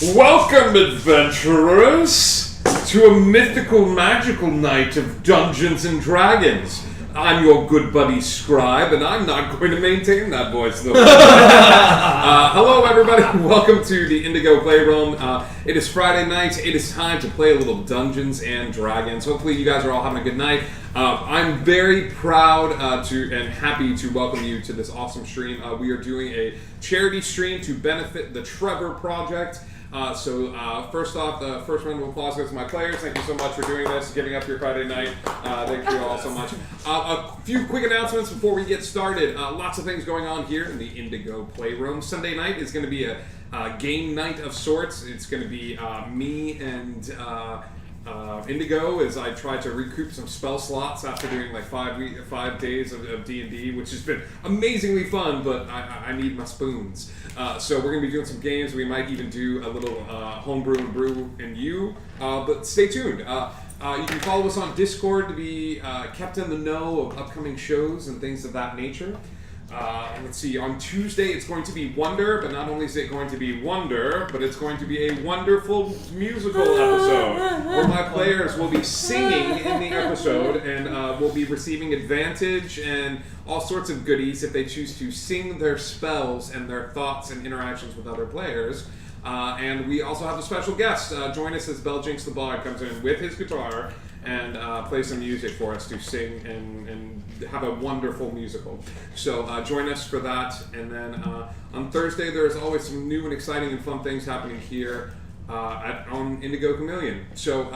Welcome, adventurers, to a mythical, magical night of Dungeons and Dragons. I'm your good buddy Scribe, and I'm not going to maintain that voice, though. Hello, everybody. Welcome to the Indigo Playroom. It is Friday night. It is time to play a little Dungeons and Dragons. Hopefully, you guys are all having a good night. I'm very proud and happy to welcome you to this awesome stream. We are doing a charity stream to benefit the Trevor Project. First off, the first round of applause goes to my players. Thank you so much for doing this, giving up your Friday night. Thank you all so much. A few quick announcements before we get started. Lots of things going on here in the Indigo Playroom. Sunday night is going to be a game night of sorts. It's going to be me and Indigo as I try to recoup some spell slots after doing like 5 days of D&D, which has been amazingly fun, but I need my spoons. So we're going to be doing some games. We might even do a little homebrew and brew and you, but stay tuned. You can follow us on Discord to be kept in the know of upcoming shows and things of that nature. Let's see, on Tuesday it's going to be Wonder, but not only is it going to be Wonder, but it's going to be a wonderful musical episode where my players will be singing in the episode and will be receiving advantage and all sorts of goodies if they choose to sing their spells and their thoughts and interactions with other players. And we also have a special guest. Join us as Beljinx the Bard comes in with his guitar and play some music for us to sing and have a wonderful musical. So join us for that. And then on Thursday, there's always some new and exciting and fun things happening here on Indigo Chameleon. So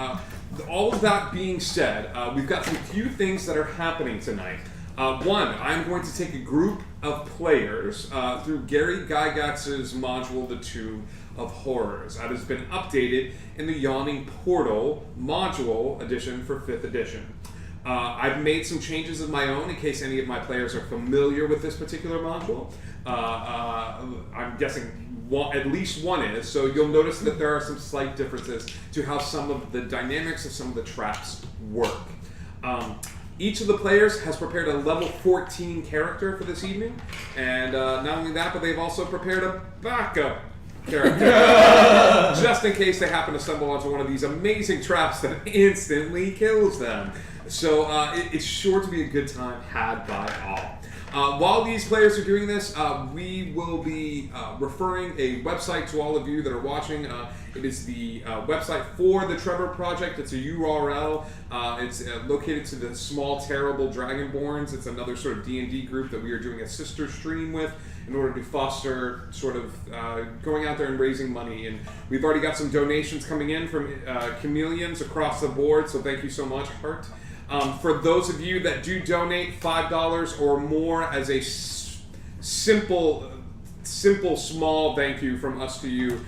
all of that being said, we've got some few things that are happening tonight. One, I'm going to take a group of players through Gary Gygax's module, The Tomb of Horrors. That has been updated in the Yawning Portal module edition for 5th edition. I've made some changes of my own in case any of my players are familiar with this particular module. I'm guessing at least one is, so you'll notice that there are some slight differences to how some of the dynamics of some of the traps work. Each of the players has prepared a level 14 character for this evening, and not only that, but they've also prepared a backup character just in case they happen to stumble onto one of these amazing traps that instantly kills them. So it's sure to be a good time had by all. While these players are doing this, we will be referring a website to all of you that are watching. It is the website for the Trevor Project. It's a URL. It's located to the Small Terrible Dragonborns. It's another sort of D&D group that we are doing a sister stream with in order to foster sort of going out there and raising money. And we've already got some donations coming in from chameleons across the board, so thank you so much, Hart. For those of you that do donate $5 or more as a simple, small thank you from us to you,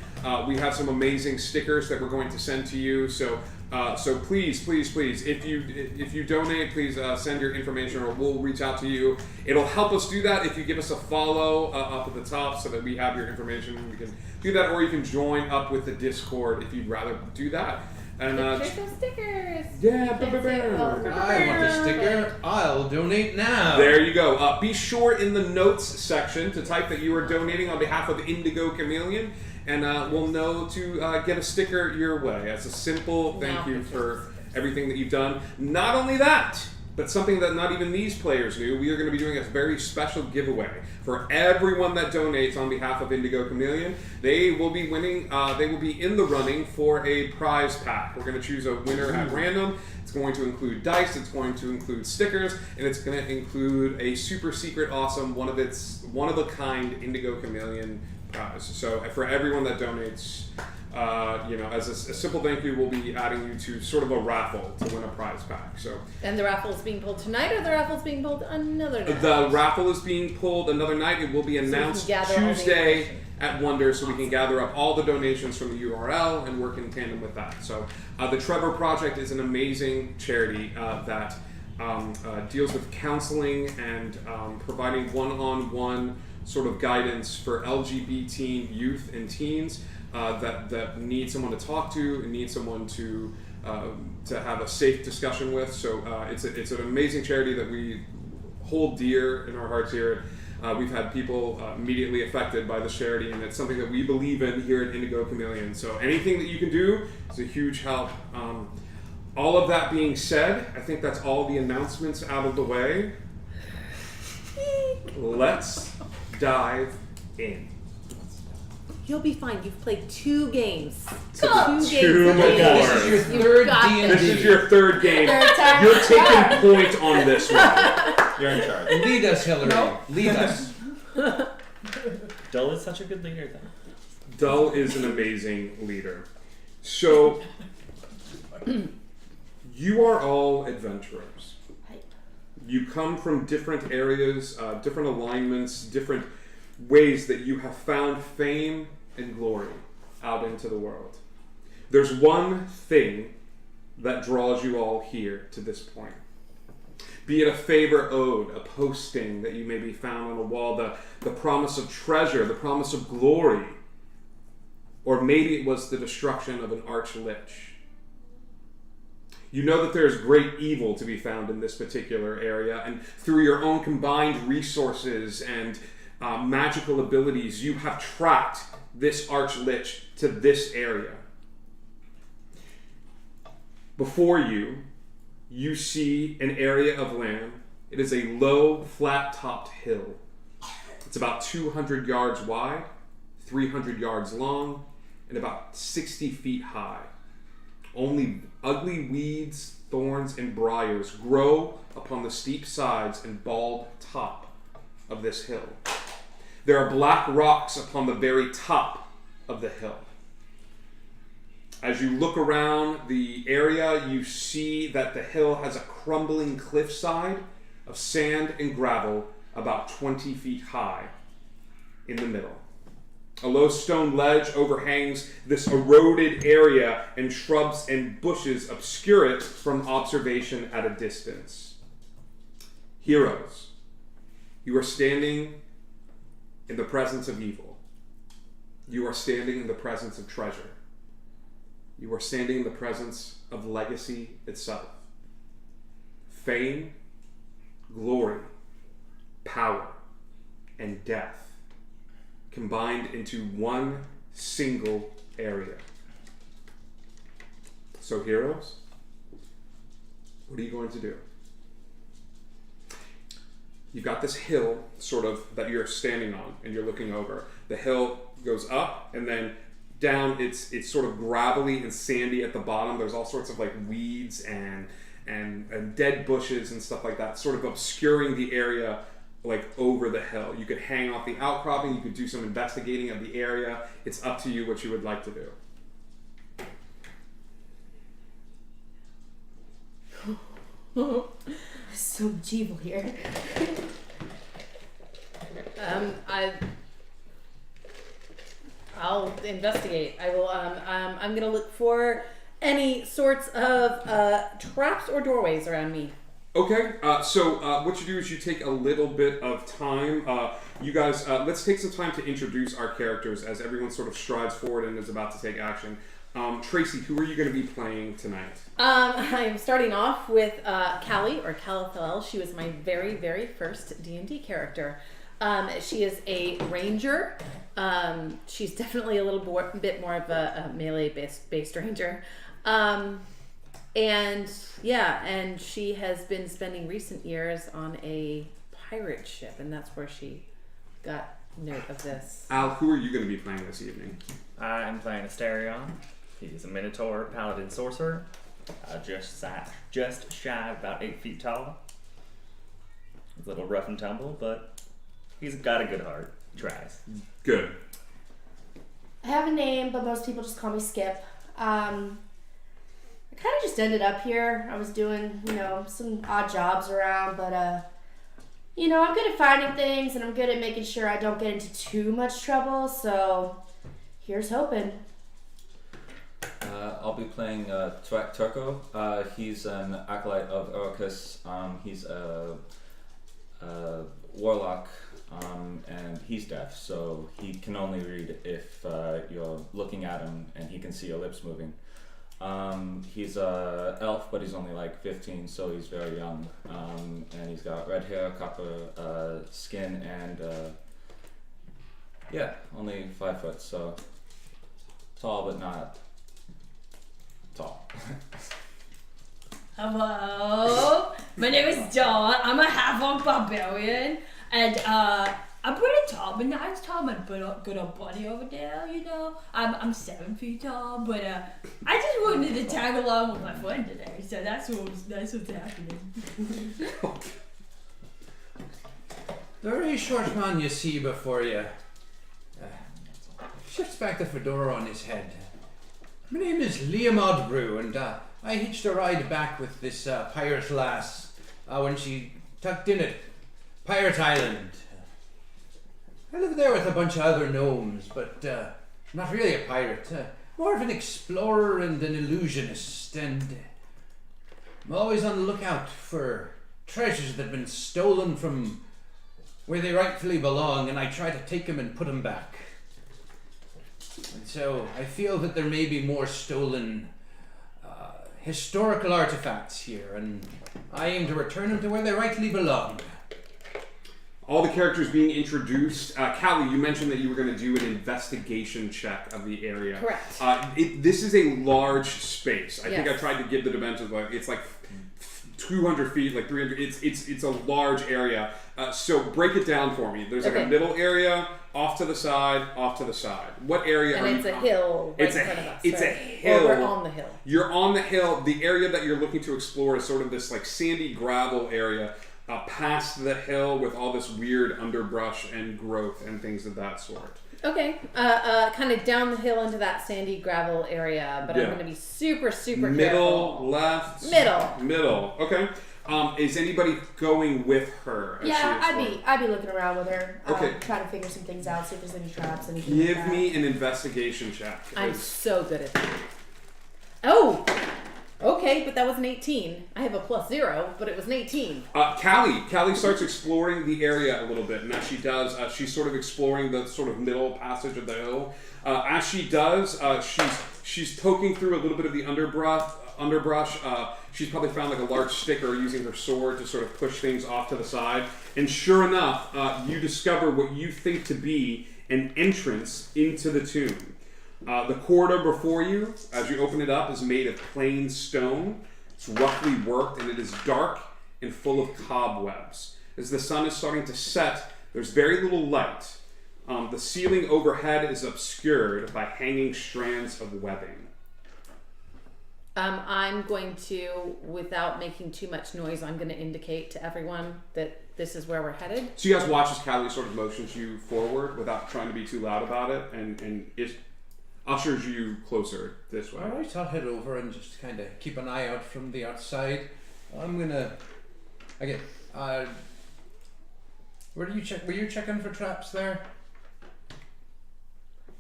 we have some amazing stickers that we're going to send to you. So please, if you donate, please send your information or we'll reach out to you. It'll help us do that if you give us a follow up at the top so that we have your information. We can do that, or you can join up with the Discord if you'd rather do that. And there's some stickers. Yeah, I want a sticker. I'll donate now. There you go. Be sure in the notes section to type that you are donating on behalf of Indigo Chameleon, and we'll know to get a sticker your way as a simple thank you for everything that you've done. Not only that, but something that not even these players knew, we are going to be doing a very special giveaway for everyone that donates on behalf of Indigo Chameleon. They will be winning, they will be in the running for a prize pack. We're going to choose a winner at random. It's going to include dice, it's going to include stickers, and it's going to include a super secret, awesome, one of a kind Indigo Chameleon prize. So for everyone that donates, as a simple thank you, we'll be adding you to sort of a raffle to win a prize pack. So, and the raffle is being pulled tonight, or the raffle is being pulled another night? The raffle is being pulled another night. It will be announced Tuesday at Wonder, so we can gather up all the donations from the URL and work in tandem with that. So, the Trevor Project is an amazing charity that deals with counseling and providing one-on-one sort of guidance for LGBT youth and teens. That need someone to talk to and need someone to have a safe discussion with. So it's an amazing charity that we hold dear in our hearts here We've had people immediately affected by this charity, and it's something that we believe in here at Indigo Chameleon. So anything that you can do is a huge help. All of that being said, I think that's all the announcements out of the way. Let's dive in. You'll be fine. You've played 2 games. Two Two more. games. This is your You've third got D&D. This is your 3rd game. Third time. You're taking point on this one. You're in charge. Lead us, Hillary. No. Lead us. Dull is such a good leader, then. Dull is an amazing leader. So, you are all adventurers. You come from different areas, different alignments, different ways that you have found fame and glory out into the world. There's one thing that draws you all here to this point. Be it a favor owed, a posting that you maybe found on a wall, the promise of treasure, the promise of glory, or maybe it was the destruction of an arch-lich. You know that there's great evil to be found in this particular area, and through your own combined resources and magical abilities, you have tracked this arch-lich to this area. Before you, you see an area of land. It is a low, flat-topped hill. It's about 200 yards wide, 300 yards long, and about 60 feet high. Only ugly weeds, thorns, and briars grow upon the steep sides and bald top of this hill. There are black rocks upon the very top of the hill. As you look around the area, you see that the hill has a crumbling cliffside of sand and gravel about 20 feet high in the middle. A low stone ledge overhangs this eroded area, and shrubs and bushes obscure it from observation at a distance. Heroes, you are standing in the presence of evil. You are standing in the presence of treasure. You are standing in the presence of legacy itself. Fame, glory, power, and death combined into one single area. So, heroes, what are you going to do? You've got this hill sort of that you're standing on and you're looking over. The hill goes up and then down. It's sort of gravelly and sandy at the bottom. There's all sorts of like weeds and dead bushes and stuff like that, sort of obscuring the area like over the hill. You could hang off the outcropping, you could do some investigating of the area. It's up to you what you would like to do. So much evil here. I'll investigate. I will. I'm gonna look for any sorts of traps or doorways around me. Okay, so what you do is you take a little bit of time. You guys, let's take some time to introduce our characters as everyone sort of strides forward and is about to take action. Tracy, who are you going to be playing tonight? I'm starting off with Callie, or Calithalel. She was my very, very first D&D character. She is a ranger. She's definitely a little bit more of a melee-based ranger. And she has been spending recent years on a pirate ship, and that's where she got note of this. Al, who are you going to be playing this evening? I'm playing Asterion. He's a Minotaur Paladin Sorcerer. Just shy of about 8 feet tall. A little rough and tumble, but he's got a good heart. He tries. Good. I have a name, but most people just call me Skip. I kind of just ended up here. I was doing, some odd jobs around, but, I'm good at finding things, and I'm good at making sure I don't get into too much trouble, so here's hoping. I'll be playing Turco. He's an acolyte of Orcus. He's a warlock, and he's deaf, so he can only read if you're looking at him and he can see your lips moving. He's a elf, but he's only like 15, so he's very young. And he's got red hair, copper skin, and only 5 foot, so tall but not tall. Hello, my name is Dawn. I'm a half-orc barbarian, and I'm pretty tall, but not as tall as my good old buddy over there. You know, I'm 7 feet tall, but I just wanted to tag along with my friend today, so that's what's happening. The very short man you see before you shifts back the fedora on his head. My name is Liam Oddbrew, and I hitched a ride back with this pirate lass when she tucked in at Pirate Island. I live there with a bunch of other gnomes, but not really a pirate. More of an explorer and an illusionist, and I'm always on the lookout for treasures that have been stolen from where they rightfully belong, and I try to take them and put them back. And so I feel that there may be more stolen historical artifacts here, and I aim to return them to where they rightly belong. All the characters being introduced. Callie, you mentioned that you were going to do an investigation check of the area. Correct. This is a large space. I think I Yes. tried to give the dimensions, but it's like 200 feet, like 300. It's a large area. So break it down for me. There's like a Okay. middle area, off to the side, off to the side. What area And are it's you a on? hill right It's in a- front of us. it's a right? hill. Or we're on the hill. You're on the hill. The area that you're looking to explore is sort of this like sandy gravel area past the hill with all this weird underbrush and growth and things of that sort. Okay. Kind of down the hill into that sandy gravel area, but Yeah. I'm going to be super, super Middle, careful. left, Middle. Okay. Is anybody going with her? As Yeah, she explores? I'd be looking around with her, Okay. trying to figure some things out, see if there's any traps, anything like Give that. me an investigation check. I'm It's- so good at that. Oh! Okay, but that was an 18. I have a +0, but it was an 18. Callie starts exploring the area a little bit, and as she does, she's sort of exploring the sort of middle passage of the hill. As she does, she's poking through a little bit of the underbrush. She's probably found like a large stick or using her sword to sort of push things off to the side. And sure enough, you discover what you think to be an entrance into the tomb. The corridor before you, as you open it up, is made of plain stone. It's roughly worked, and it is dark and full of cobwebs. As the sun is starting to set, there's very little light. The ceiling overhead is obscured by hanging strands of webbing. I'm going to, without making too much noise, I'm going to indicate to everyone that this is where we're headed. So you guys watch as Callie sort of motions you forward without trying to be too loud about it, and it ushers you closer this way. Alright, I'll head over and just kind of keep an eye out from the outside. I'm gonna... Okay, where do you check? Were you checking for traps there?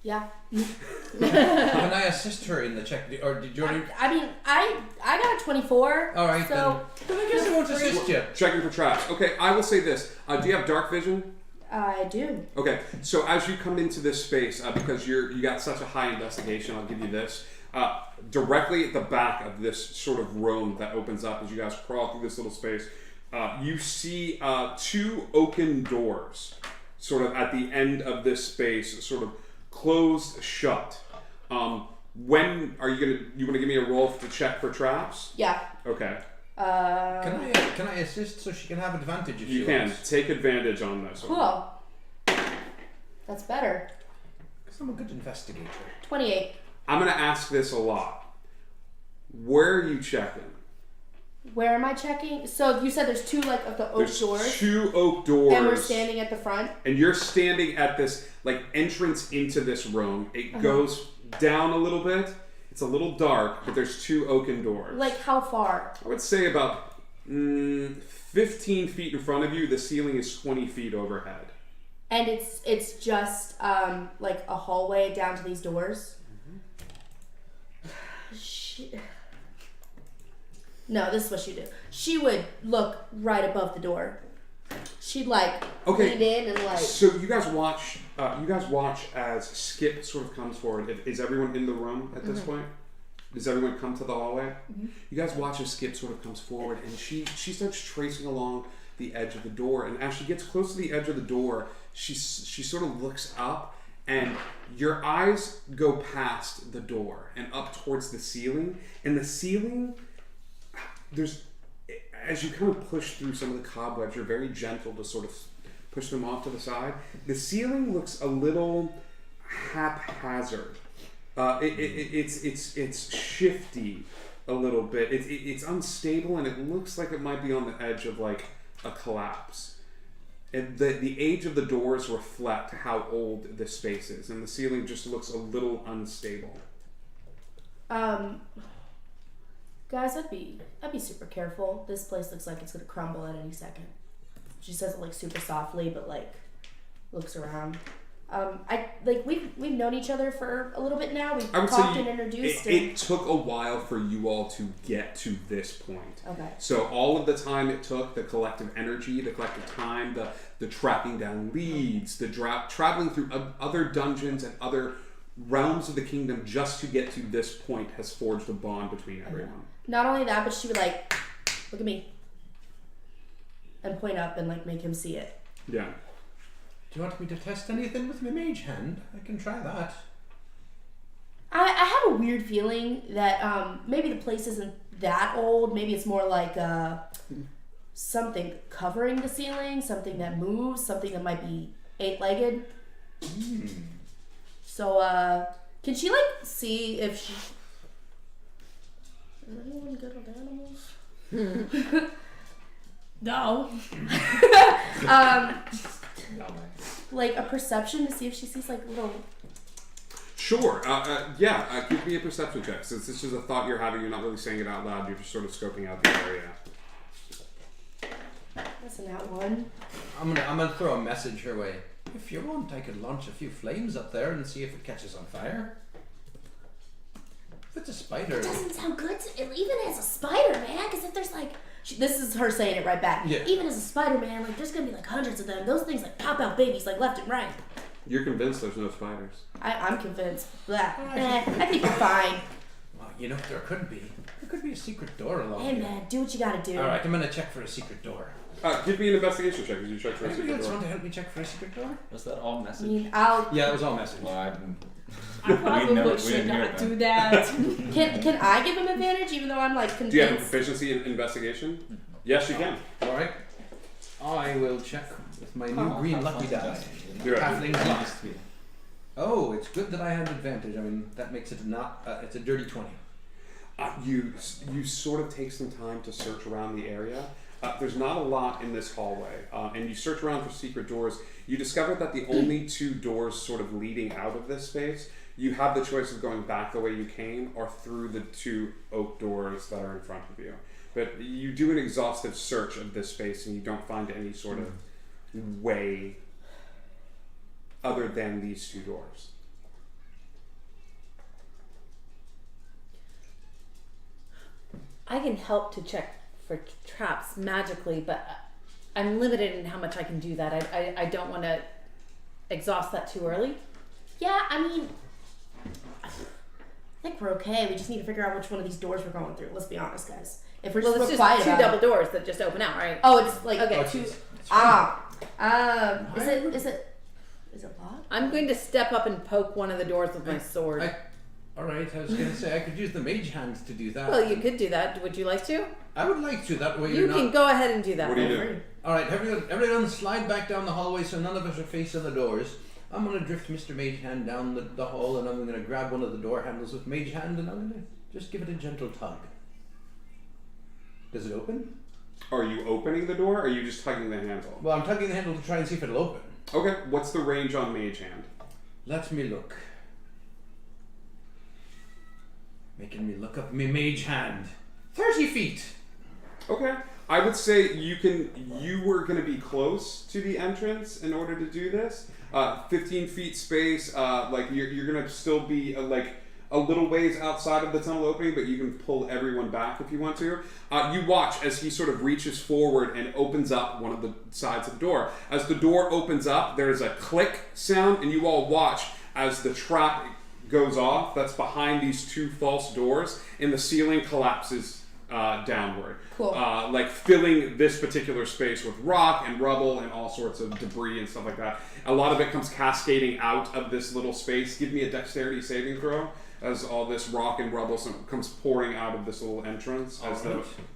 Yeah. Can I assist her in the check? Or did you already... I mean, I got a 24. Alright, so then I guess I won't assist you. Checking for traps. Okay, I will say this. Do you have dark vision? I do. Okay, so as you come into this space, because you got such a high investigation, I'll give you this. Directly at the back of this sort of room that opens up as you guys crawl through this little space, you see two oaken doors, sort of at the end of this space, sort of closed shut. When are you gonna give me a roll to check for traps? Yeah. Okay, Can I assist so she can have advantage if you she can wants? take advantage on this one. Cool. That's better. Because I'm a good investigator. 28. I'm gonna ask this a lot. Where are you checking? Where am I checking? So you said there's two like of the oak There's doors, two oak doors, and we're standing at the front. and you're standing at this like entrance into this room. It goes down a little bit. It's a little dark, but there's two oaken doors. Like how far? I would say about 15 feet in front of you. The ceiling is 20 feet overhead. And it's just like a hallway down to these doors. No, this is what she'd do. She would look right above the door. She'd like lean in and like. So you guys watch. You guys watch as Skip sort of comes forward. Is everyone in the room at this point? does everyone come to the hallway? You guys watch as Skip sort of comes forward, and she starts tracing along the edge of the door. And as she gets close to the edge of the door, she sort of looks up, and your eyes go past the door and up towards the ceiling. And the ceiling, as you kind of push through some of the cobwebs, you're very gentle to sort of push them off to the side. The ceiling looks a little haphazard. It's shifty a little bit. It's unstable, and it looks like it might be on the edge of like a collapse. And the age of the doors reflect how old the space is, and the ceiling just looks a little unstable. Guys, I'd be super careful. This place looks like it's gonna crumble at any second. She says it like super softly, but like looks around. We've known each other for a little bit now. We've talked and introduced. It took a while for you all to get to this point. Okay. So all of the time it took, the collective energy, the collective time, the tracking down leads, the traveling through other dungeons and other realms of the kingdom just to get to this point has forged a bond between everyone. Not only that, but she would like, look at me, and point up and like make him see it. Yeah. Do you want me to test anything with my mage hand? I can try that. I have a weird feeling that maybe the place isn't that old. Maybe it's more like something covering the ceiling, something that moves, something that might be 8-legged. So, can she like see if she... Is anyone good with animals? No. Like a perception to see if she sees like little... Sure. Give me a perception check. Since this is a thought you're having, you're not really saying it out loud. You're just sort of scoping out the area. That's a nat 1. I'm gonna throw a message her way. If you want, I could launch a few flames up there and see if it catches on fire. If it's a spider. It doesn't sound good, even as a Spider-Man, because if there's like... this is her saying it right back. Yeah. Even as a Spider-Man, like there's gonna be like hundreds of them. Those things like pop out babies like left and right. You're convinced there's no spiders. I'm convinced. I think we're fine. Well, you know, there could be a secret door along Hey here. man, do what you gotta do. Alright, I'm gonna check for a secret door. Give me an investigation check as you check for a Anybody secret else door. want to help me check for a secret door? Was that all I message? mean, I'll... Yeah, it was all message. Well, I didn't. I probably we should didn't hear not it do then. that. Can I give him advantage even though I'm like convinced? Do you have a proficiency in investigation? Yes, you can. Alright. I will check with my new green lucky die. Do it. Halfling luck. Oh, it's good that I have advantage. I mean, that makes it not... it's a dirty 20. You sort of take some time to search around the area. There's not a lot in this hallway, and you search around for secret doors. You discover that the only two doors sort of leading out of this space, you have the choice of going back the way you came or through the two oak doors that are in front of you. But you do an exhaustive search of this space, and you don't find any sort of way other than these two doors. I can help to check for traps magically, but I'm limited in how much I can do that. I don't want to exhaust that too early. Yeah, I mean... I think we're okay. We just need to figure out which one of these doors we're going through. Let's be honest, guys. If we're Well, just it's real just quiet two about double it. doors that just open out, right? Oh, it's like... Okay. Oh, two... jeez. Is it locked? I'm going to step up and poke one of the doors with my sword. Alright, I was going to say I could use the mage hand to do that. Well, you could do that. Would you like to? I would like to, that way You you're can not... go ahead and do that. What do you do? Alright, everyone slide back down the hallway so none of us are facing the doors. I'm going to drift Mr. Mage Hand down the hall, and I'm going to grab one of the door handles with Mage Hand, and I'm going to just give it a gentle tug. Does it open? Are you opening the door, or are you just tugging the handle? Well, I'm tugging the handle to try and see if it'll open. Okay, what's the range on Mage Hand? Let me look. Making me look up my Mage Hand. 30 feet! Okay. I would say you were going to be close to the entrance in order to do this. 15 feet space, like you're going to still be like a little ways outside of the tunnel opening, but you can pull everyone back if you want to. You watch as he sort of reaches forward and opens up one of the sides of the door. As the door opens up, there's a click sound, and you all watch as the trap goes off that's behind these two false doors, and the ceiling collapses downward. Cool. Like filling this particular space with rock and rubble and all sorts of debris and stuff like that. A lot of it comes cascading out of this little space. Give me a dexterity saving throw as all this rock and rubble comes pouring out of this little entrance. As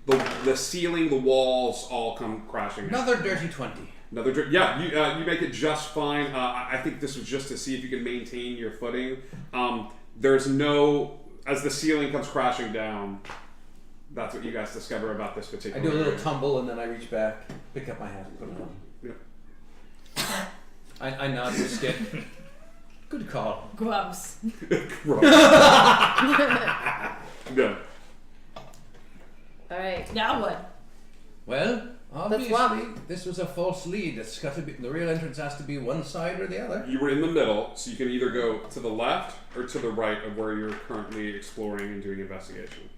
the ceiling, the walls all come crashing in. Another dirty 20. You make it just fine. I think this was just to see if you can maintain your footing. There's no, as the ceiling comes crashing down, that's what you guys discover about this particular I do a little area. tumble and then I reach back, pick up my hat, and put it on. I nod to Skip. Good call. Gross. Gross. Good. All right. Now what? Well, obviously, walk. this was a false lead. It's got to be, the real entrance has to be one side or the other. You were in the middle, so you can either go to the left or to the right of where you're currently exploring and doing investigation.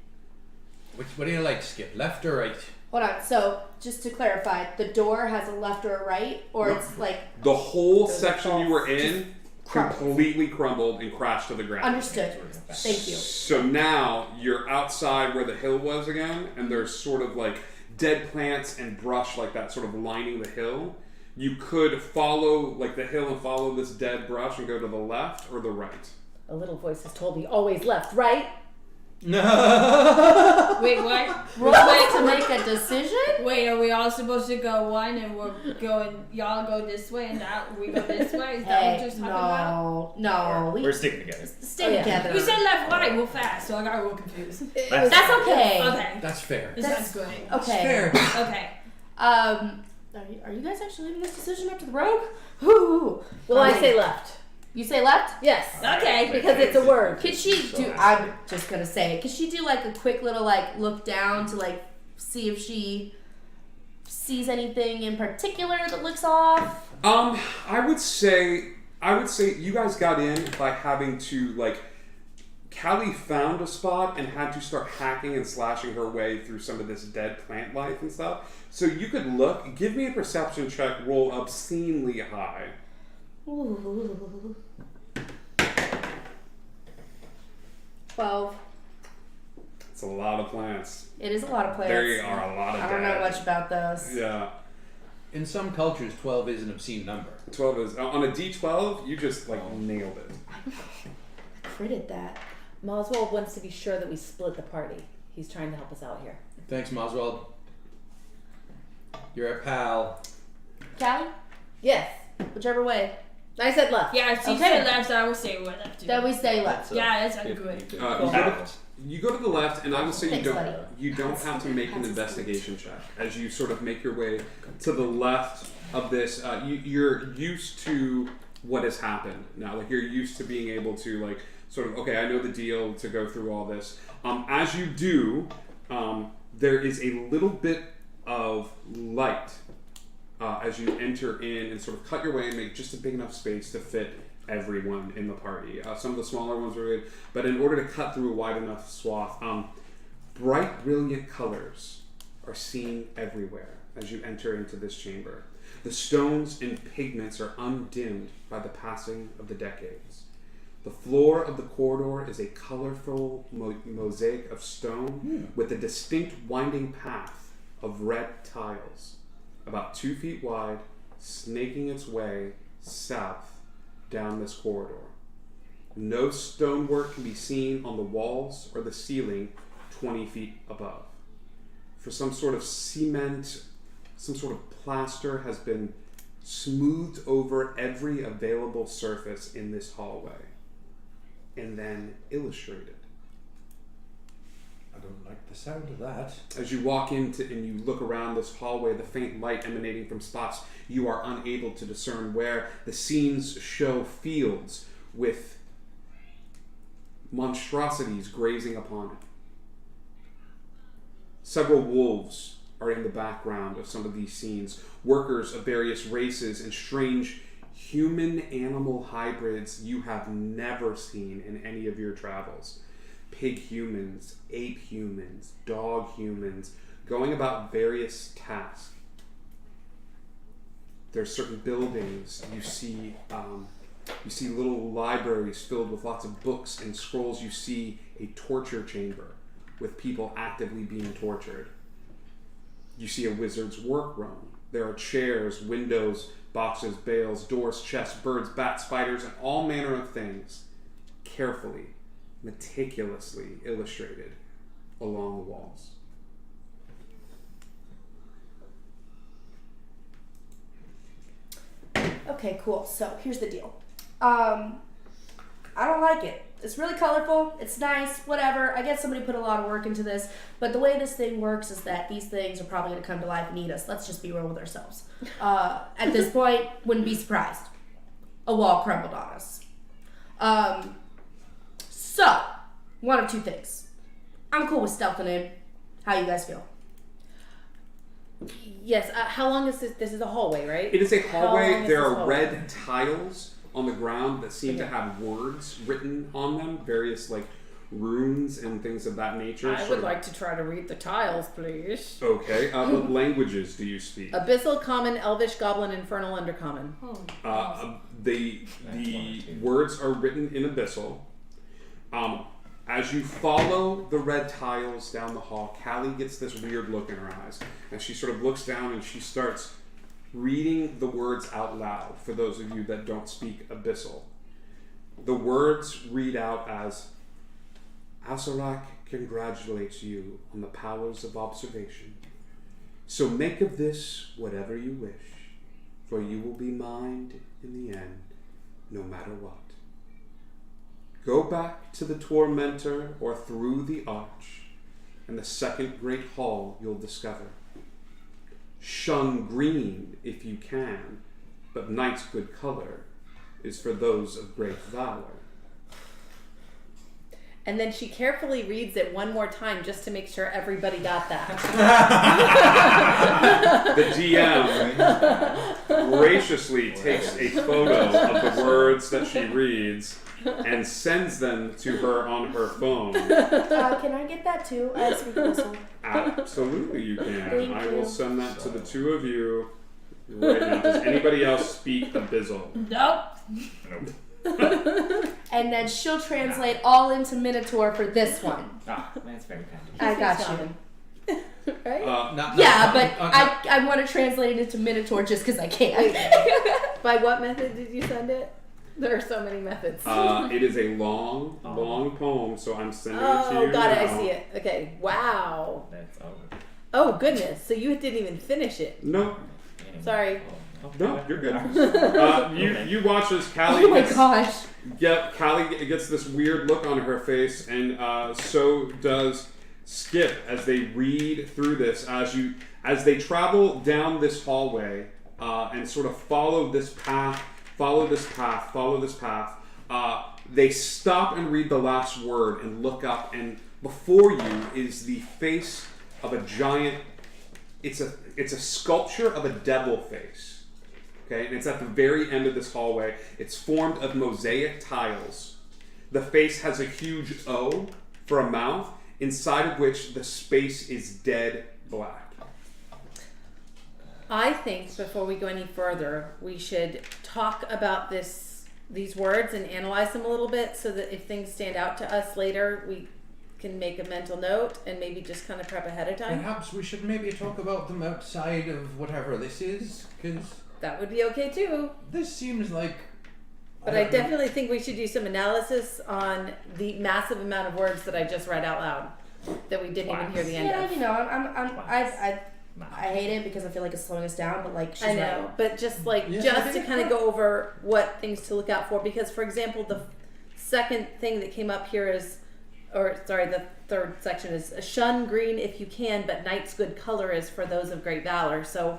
What do you like, Skip? Left or right? Hold on. So, just to clarify, the door has a left or a right, or No. it's like The whole Those section you were in crumbled. completely crumbled and crashed to the ground. understood. Thank you. So now you're outside where the hill was again, and there's sort of like dead plants and brush like that sort of lining the hill. You could follow like the hill and follow this dead brush and go to the left or the right. A little voice has told me always left, right? No. Wait, what? Roll to make a decision? Wait, are we all supposed to go one and we're going, y'all go this way and that we go this way? Is that what Hey, you're talking about? no. We're sticking together. Stay Oh, yeah. together. You said left, right, real fast, so I got real confused. That's okay. Okay. That's fair. This sounds great. Okay. Fair. Okay. Are you guys actually leaving this decision up to the rogue? Ooh. Well, I say left. You say left? Yes. Okay. Because it's a word. Could she do? I'm just gonna say it. Could she do like a quick little like look down to like see if she sees anything in particular that looks off? I would say you guys got in by having to like Callie found a spot and had to start hacking and slashing her way through some of this dead plant life and stuff. So you could look, give me a perception check, roll obscenely high. Ooh. 12. It's a lot of plants. It is a lot of plants. There are a lot of I don't know dead. much about those. Yeah. In some cultures, 12 is an obscene number. 12 is on a D12, you just like nailed it. I critted that. Moswell wants to be sure that we split the party. He's trying to help us out here. Thanks, Moswell. You're a pal. Callie? Yes. Whichever way. I said left. Yeah, if you Okay. say left, I will say we're left. too. Then we stay left. Yeah, that's good. You go to the left, and I would say Thanks, buddy. you don't have to make an investigation check as you sort of make your way to the left of this. You're used to what has happened now. Like you're used to being able to like sort of okay, I know the deal to go through all this. As you do, there is a little bit of light as you enter in and sort of cut your way and make just a big enough space to fit everyone in the party. Some of the smaller ones are good, but in order to cut through a wide enough swath, bright, brilliant colors are seen everywhere as you enter into this chamber. The stones and pigments are undimmed by the passing of the decades. The floor of the corridor is a colorful mosaic of stone with a distinct winding path of red tiles, about 2 feet wide, snaking its way south down this corridor. No stonework can be seen on the walls or the ceiling 20 feet above. For some sort of cement, some sort of plaster has been smoothed over every available surface in this hallway and then illustrated. I don't like the sound of that. As you walk into and you look around this hallway, the faint light emanating from spots you are unable to discern where, the scenes show fields with monstrosities grazing upon it. Several wolves are in the background of some of these scenes, workers of various races and strange human-animal hybrids you have never seen in any of your travels. Pig humans, ape humans, dog humans, going about various tasks. There's certain buildings you see You see little libraries filled with lots of books and scrolls. You see a torture chamber with people actively being tortured. You see a wizard's workroom. There are chairs, windows, boxes, bales, doors, chests, birds, bats, spiders, and all manner of things carefully, meticulously illustrated along the walls. Okay, cool. So here's the deal. I don't like it. It's really colorful. It's nice. Whatever. I guess somebody put a lot of work into this. But the way this thing works is that these things are probably going to come to life and eat us. Let's just be real with ourselves. At this point, wouldn't be surprised. A wall crumbled on us. So, one of two things. I'm cool with stealthing in. How you guys feel? Yes. How long is this? This is a hallway, right? It is a How hallway. long is There this are hallway? red tiles on the ground that seem to have words written on them, various like runes and things of that nature. I would like to try to read the tiles, please. Okay. What languages do you speak? Abyssal, Common, Elvish, Goblin, Infernal, Undercommon. The words are written in Abyssal. As you follow the red tiles down the hall, Callie gets this weird look in her eyes, and she sort of looks down and she starts reading the words out loud for those of you that don't speak Abyssal. The words read out as, Asarak congratulates you on the powers of observation. So make of this whatever you wish, for you will be mine in the end, no matter what. Go back to the tormentor or through the arch, and the second great hall you'll discover. Shun green if you can, but night's good color is for those of great valor. And then she carefully reads it one more time just to make sure everybody got that. The DM graciously takes a photo of the words that she reads and sends them to her on her phone. Can I get that too? I speak Abyssal. Absolutely you can. Thank I will you. send that to the two of you right now. Does anybody else speak Abyssal? Nope. And then she'll translate all into Minotaur for this one. That's very kind. I got you. Common. Right? Yeah, but I want to translate it into Minotaur just because I can. By what method did you send it? There are so many methods. It is a long poem, so I'm sending it to you. Oh, got it. now. I see it. Okay. Wow. That's over. Oh, goodness. So you didn't even finish it. No, Sorry. no, you're good. You watch as Callie Oh my gosh. Callie gets this weird look on her face, and so does Skip as they read through this. As they travel down this hallway and sort of follow this path. They stop and read the last word and look up, and before you is the face of a giant. It's a sculpture of a devil face. Okay, and it's at the very end of this hallway. It's formed of mosaic tiles. The face has a huge O for a mouth, inside of which the space is dead black. I think before we go any further, we should talk about these words and analyze them a little bit so that if things stand out to us later, we can make a mental note and maybe just kind of prep ahead of time. Perhaps we should maybe talk about them outside of whatever this is, because That would be okay too. this seems like. But I definitely think we should do some analysis on the massive amount of words that I just read out loud that we didn't even hear the end Yeah, of. you know, I hate it because I feel like it's slowing us down, but like she's I know, right. but just Yeah, just to kind of go over what things to look out for, because for example, the second thing that came up here is, the third section is shun green if you can, but night's good color is for those of great valor. So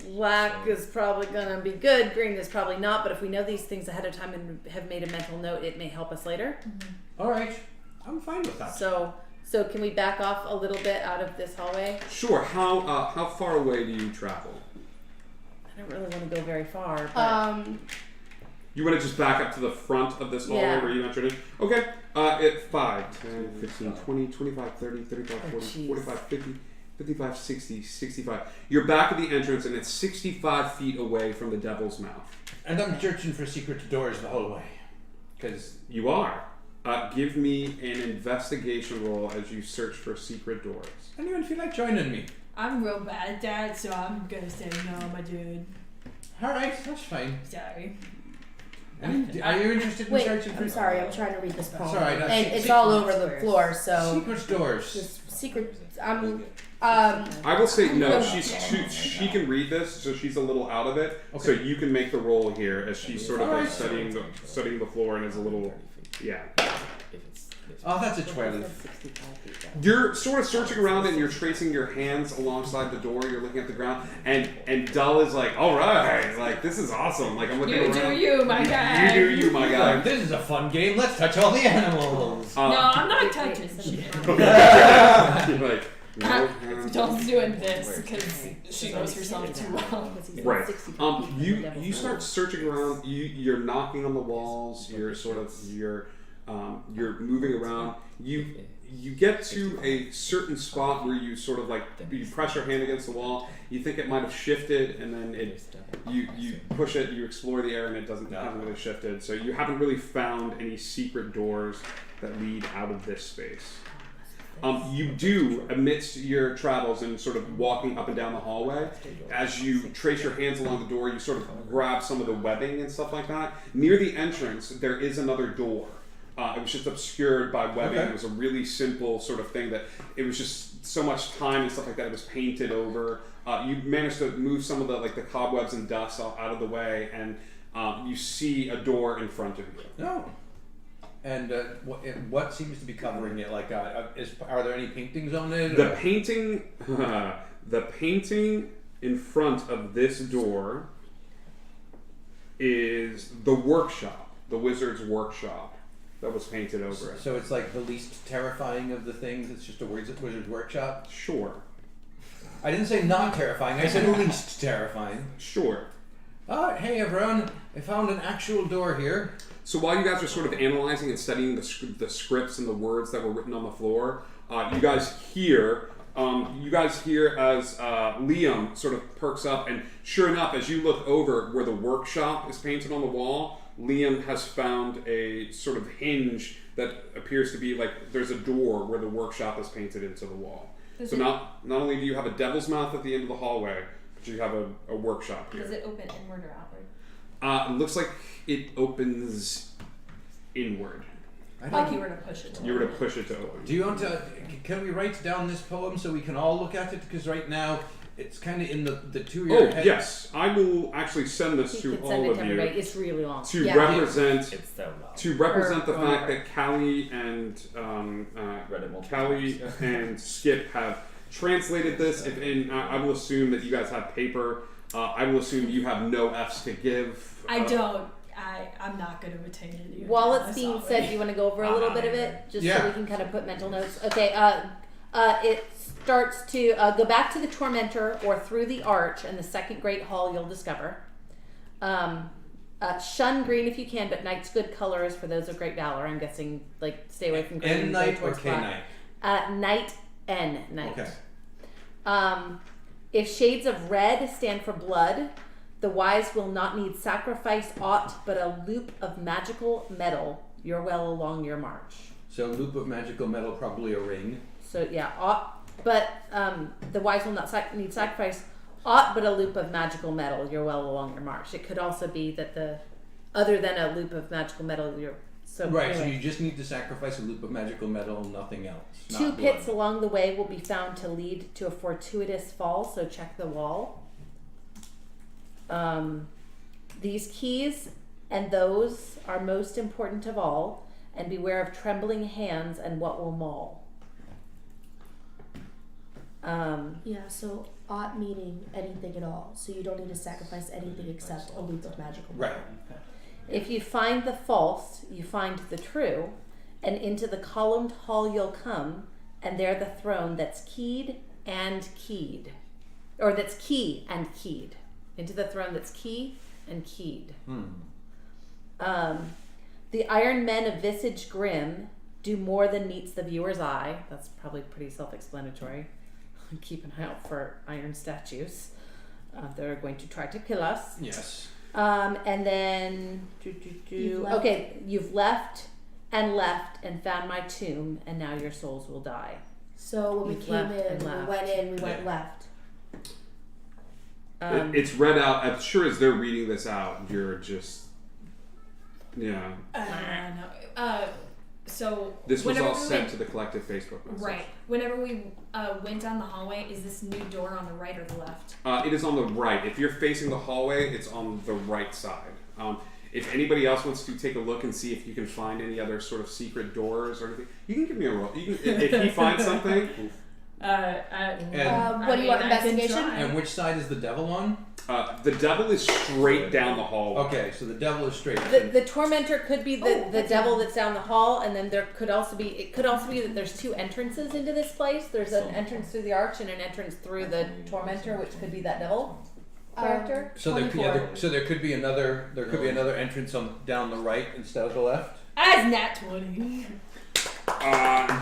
black is probably gonna be good, green is probably not. But if we know these things ahead of time and have made a mental note, it may help us later. All right, I'm fine with that. So can we back off a little bit out of this hallway? Sure. How far away do you travel? I don't really want to go very far. But You want to just back up to the front of this hallway Yeah. where you entered in? Okay. At 5, 10, 15, 20, 25, 30, 35, 40, jeez. 45, 50, 55, 60, 65. You're back at the entrance, and it's 65 feet away from the Devil's Mouth. And I'm searching for secret doors the whole way. Because You are. Give me an investigation roll as you search for secret doors. anyone feel like joining me? I'm real bad at that, so I'm gonna say no, my dude. Alright, that's fine. Sorry. Are you interested in Wait, searching for I'm sorry. I'm trying to read this poem, alright, that's and se- it's se- all over the floor. So secret doors? just secret. I will say no. She can read this, so she's a little out of it. Okay. So you can make the roll here as she's sort of like Alright. studying the floor and is a little Oh, that's a 12. You're sort of searching around and you're tracing your hands alongside the door. You're looking at the ground, and Dull is like, "All right, like this is awesome. Like I'm looking You around. do you, my guy. You do you, my guy." This is a fun game. Let's touch all the animals. No, I'm not touching shit. You're like, no, Doll's doing this because she knows herself too well. Right. You start searching around. You're knocking on the walls. You're moving around. You get to a certain spot where you sort of like you press your hand against the wall. You think it might have shifted, and then you push it. You explore the air, and it hasn't really shifted. So you haven't really found any secret doors that lead out of this space. You do, amidst your travels and sort of walking up and down the hallway, as you trace your hands along the door, you sort of grab some of the webbing and stuff like that. Near the entrance, there is another door. It was just obscured by webbing. Okay. It was a really simple sort of thing that it was just so much time and stuff like that. It was painted over. You managed to move some of the cobwebs and dust out of the way, and you see a door in front of you. No. And what seems to be covering it? Like, are there any paintings on it? The painting, the painting in front of this door is the workshop, the wizard's workshop that was painted over it. So it's like the least terrifying of the things. It's just a wizard's workshop. Sure. I didn't say not terrifying. I said least terrifying. Sure. Hey everyone! I found an actual door here. So while you guys are sort of analyzing and studying the scripts and the words that were written on the floor, you guys hear as Liam sort of perks up, and sure enough, as you look over where the workshop is painted on the wall, Liam has found a sort of hinge that appears to be like there's a door where the workshop is painted into the wall. So not only do you have a devil's mouth at the end of the hallway, but you have a workshop here. Does it open inward or outward? It looks like it opens inward. Like you were to push it. You were to push it to open. Do you want to? Can we write down this poem so we can all look at it? Because right now it's kind of in the two of your Oh heads. yes, I will actually send this You to could send all it to of you everybody. It's really long. to Yeah. represent It's so long. the Or- fact that Callie and Read it multiple Callie times. and Skip have translated this. I will assume that you guys have paper. I will assume you have no F's to give. I don't. I'm not going to retain any. While of it's that, being sorry. said, do you want to go over a little bit of it, just so Yeah. we can kind of put mental notes? Okay. It starts to go back to the tormentor or through the arch, and the second great hall you'll discover. Shun green if you can, but night's good color is for those of great valor. I'm guessing, like, stay away from green. N go night or towards K black. night? Night, N, night. Okay. If shades of red stand for blood, the wise will not need sacrifice aught but a loop of magical metal. You're well along your march. So loop of magical metal, probably a ring. So yeah, aught, but the wise will not need sacrifice aught but a loop of magical metal. You're well along your march. It could also be that other than a loop of magical metal, you're so Right. So anyway. you just need to sacrifice a loop of magical metal, nothing else. Two not pits blood. along the way will be found to lead to a fortuitous fall, so check the wall. These keys and those are most important of all, and beware of trembling hands and what will maul. Yeah, so ought meaning anything at all. So you don't need to sacrifice anything except a loop of magical Right. metal. If you find the false, you find the true, and into the columned hall you'll come, and there the throne that's keyed and keyed. Or that's key and keyed. Into the throne that's key and keyed. The iron men of visage grim do more than meets the viewer's eye. That's probably pretty self-explanatory. keep an eye out for iron statues. They're going to try to kill us. Yes. And then, You've left. okay, you've left and found my tomb, and now your souls will die. So when we You've came left in, and we left. went in, we went Yeah. left. It's read out. I'm sure as they're reading this out, you're just, yeah. No. So This was whenever all we sent went, to the collective Facebook message. right. Whenever we went down the hallway, is this new door on the right or the left? It is on the right. If you're facing the hallway, it's on the right side. If anybody else wants to take a look and see if you can find any other sort of secret doors or anything, you can give me a roll. You can, if he finds something, What do you want, I can investigation? try. And which side is the devil on? the devil is straight down the hallway. Okay, so the devil is straight. The tormentor could be the devil that's down the hall, and then there could also be that there's two entrances into this place. There's an entrance through the arch and an entrance through the tormentor, which could be that devil character. So there, 24. there could be another entrance on down the right instead of the left. As nat 20.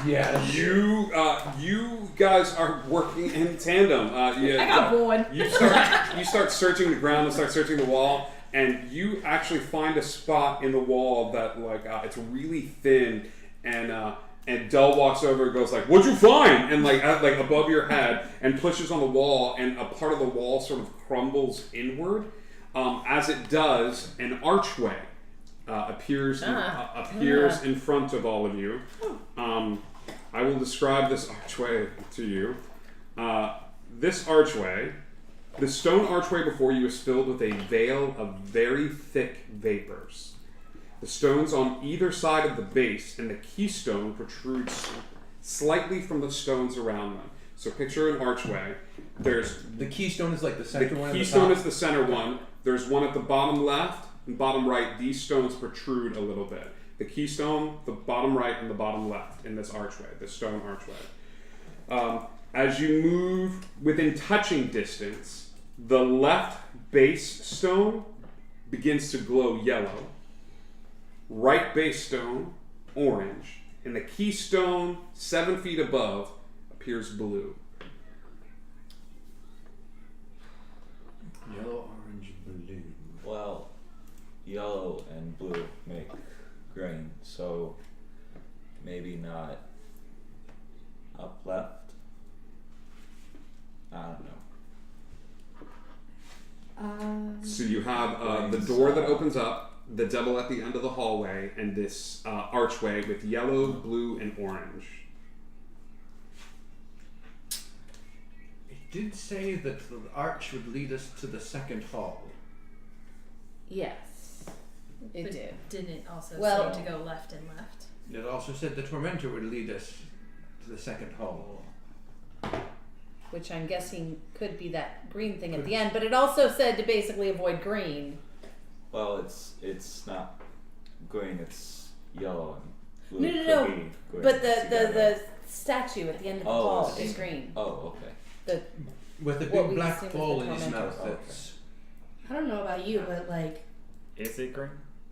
Yes. You guys are working in tandem. I got bored. You start searching the ground and start searching the wall, and you actually find a spot in the wall that it's really thin, and Dell walks over and goes like, "What'd you find?" And like above your head, and pushes on the wall, and a part of the wall sort of crumbles inward. As it does, an archway appears in front of all of you. I will describe this archway to you. This archway, the stone archway before you is filled with a veil of very thick vapors. The stones on either side of the base and the keystone protrudes slightly from the stones around them. So picture an archway. There's The keystone is like the center one. the at the keystone top. is the center one. There's one at the bottom left and bottom right. These stones protrude a little bit. The keystone, the bottom right, and the bottom left in this archway, this stone archway. As you move within touching distance, the left base stone begins to glow yellow. Right base stone, orange. And the keystone, 7 feet above, appears blue. Yellow, orange, blue. Well, yellow and blue make green, so maybe not up left. I don't know. So you have the door that opens up, the devil at the end of the hallway, and this archway with yellow, blue, and orange. It did say that the arch would lead us to the second hall. Yes, it But did. Didn't it also Well- say to go left and left? It also said the tormentor would lead us to the second hall. Which I'm guessing could be that green thing at the end, but it also said to basically avoid green. Well, it's not green. It's yellow and blue. No, could no, be green But the together. statue at the end of the Oh, hall I is see. green. Oh, okay. The With a What big we black assume is ball the in his tormentor. mouth. Okay. That's I don't know about you, but like Is it green?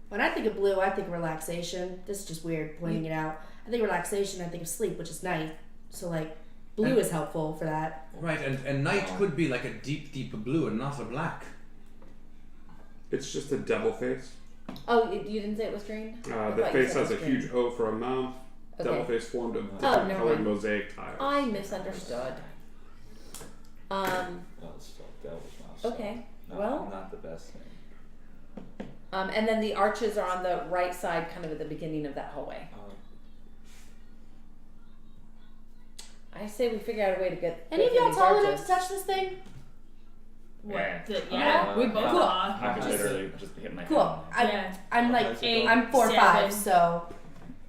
when I think of blue, I think of relaxation. This is just weird pointing it out. I think relaxation. I think of sleep, which is night. So like blue And- is helpful for that. right, and night could be like a deep, deep blue and not a black. It's just a devil face. oh, you didn't say it was green? I The thought you face said has it a was green. huge O for a mouth. Devil Okay. face formed of Oh, different never colored mind. mosaic tiles. I misunderstood. Well, it's still devil's mouth. So Okay. not, Well. not the best thing. And then the arches are on the right side, kind of at the beginning of that hallway. I say we figure out a way to get. Any of go through y'all these tall arches. enough to touch this thing? Yeah. Yeah, we both Cool. are. I can Just- literally just hit my Cool. head. Yeah. I'm like How's it eight. going? I'm 4'5", 7. so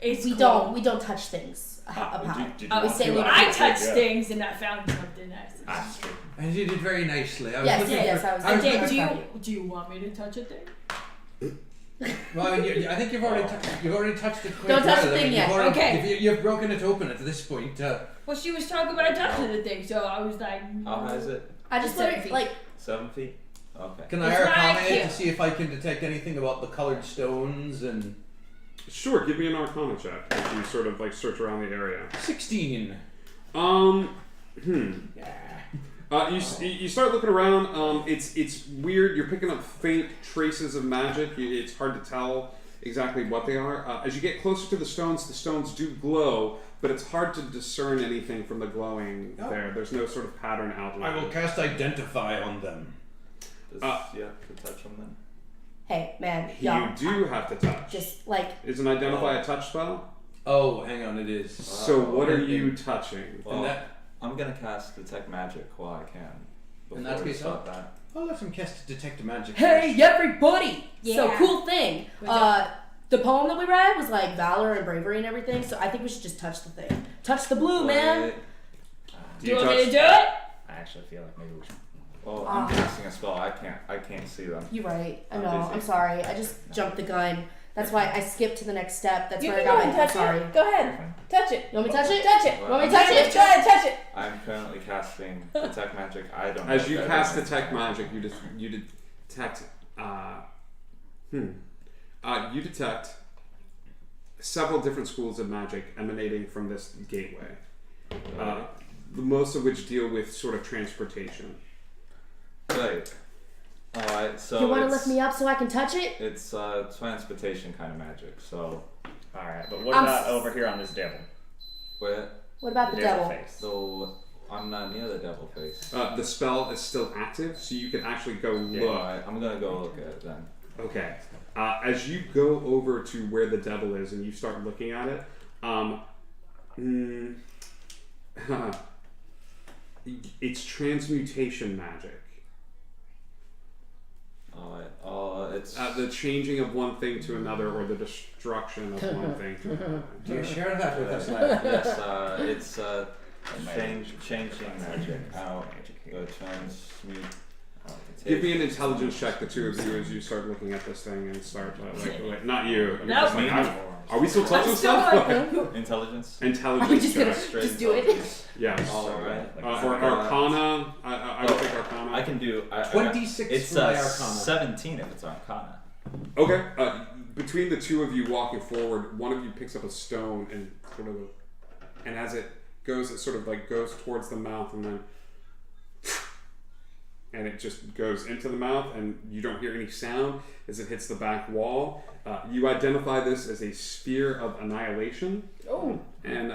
It's we cool. don't touch things up high. Did you Oh, we want say to? we don't I touch touched Yeah. things and I found something nice. That's true. And you did very nicely. I was Yes, looking yes, for, I was I was did. looking- Do you want me to touch a thing? Well, I think you've already touched it quite Don't touch well. the I mean, thing yet. you've already- Okay. if you've broken it open at this point. Well, she was talking about touching the thing, so I was like, How high is it? I just 7 wondered, feet. like, 7 feet. Okay. Can I It's right arcana it here. to see if I can detect anything about the colored stones and Sure, give me an Arcana check as you sort of like search around the area. 16? You start looking around. It's weird. You're picking up faint traces of magic. It's hard to tell exactly what they are. As you get closer to the stones do glow, but it's hard to discern anything from the glowing there. There's no sort of pattern outline. I will cast Identify on them. Does you have to touch them then? Hey, man, You y'all. do have to touch. Just like Is an Identify a touch spell? Oh, hang on, it is. So what are you touching? Well, And that- I'm gonna cast Detect Magic while I can. In Before that we case, start that. I'll let him cast Detect Magic. Hey, first. everybody! So Yeah. cool thing. The poem that we read was like valor and bravery and everything. So I think we should just touch the thing. Touch the blue, man. Wait. Do you want me to do it? I actually feel like maybe we should. Well, I'm casting a spell. I can't see them. You're right. I I'm know. busy. I'm sorry. I just jumped the gun. That's why I skipped to the next step. That's You where I can got go my. and I'm touch sorry. it. Go ahead. Touch it. You want me to touch it? Touch it. Well, You want me I'm to touch it? Go ahead, touch it. I'm currently casting Detect Magic. I don't know. As if you that cast is- Detect Magic, you detect. You detect several different schools of magic emanating from this gateway. Most of which deal with sort of transportation. Great. Alright, so You want to it's- lift me up so I can touch it? It's transportation kind of magic. So Alright, but what I'm about s- over here on this devil? where? What about the devil? face. So I'm not near the devil face. The spell is still active, so you can actually go look. Alright, I'm gonna go look at it then. Okay. As you go over to where the devil is and you start looking at it, it's transmutation magic. Alright, it's The changing of one thing to another, or the destruction of one thing to another. Do you share that with us, lad? yes, it's changing magic. How transmute. Give me an intelligence check, the two of you, as you start looking at this thing and start like not you. I mean, No. just like, are we still touching I'm still stuff? like, Intelligence. Intelligence Are we just check. gonna just do it? Yes. Alright. Or Arcana. I would take Arcana. I can do 26 It's for my Arcana. 17 if it's Arcana. Okay. Between the two of you walking forward, one of you picks up a stone and sort of, and as it goes, it sort of like goes towards the mouth and then, and it just goes into the mouth, and you don't hear any sound as it hits the back wall. You identify this as a sphere of annihilation. Oh. And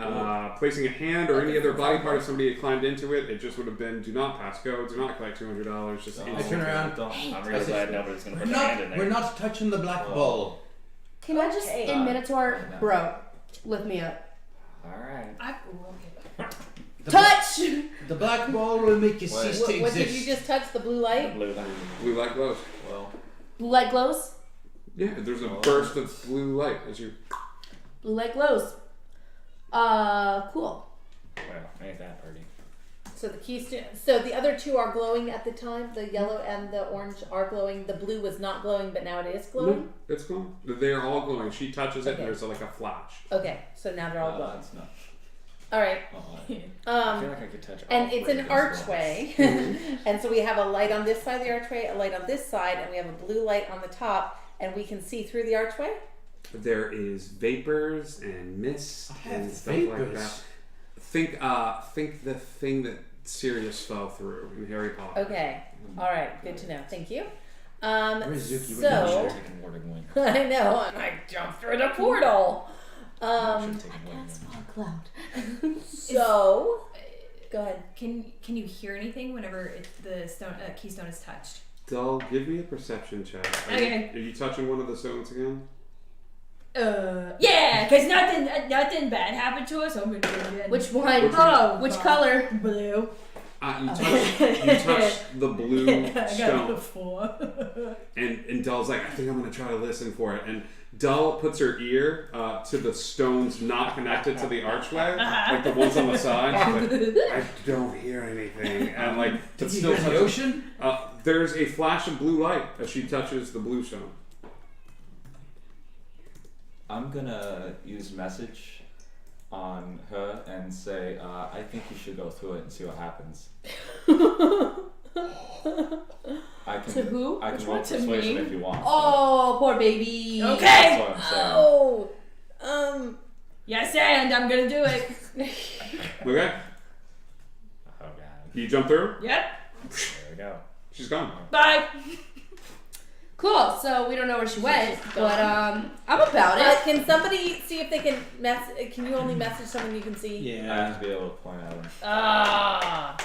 placing a hand or any other body part of somebody that climbed into it, it just would have been do not pass go, do not collect $200. Just Don't- I turn around. Don't. I'm really glad nobody's gonna We're put their hand in not, there. we're not touching the black Well, ball. Can I just, Okay. in Minotaur, no. bro, lift me up. Alright. Touch! The black ball will make you What? cease to What did exist. you just touch? The blue light? Blue line. blue light glows. Well, Blue light glows? Yeah, there's a Oh. burst of blue light as you. Blue light glows. Cool. Well, ain't that pretty. So the keystone. So the other two are glowing at the time. The yellow and the orange are glowing. The blue was not glowing, but now it is glowing. It's glowing. They are all glowing. She touches it, Okay. and there's like a flash. Okay, so now they're all glowing. that's not. All right. I feel like I could touch all And it's three an of these walls. archway, and so we have a light on this side of the archway, a light on this side, and we have a blue light on the top, and we can see through the archway. There is vapors and mist I have and stuff like vapors. that. Think the thing that Sirius fell through in Harry Potter. Okay. All right. Good to know. Thank you. Where's Zuki? So Taking wording wing. I know, and I jumped through the portal. Should take wording wing. Fog cloud. So go ahead. Can you hear anything whenever the stone keystone is touched? Dull, give me a perception check. Okay. Are you touching one of the stones again? Yeah, cause nothing bad happened to us. I'm gonna do it again. Which one? Oh, Which God. color? Blue. You touch the blue I got a stone, 4. and Dull's like, I think I'm gonna try to listen for it. And Dull puts her ear to the stones not connected to the archway, like the ones on the side. She's like, I don't hear anything, and like it's still the touching. ocean? There's a flash of blue light as she touches the blue stone. I'm gonna use message on her and say, I think you should go through it and see what happens. I can, To who? I Which can one? roll To persuasion me? if you want. Oh, poor baby. Okay. That's what I'm saying. Oh, Yes, and I'm gonna do it. Okay. You jump through? Yep. There we go. She's gone. Bye. Cool. So we don't know where she went, but I'm about it. Can somebody see if they can can you only message someone you can see? I Yeah. have to be able to point at him. Ah.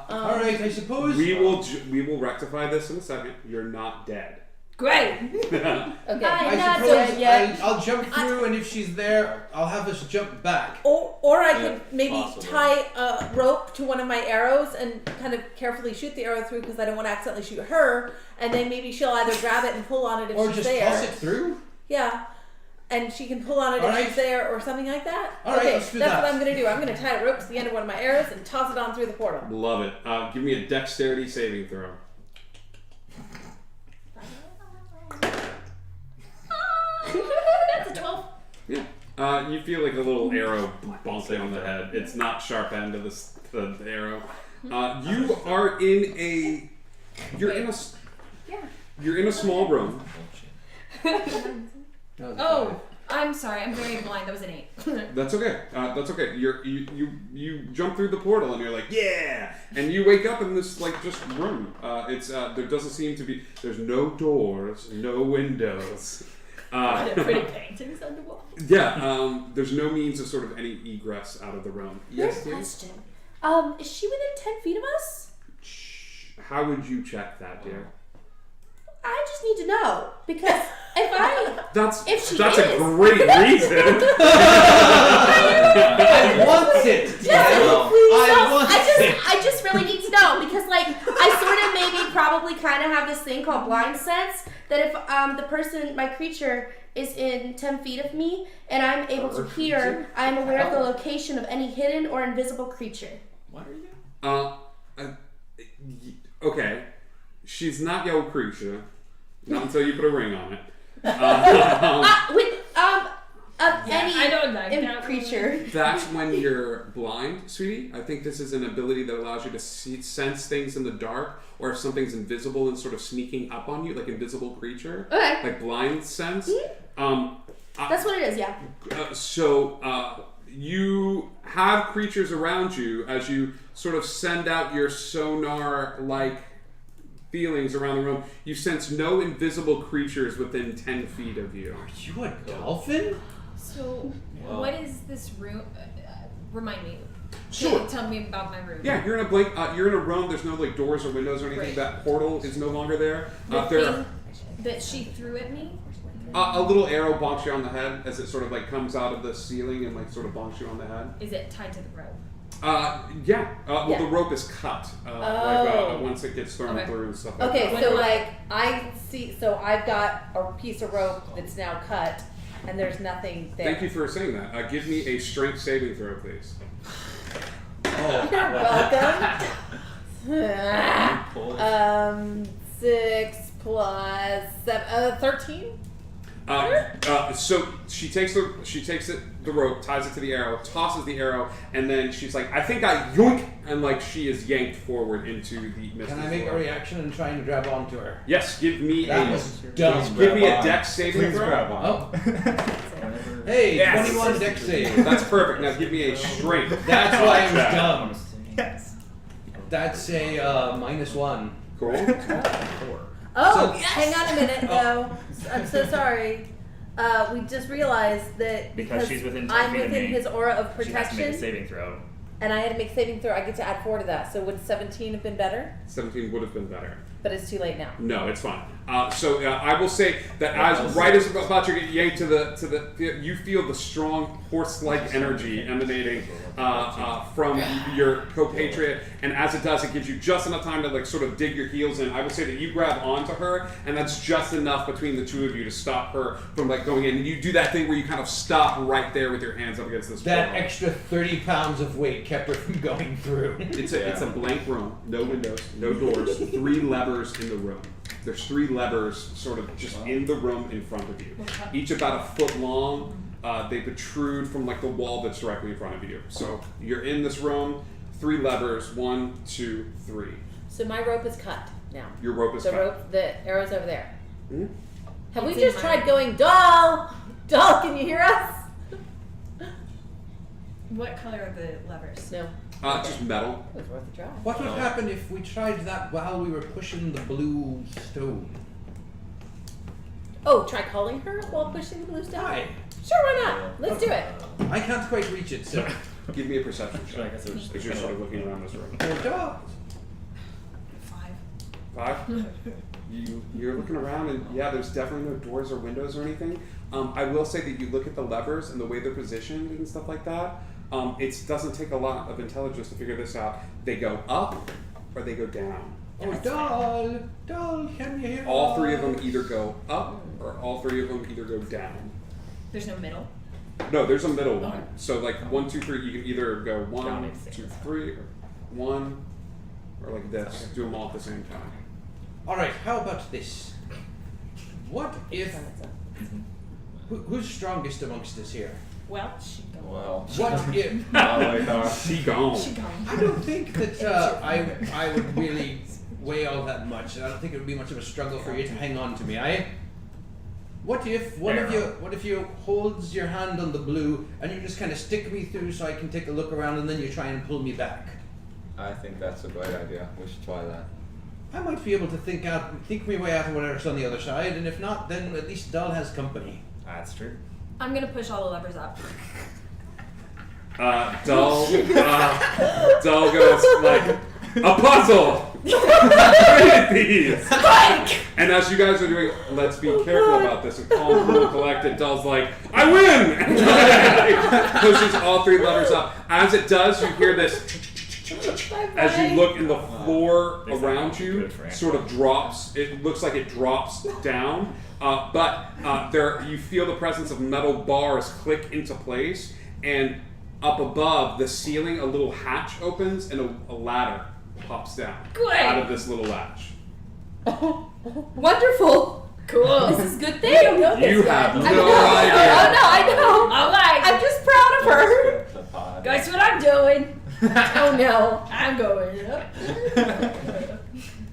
All right, I suppose. We will rectify this in a second. You're not dead. Great. Okay. I'm I not suppose dead yet. I'll jump through, and if she's there, I'll have us jump back. Or I Yeah, could maybe possible. tie a rope to one of my arrows and kind of carefully shoot the arrow through because I don't want to accidentally shoot her. And then maybe she'll either grab it and pull on it if Or she's just there. toss it through. Yeah. And she can pull on it if Alright. she's there or something like that. All right, okay, let's do that's that. what I'm going to do. I'm going to tie a rope to the end of one of my arrows and toss it on through the portal. Love it. Give me a dexterity saving throw. That's a 12. Yeah. You feel like a little arrow bonk you on the head. It's not sharp end of the arrow. You are in a. You're in a. You're in a small room. Oh, I'm sorry. I'm very blind. That was an 8. That's okay. That's okay. You jump through the portal and you're like, yeah, and you wake up in this like just room. It's there doesn't seem to be. There's no doors, no windows. Are there pretty paintings on the wall? Yeah. There's no means of sort of any egress out of the room. Yes, dear? Question. Is she within 10 feet of us? How would you check that, dear? I just need to know because if she That's is. a great reason. I want it. I just really need to know because like I sort of maybe probably kind of have this thing called blind sense that if the person, my creature, is in 10 feet of me and I'm able to hear, I am aware of the location of any hidden or invisible creature. What are you? Okay. She's not your creature. Not until you put a ring on it. I don't like that creature. That's when you're blind, sweetie. I think this is an ability that allows you to sense things in the dark, or if something's invisible and sort of sneaking up on you, like invisible creature, Okay. like blind sense. That's what it is, yeah. You have creatures around you as you sort of send out your sonar-like feelings around the room. You sense no invisible creatures within 10 feet of you. Are you a dolphin? So, what is this room? Remind me. Sure. Tell me about my room. Yeah, you're in a blank. You're in a room. There's no like doors or windows or anything. Right. That portal is no longer there. The There thing that she threw at me. a little arrow bonks you on the head as it sort of like comes out of the ceiling and like sort of bonks you on the head. Is it tied to the rope? Yeah. Well, Yeah. the rope is cut. Once it gets thrown Okay. through and stuff like Okay, that. so like I see, so I've got a piece of rope that's now cut, and there's nothing there. Thank you for saying that. Give me a strength saving throw, please. You're welcome. 6 plus 7, 13. So she takes the rope, ties it to the arrow, tosses the arrow, and then she's like, "I think I yoink," and like she is yanked forward into the misty Can I make a floor. reaction and try and grab onto her? Yes, give me That a was dumb. give me a Grab on. dex saving Please throw. grab on. Oh. Hey, Yes. 21 dex save. That's perfect. Now give me a strength. That's why it was check. dumb. Yes. That's a -1. Cool. Oh, So- hang on a minute, though. I'm so sorry. We just realized that Because she's within 10 I'm feet of within me, his aura of She has to make a protection, saving throw. and I had to make saving throw. I get to add 4 to that. So would 17 have been better? 17 would have been better. But it's too late now. No, it's fine. I will say that as right as about to get yanked to the you feel the strong horse-like energy emanating from your compatriot, and as it does, it gives you just enough time to like sort of dig your heels in. I will say that you grab onto her, and that's just enough between the two of you to stop her from like going in. And you do that thing where you kind of stop right there with your hands up against this. That portal. extra 30 pounds of weight kept her from going through. It's a blank room, no windows, no doors, 3 levers in the room. There's 3 levers sort of just in the room in front of you, each about a foot long. They protrude from like the wall that's directly in front of you. So you're in this room, 3 levers, 1, 2, 3. So my rope is cut now. Your rope is The cut. rope, the arrow's over there. Mhm. Have we It's just in tried mine. going, doll? Doll, can you hear us? What color are the levers? No. Just metal. It was worth a try. What would happen if we tried that while we were pushing the blue stone? Oh, try calling her while pushing the blue stone? Aye. Sure, why not? Let's do it. I can't quite reach it, so. Give me a perception I check. guess it was just As you're sort of looking around this room. Hold up. 5. 5? You're looking around, and yeah, there's definitely no doors or windows or anything. I will say that you look at the levers and the way they're positioned and stuff like that. It doesn't take a lot of intelligence to figure this out. They go up or they go down. Oh, doll, can you hear All three of us? them either go up or all three of them either go down. There's no middle. No, there's a middle one. So like 1, 2, 3, you can either go 1, Down 2, 3, or 1, or like this. Do them all at the same time. Alright, how about this? What if. Who's strongest amongst us here? Well, she gone. Well, What if. She gone. She gone. I don't think that I would really weigh all that much. I don't think it would be much of a struggle for you to hang on to me, What if one of you holds your hand on the blue and you just kind of stick me through so I can take a look around and then you try and pull me back? I think that's a great idea. We should try that. I might be able to think my way out of whatever's on the other side, and if not, then at least Dull has company. That's true. I'm gonna push all the levers up. Dull goes like, a puzzle! Read these! And as you guys are doing, let's be careful about this and calm, cool, and collected, Dull's like, I win! And pushes all three levers up. As it does, you hear this as you look in the floor around you, sort of drops. It looks like it drops down, but there you feel the presence of metal bars click into place, and up above the ceiling, a little hatch opens and a ladder pops down Great. out of this little latch. Wonderful. Cool. This is a good thing. I don't know this You yet. have no I know. idea. Oh no, I know. All right. I'm just proud of her. The pod. Guess what I'm doing? Oh no. I'm going up.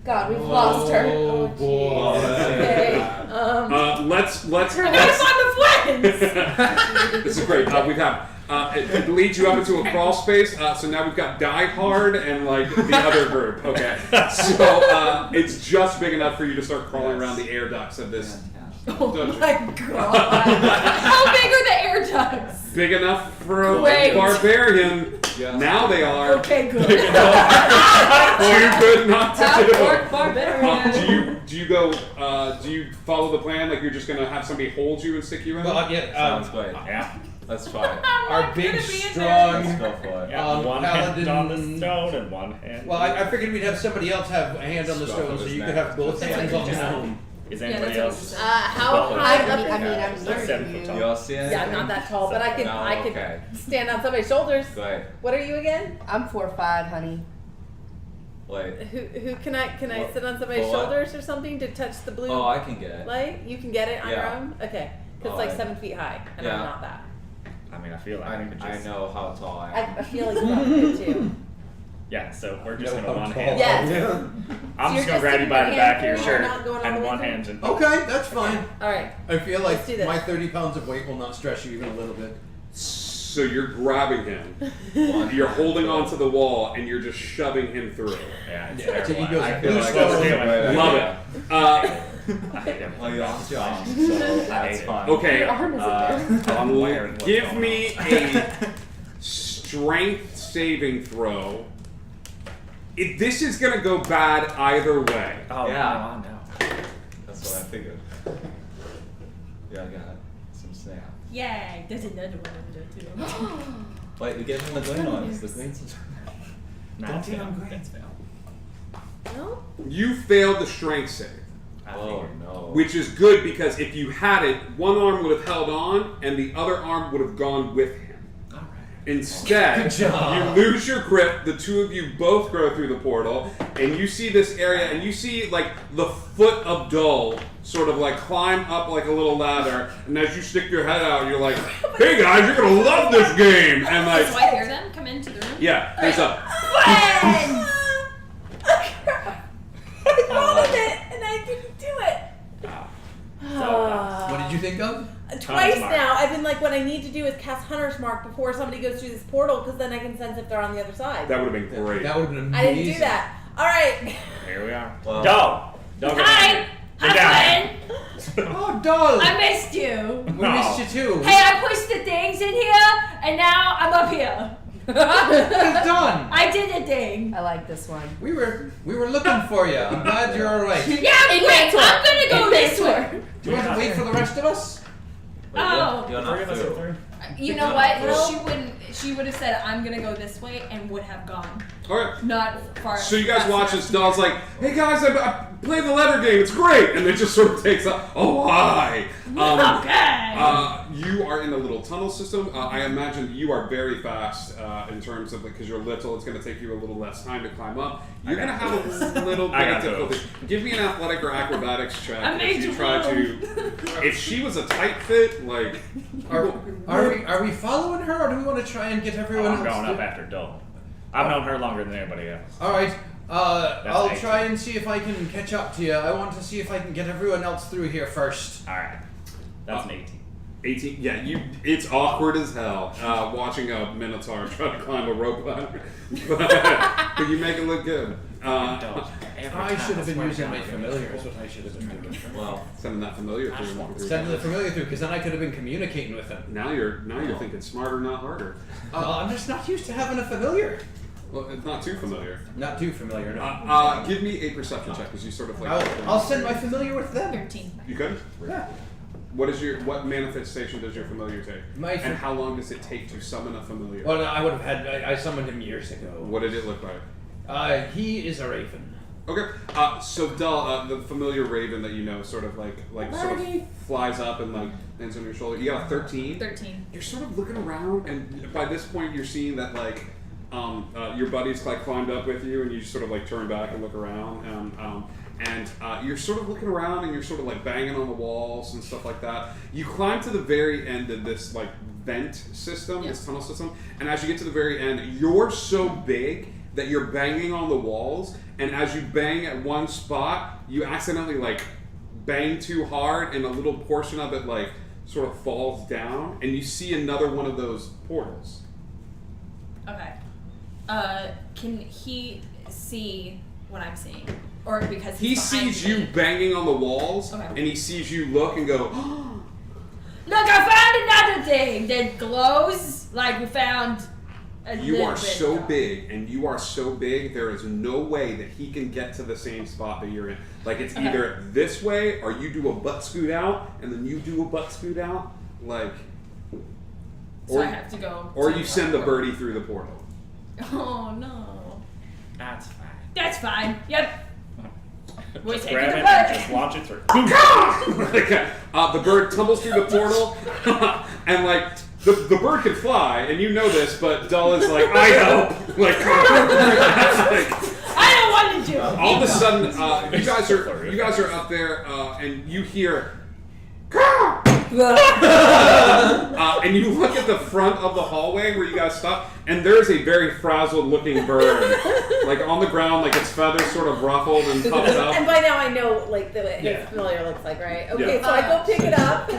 God, we've lost her. Oh boy. Okay. Let's We're gonna find the friends. This is great. We have it leads you up into a crawl space. So now we've got Die Hard and like the other group. Okay, so it's just big enough for you to start crawling around the air ducts of this Oh dungeon. my god. How big are the air ducts? Big enough for a Great. barbarian. Yeah. Now they are. Okay, good. Too good not to do. Barbarian. Do you go? Do you follow the plan? Like you're just gonna have somebody hold you and stick you in? Well, yeah, Sounds great. Yeah. Let's try it. our big, Let's strong. go for it. Yeah. One hand on the Paladin. stone and one hand. Well, I figured we'd have somebody else have a hand on the Scruff stone of so his you neck. could have both hands on the stone. Is Yeah, anybody that's else? How Well, high I up? mean, I'm Like near 7 foot you. tall. You all see anything? Yeah, I'm not that tall, but I could No, I could okay. stand on somebody's shoulders. Great. What are you again? I'm 4'5", honey. Wait. Who can I What- sit on somebody's for what? shoulders or something to touch the blue Oh, I can get it. light? You can get it on your Yeah. own? Okay. Because Oh, it's like I- 7 feet high, and Yeah. I'm not that. I mean, I feel like we could I just. know how tall I I am. feel like you probably too. Yeah, so we're just No, gonna I'm one tall. hand. Yes. I'm So just you're gonna grab you just by the sticking back of your your hand shirt through, not going all the and way one through? hand and. Okay, that's fine. All right. I feel Let's do like this. my 30 pounds of weight will not stress you even a little bit. So you're grabbing him. You're holding onto the wall and you're just shoving him through. Yeah, it's Yeah, terrible. so he goes I I feel blue like stone. that's a great Love idea. it. I hate him. Well, you're strong, so I that's hate it. fine. Okay. Your arm is in there. I'm wearing what's Give going me on. a strength saving throw. This is gonna go bad either way. Oh, Yeah. no. That's what I figured. Yeah, I got it. Some snap. Yay, there's another one over there too. Wait, we gave him the green one. It's the green one. Nah, Don't it's give fail. him green. It's fail. No? You failed the strength save, I Oh figured. no. which is good because if you had it, one arm would have held on and the other arm would have gone with him. Instead, you lose your grip, the two of you both go through the portal, and you see this area, and you see like the foot of Dull sort of like climb up like a little ladder, and as you stick your head out, you're like, hey guys, you're gonna love this game! And like, So I hear them come into the room. yeah, there's a, Friends! I thought of it, and I didn't do it. What did you think of? Twice Mark. now, I've been like, what I need to do is cast Hunter's Mark before somebody goes through this portal, because then I can sense if they're on the other side. That would have been great. That would have been amazing. I didn't do that. All right. Here we are. Well- Dog. Dog. Hi! Hi, Oh, doll! I missed you. We missed you too. Hey, I pushed the things in here, and now I'm up here. Well done. I did a thing. I like this one. We were looking for you. I'm glad you're all right. Yeah, wait, I'm gonna go this way. Do you want to wait for the rest of us? Wait, Oh. you're not through. You know what? She wouldn't. She would have said, "I'm gonna go this way," and would have gone. All right. Not far. So you guys fast watch enough this. Doll's like, "Hey guys, I played the letter game. It's great," and it just sort of takes up. Oh hi. Okay. You are in a little tunnel system. I imagine you are very fast in terms of because you're little. It's going to take you a little less time to climb up. You're going to have a little bit of difficulty. Give me an athletic or acrobatics check I made if you you try to. If she was a tight fit, like Are we following her, or do we want to try and get everyone I'm else? going up after Dog. I've known her longer than anybody else. All right. I'll 18. try and see if I can catch up to you. I want to see if I can get everyone else through here first. All right. That's an 18. 18. Yeah, it's awkward as hell watching a minotaur try to climb a rope ladder, but you make it look good. I should have been using my familiar. Is what I should have been doing. Well, Sending that familiar through. Sending the familiar through, because then I could have been communicating with them. Now you're thinking smarter, not harder. I'm just not used to having a familiar. Well, it's not too familiar. Not too familiar. No. Give me a perception check because you sort of like. I'll send my familiar with them. 13. You could. Yeah. What manifestation does your familiar take? And how long does it take to summon a familiar? Well, I would have had. I summoned him years ago. What did it look like? He is a raven. Okay. So Dull, the familiar raven that you know, sort of flies up and like lands on your shoulder. You got a 13. 13. You're sort of looking around, and by this point, you're seeing that like your buddies like climbed up with you, and you just sort of like turn back and look around, and you're sort of looking around, and you're sort of like banging on the walls and stuff like that. You climb to the very end of this like vent system, this tunnel system, and as you get to the very end, you're so big that you're banging on the walls, and as you bang at one spot, you accidentally like bang too hard, and a little portion of it like sort of falls down, and you see another one of those portals. Okay. Can he see what I'm seeing, or because He he's behind sees me? you banging on the walls, Okay. and he sees you look and go, Look, I found another thing that glows. Like we found. you are so big, and you are so big, there is no way that he can get to the same spot that you're in. Like, it's either this way, or you do a butt scoot out, and then you do a butt scoot out, like... So I have to go. Or to you send the portal. birdie through the portal. Oh no. That's fine. That's fine. Yep. We're Just taking grab the it and bird. just launch it through. The bird tumbles through the portal, and like the bird can fly, and you know this, but Dull is like, I help. Like, I don't want to do it. all of a sudden, you guys are up there, and you hear. And you look at the front of the hallway where you guys stop, and there's a very frazzled-looking bird, like on the ground, like its feathers sort of ruffled and puffed up. And by now I know like the way Yeah. his familiar looks like, right? Okay, Yeah. so I go pick it up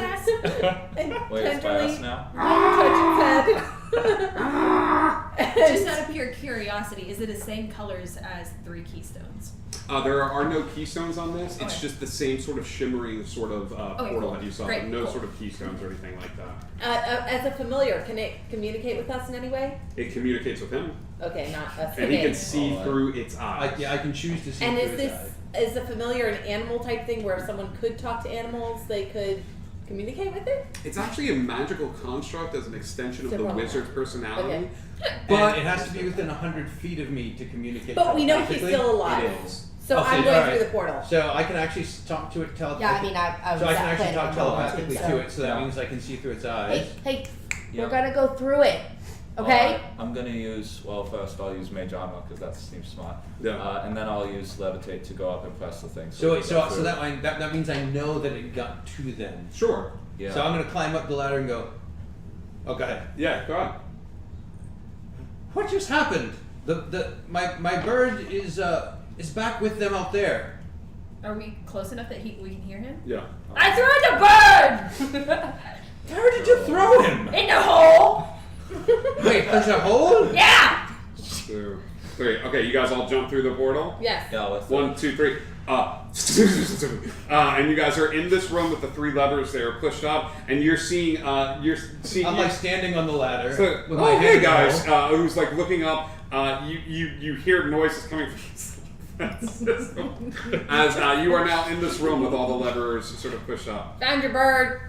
and wait, it's by tenderly us now? touch its head. Just out of pure curiosity, is it the same colors as 3 keystones? There are no keystones on this. It's Okay. just the same sort of shimmering sort of portal cool. that you saw. Great, No cool. sort of keystones or anything like that. As a familiar, can it communicate with us in any way? It communicates with him, Okay, not us. and he Okay. can see through its eyes. I can choose to see And through is his this eye. is a familiar an animal type thing where if someone could talk to animals, they could communicate with it? It's actually a magical construct as an extension of the Different. wizard's personality. Okay. But And it has to be within 100 feet of me to communicate. But we know he's telepathically. still alive. It is. So Oh, so- I'm going alright. through the portal. So I can actually talk to it telepathically. Yeah, I mean, I was So I can that actually planning talk on going telepathically so- to it, so that Yeah. means I can see through its eyes. Hey, Yeah. we're gonna go through it, okay? I'm gonna use, first I'll use Mage Armor because that seems smart. Yeah. And then I'll use Levitate to go up and press the thing. So we can get through. that means I know that it got to them. Sure. Yeah. So I'm gonna climb up the ladder and go. Oh, go ahead. Yeah, go on. What just happened? My bird is back with them out there. Are we close enough that we can hear him? Yeah. I threw the bird! Where did you throw him? In the hole. Wait, there's a hole? Yeah. 2, 3. Okay, you guys all jump through the portal. Yes. Yeah, let's 1, 2, 3. And you guys are in this room with the 3 levers. They are pushed up, and you're seeing. I'm like standing on the ladder. So, with my hey head guys, down. who's like looking up? You hear noises coming from as you are now in this room with all the levers sort of pushed up. Found your bird.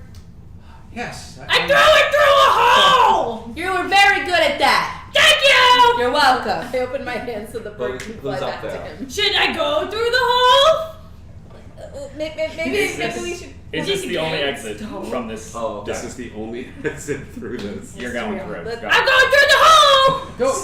Yes. I threw it through a hole. You were very good at that. Thank you. You're welcome. I opened my hand so the bird can fly who's up back to there? him. Should I go through the hole? Maybe we should. Is this the only exit from this? Oh, This is the only exit through this. You're going through. Let's- Go. I'm going through the hole. Don't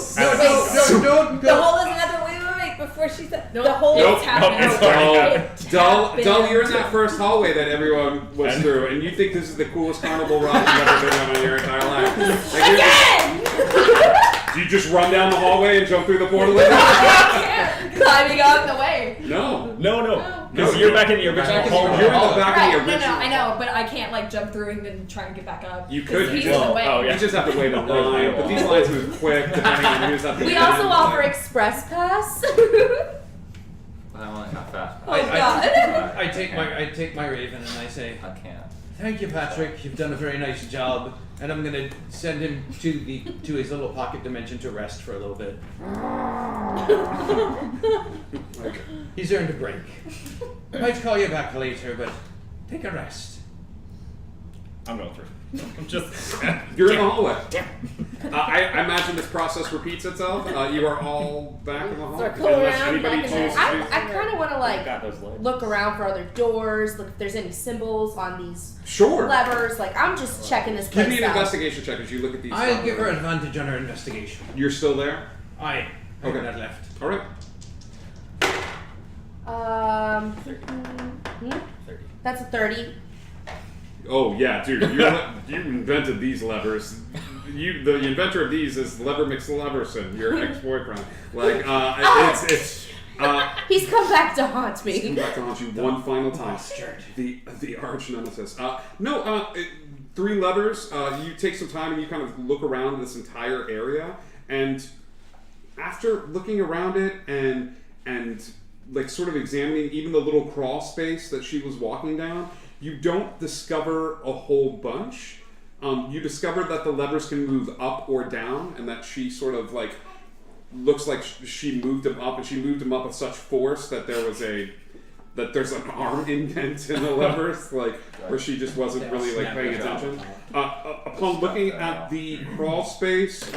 The go. hole is another. Wait. Before she said Nope. the hole. Nope, is nope, it's already Dull, happened. you're in that first hallway that everyone was through, and you think this is the coolest carnival ride you've ever been on in your entire life. Like, Again. do you just run down the hallway and jump through the portal? Climbing up the way. No. No. Because you're back in the original hole. You're in the back Right, of the no, original. I know, but I can't like jump through and then try and get back up. You could. You He's just, in the way. Oh, yeah. you just have to wait in line, but these lines move quick. Depending on who's up. We also offer express pass. I only have fast. Oh God. I take my raven and I say, I can't. "Thank you, Patrick. You've done a very nice job." And I'm gonna send him to his little pocket dimension to rest for a little bit. He's earned a break. I might call you back later, but take a rest. I'm going through. I'm just. You're in the hallway. I imagine this process repeats itself. You are all back in the hallway. Circle Unless around, anybody back in chooses the- to I do- kind of want to like Got those legs. look around for other doors, look if there's any symbols on these Sure. levers. Like I'm just checking this place Give me an out. investigation check as you look at these. I'll give her advantage on her investigation. You're still there? I Okay. that left. All right. That's a 30. Oh yeah, dude, you invented these levers. The inventor of these is Lever McLeverson, your ex-boyfriend. Like, it's He's come back to haunt come me. back to haunt you one final time. The arch nemesis. No, 3 levers. You take some time and you kind of look around this entire area, and after looking around it and like sort of examining even the little crawl space that she was walking down, you don't discover a whole bunch. You discover that the levers can move up or down, and that she sort of like looks like she moved them up, and she moved them up with such force that there's an arm indent in the levers, like where she just wasn't really like paying attention. Upon looking at the crawl space,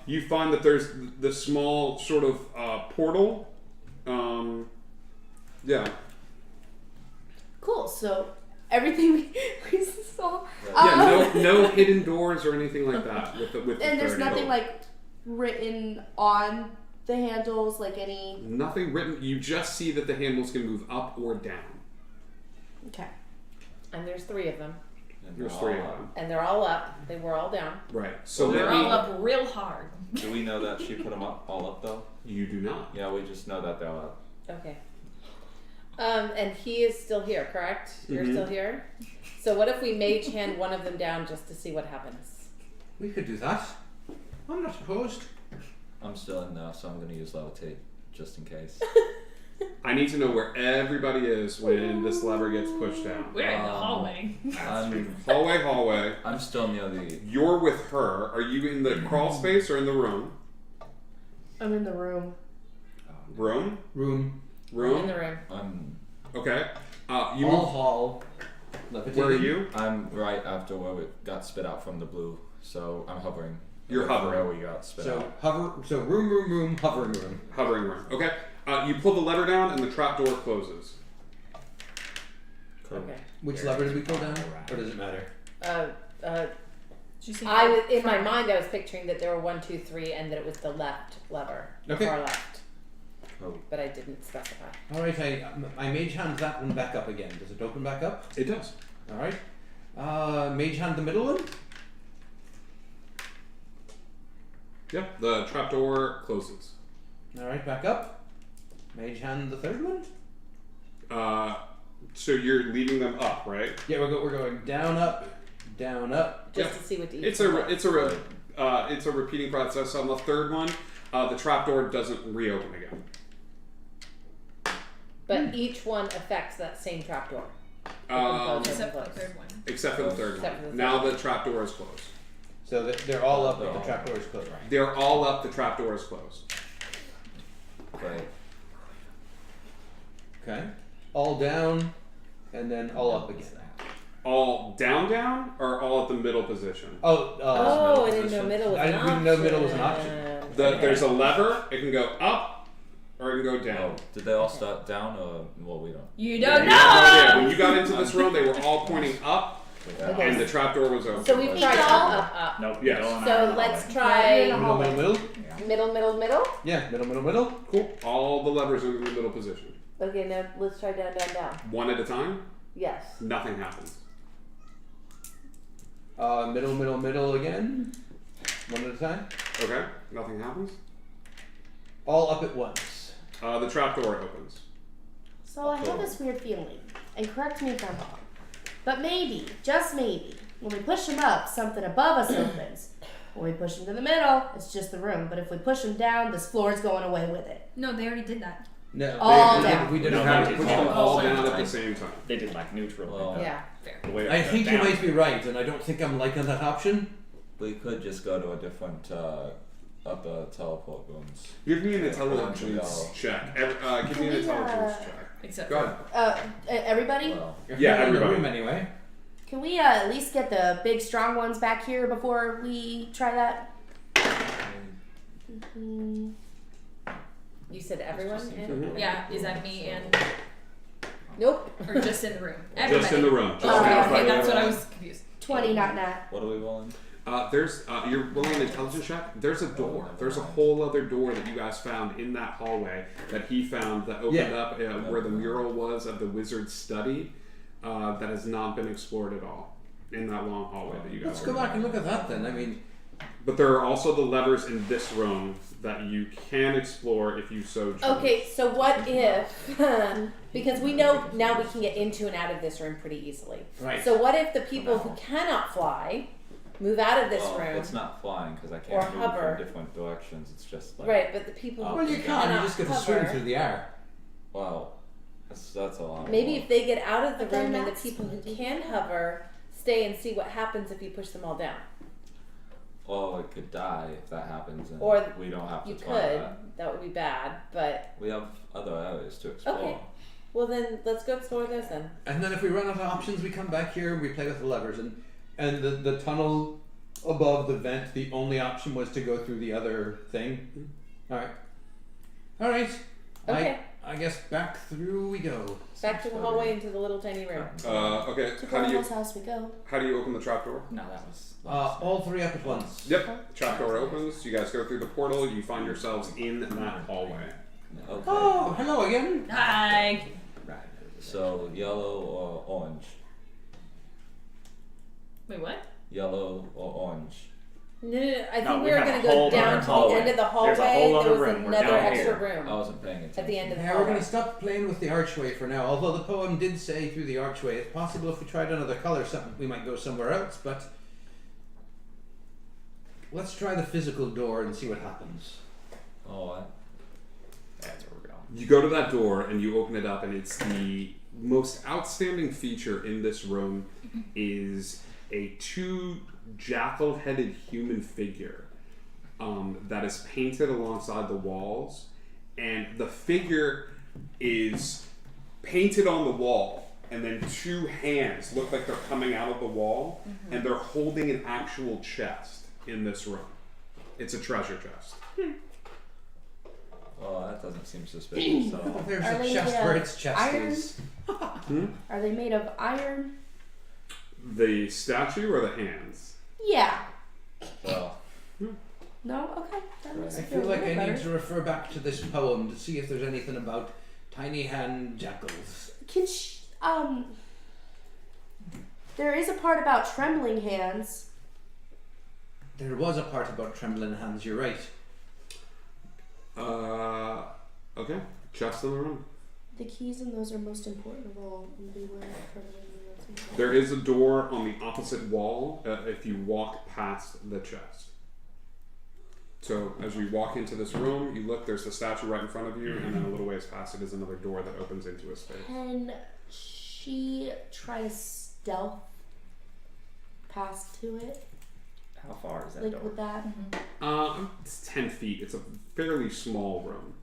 you find that there's the small sort of portal. Yeah. Cool. So everything we saw. Yeah, no hidden doors or anything like that. With And the there's 30. nothing like written on the handles, like any. Nothing written. You just see that the handles can move up or down. Okay. And there's 3 of them, There's 3 of them. and they're all up. They were all down. Right. So Well, let They're all me. up real hard. Do we know that she put them up all up though? You do not. Yeah, we just know that they're up. Okay. And he is still here, correct? You're Mhm. still here. So what if we mage hand one of them down just to see what happens? We could do that. I'm not opposed. I'm still in now, so I'm gonna use levitate just in case. I need to know where everybody is when this lever gets pushed down. We're in the hallway. Hallway. I'm still near the. You're with her. Are you in the crawl space or in the room? I'm in the room. Room? Room. In Room? the room. I'm. Okay. You All move. hall. Levitating. Where are you? I'm right after where we got spit out from the blue, so I'm hovering. You're hovering. Where we got spit So out. room, hovering room. Hovering room. Okay. You pull the lever down and the trap door closes. Cool. Okay. Which lever did we pull down? Or does it matter? Did you see I was in my mind. I was picturing that there were 1, 2, 3, and that it was the left lever, the Okay. far left. Cool. But I didn't specify. Alright, I mage hand that one back up again. Does it open back up? It does. Alright. Mage hand the middle one? Yeah. The trap door closes. Alright, back up. Mage hand the third one? So you're leaving them up, right? Yeah, we're going down, up, down, up. Just to see what the It's a repeating process. On the third one, the trapdoor doesn't reopen again. But each one affects that same trapdoor. Except for the third one. Except for the third Except for the one. third Now the trapdoor is closed. So they're all up, but the trapdoor is closed. They're all up. The trapdoor is closed. Great. Okay. All down, and then all up again. All down, or all at the middle position? Oh, I didn't know middle was I an option. didn't know middle was an option. There's a lever. It can go up, or it can go down. Oh, did they all start down or well we don't? You You don't have no idea. know. When you got into this room, they were all pointing up, Okay. and the trapdoor was open. So we've tried up. Nope. Yes. going So out. let's You're try in a hallway. Middle. middle. Yeah, middle. Cool. All the levers are in the middle position. Okay, now let's try down. One at a time. Yes. Nothing happens. Middle again. One at a time. Okay. Nothing happens. All up at once. The trapdoor opens. So I have this weird feeling, and correct me if I'm wrong, but maybe, just maybe, when we push them up, something above us opens. When we push them to the middle, it's just the room. But if we push them down, this floor is going away with it. No, they already did that. No, All we down. didn't No, have they to did push them All all down down. at the same time. They did like neutral. Well, Yeah. The way I think you down. might be right, and I don't think I'm liking that option. We could just go to a different upper teleport rooms. Give me an Yeah, intelligence check. Give me an Can we, intelligence check. Except Go for ahead. Everybody, Well, If Yeah, you're in the everybody. room anyway. can we at least get the big strong ones back here before we try that? Mm, You said everyone? Mhm. yeah, is that me and Nope. or just in the room? Everybody. Just in the room. Just Oh, in the okay, front. that's what I was confused. 20, not nat. what are we rolling? There's you're rolling an intelligence check. There's a door. There's a whole other door that you guys found in that hallway that he found that opened Yeah. up where the mural was of the wizard's study. That has not been explored at all in that long hallway that you guys. Let's go back and look at that then. I mean, But there are also the levers in this room that you can explore if you so choose. Okay, so what if, because we know now we can get into and out of this room pretty easily. right. So what if the people who cannot fly move out of this Well, room? it's not flying because I Or can't move hover. from different directions. It's just like Right, but the people who Well, you cannot can't. You just get to swim hover, through the air. wow, that's a lot. maybe more. if they get out of the But they're room and the not people who swimming. can hover stay and see what happens if you push them all down. Well, it could die if that happens, and Or we don't have to You try could. that. That would be bad, but We have other areas to explore. Okay. well then let's go explore those then. And then if we run out of options, we come back here and we play with the levers. And the tunnel above the vent, the only option was to go through the other thing. All right. Okay. I guess back through we go. Back to the hallway into the little tiny room. Okay. To How do you Grandma's house we go. open the trapdoor? No, that was. All three up at once. Yep. Trapdoor opens. You guys go through the portal. You find yourselves in that hallway. Okay. Oh, hello again. Hi. So yellow or orange? Wait, what? Yellow or orange? No, I think No, we we were have going a to go whole down other to the hallway. end of the hallway. There's a whole There other was room. We're another down extra here. room I wasn't paying attention. at the end of the Yeah, we're hallway. going to stop playing with the archway for now. Although the poem did say through the archway, it's possible if we tried another color, something we might go somewhere else. But let's try the physical door and see what happens. Oh, That's where we're going. You go to that door and you open it up, and it's the most outstanding feature in this room is a two jackal-headed human figure that is painted alongside the walls, and the figure is painted on the wall, and then two hands look like they're coming out of the wall, and they're holding an actual chest in this room. It's a treasure chest. well, that doesn't seem suspicious at all. There's Are a they chest made where of its chest iron? is. Are they made of iron? The statue or the hands? Yeah. Well, No? Okay. That makes I it feel a like little I better. need to refer back to this poem to see if there's anything about tiny hand jackals. Can there is a part about trembling hands. There was a part about trembling hands, you're right. Okay. Chest in the room. The keys and those are most important of all. And beware of permanent. There is a door on the opposite wall if you walk past the chest. So as you walk into this room, you look, there's the statue right in front of you, and then a little ways past it is another door that opens into a space. Can she try to stealth past to it? How far is that Like door? with that? It's 10 feet. It's a fairly small room.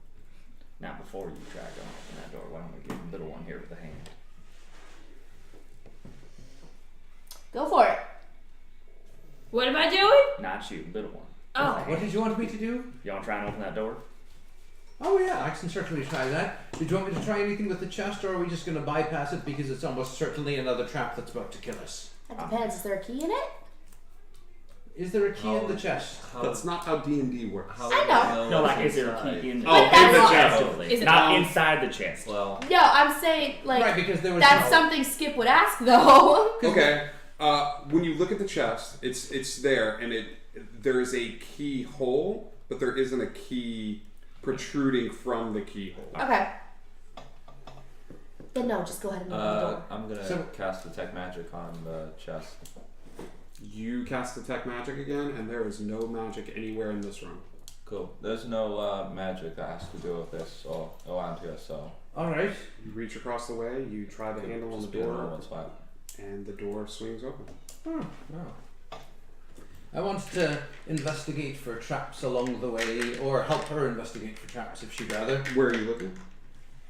Now, before you try going open that door, why don't we give the little one here with a hand? Go for it. What am I doing? Not you, little one. Oh. What did you want me to do? You want to try and open that door? Oh yeah, I can certainly try that. Did you want me to try anything with the chest, or are we just going to bypass it because it's almost certainly another trap that's about to kill us? That depends. Is there a key in it? Is there a key in the chest? That's not how D&D works. I know. No, like, is there a key in the Oh, in the chest. Totally. Is it- Not inside the chest. Well, No, I'm saying like Right, because there was that's no... something Skip would ask though. Okay. When you look at the chest, it's there, and there is a keyhole, but there isn't a key protruding from the keyhole. Okay. Then no, just go ahead and open the door. I'm gonna So- cast detect magic on the chest. You cast Detect Magic again, and there is no magic anywhere in this room. Cool. There's no magic that has to do with this or around here, so Alright. You reach across the way, you try the handle on the just be a normal door, spot. and the door swings open. Oh, wow. I want to investigate for traps along the way, or help her investigate for traps if she'd rather. Where are you looking?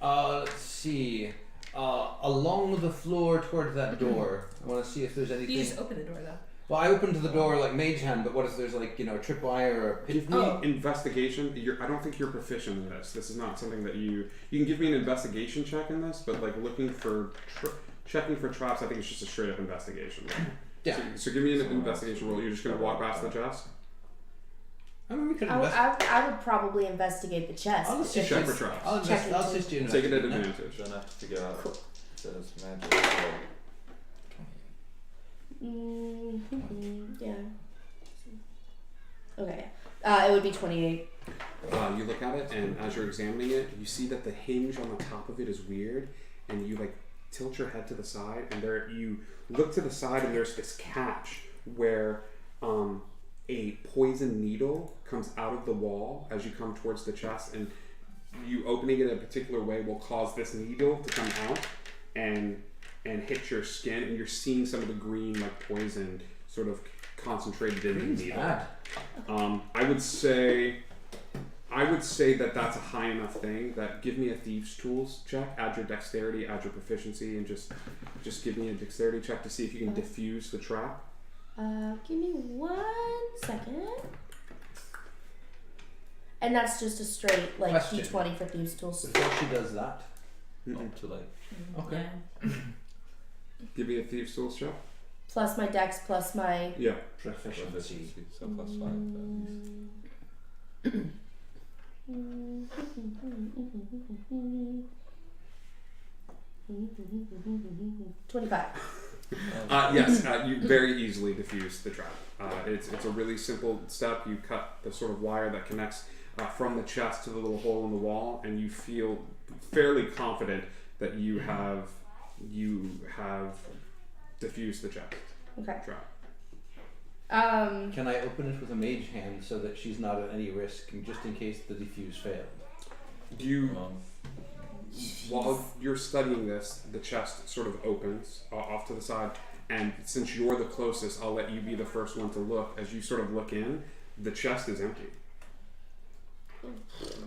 Let's see. Along the floor toward that door. I want to see if there's anything. You just open the door though. Well, I opened the door like mage hand, but what if there's like, a tripwire or a pin? Give me investigation. I don't think you're proficient in this. This is not something that you can give me an investigation check in this, but like looking for checking for traps, I think it's just a straight up investigation. Yeah. So give me an investigation roll. You're just gonna walk past the chest. I mean, we could I would probably investigate the chest. I'll if assist Check you. for traps. I'll Check assist you in Take it at investigating that. advantage. Don't have to figure out Cool. if there's magic. So. Yeah. Okay. It would be 28. You look at it, and as you're examining it, you see that the hinge on the top of it is weird, and you like tilt your head to the side, and there you look to the side, and there's this catch where a poison needle comes out of the wall as you come towards the chest, and you opening it in a particular way will cause this needle to come out and hit your skin, and you're seeing some of the green like poison sort of concentrated in the needle. Bad. I would say that that's a high enough thing that give me a thieves tools check, add your dexterity, add your proficiency, and just give me a dexterity check to see if you can diffuse the trap. Give me 1 second. And that's just a straight like Question. D20 for thieves tools. Before she does that. Too late. Okay. Yeah. Give me a thieves tools check. Plus my dex, plus my. Yeah. Proficiency. So plus 5. $25. Yes, you very easily diffuse the trap. It's a really simple step. You cut the sort of wire that connects from the chest to the little hole in the wall, and you feel fairly confident that you have diffused the chest Okay. trap. Can I open it with a mage hand so that she's not at any risk, just in case the defuse failed? While you're studying this, the chest sort of opens off to the side, and since you're the closest, I'll let you be the first one to look. As you sort of look in, the chest is empty.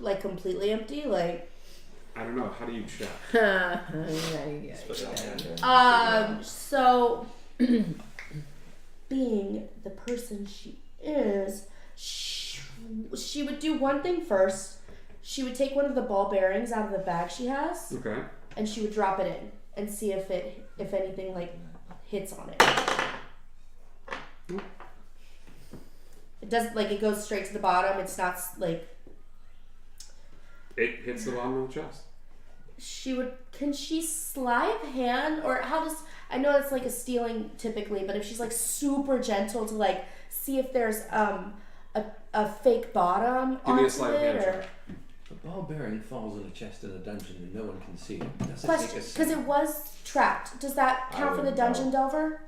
Like completely empty? Like. I don't know. How do you check? So, being the person she is, she would do one thing first. She would take one of the ball bearings out of the bag she has, Okay. and she would drop it in and see if anything like hits on it. It doesn't like it goes straight to the bottom. It's not like It hits the bottom of the chest. Can she slide hand, or how does, I know it's like a stealing typically, but if she's like super gentle to like see if there's a fake bottom Give me a onto sleight of it, hand or check. ball bearing falls in a chest in a dungeon and no one can see it, does it Question, take a because it was trapped. Does that I count for the wouldn't dungeon know. delver?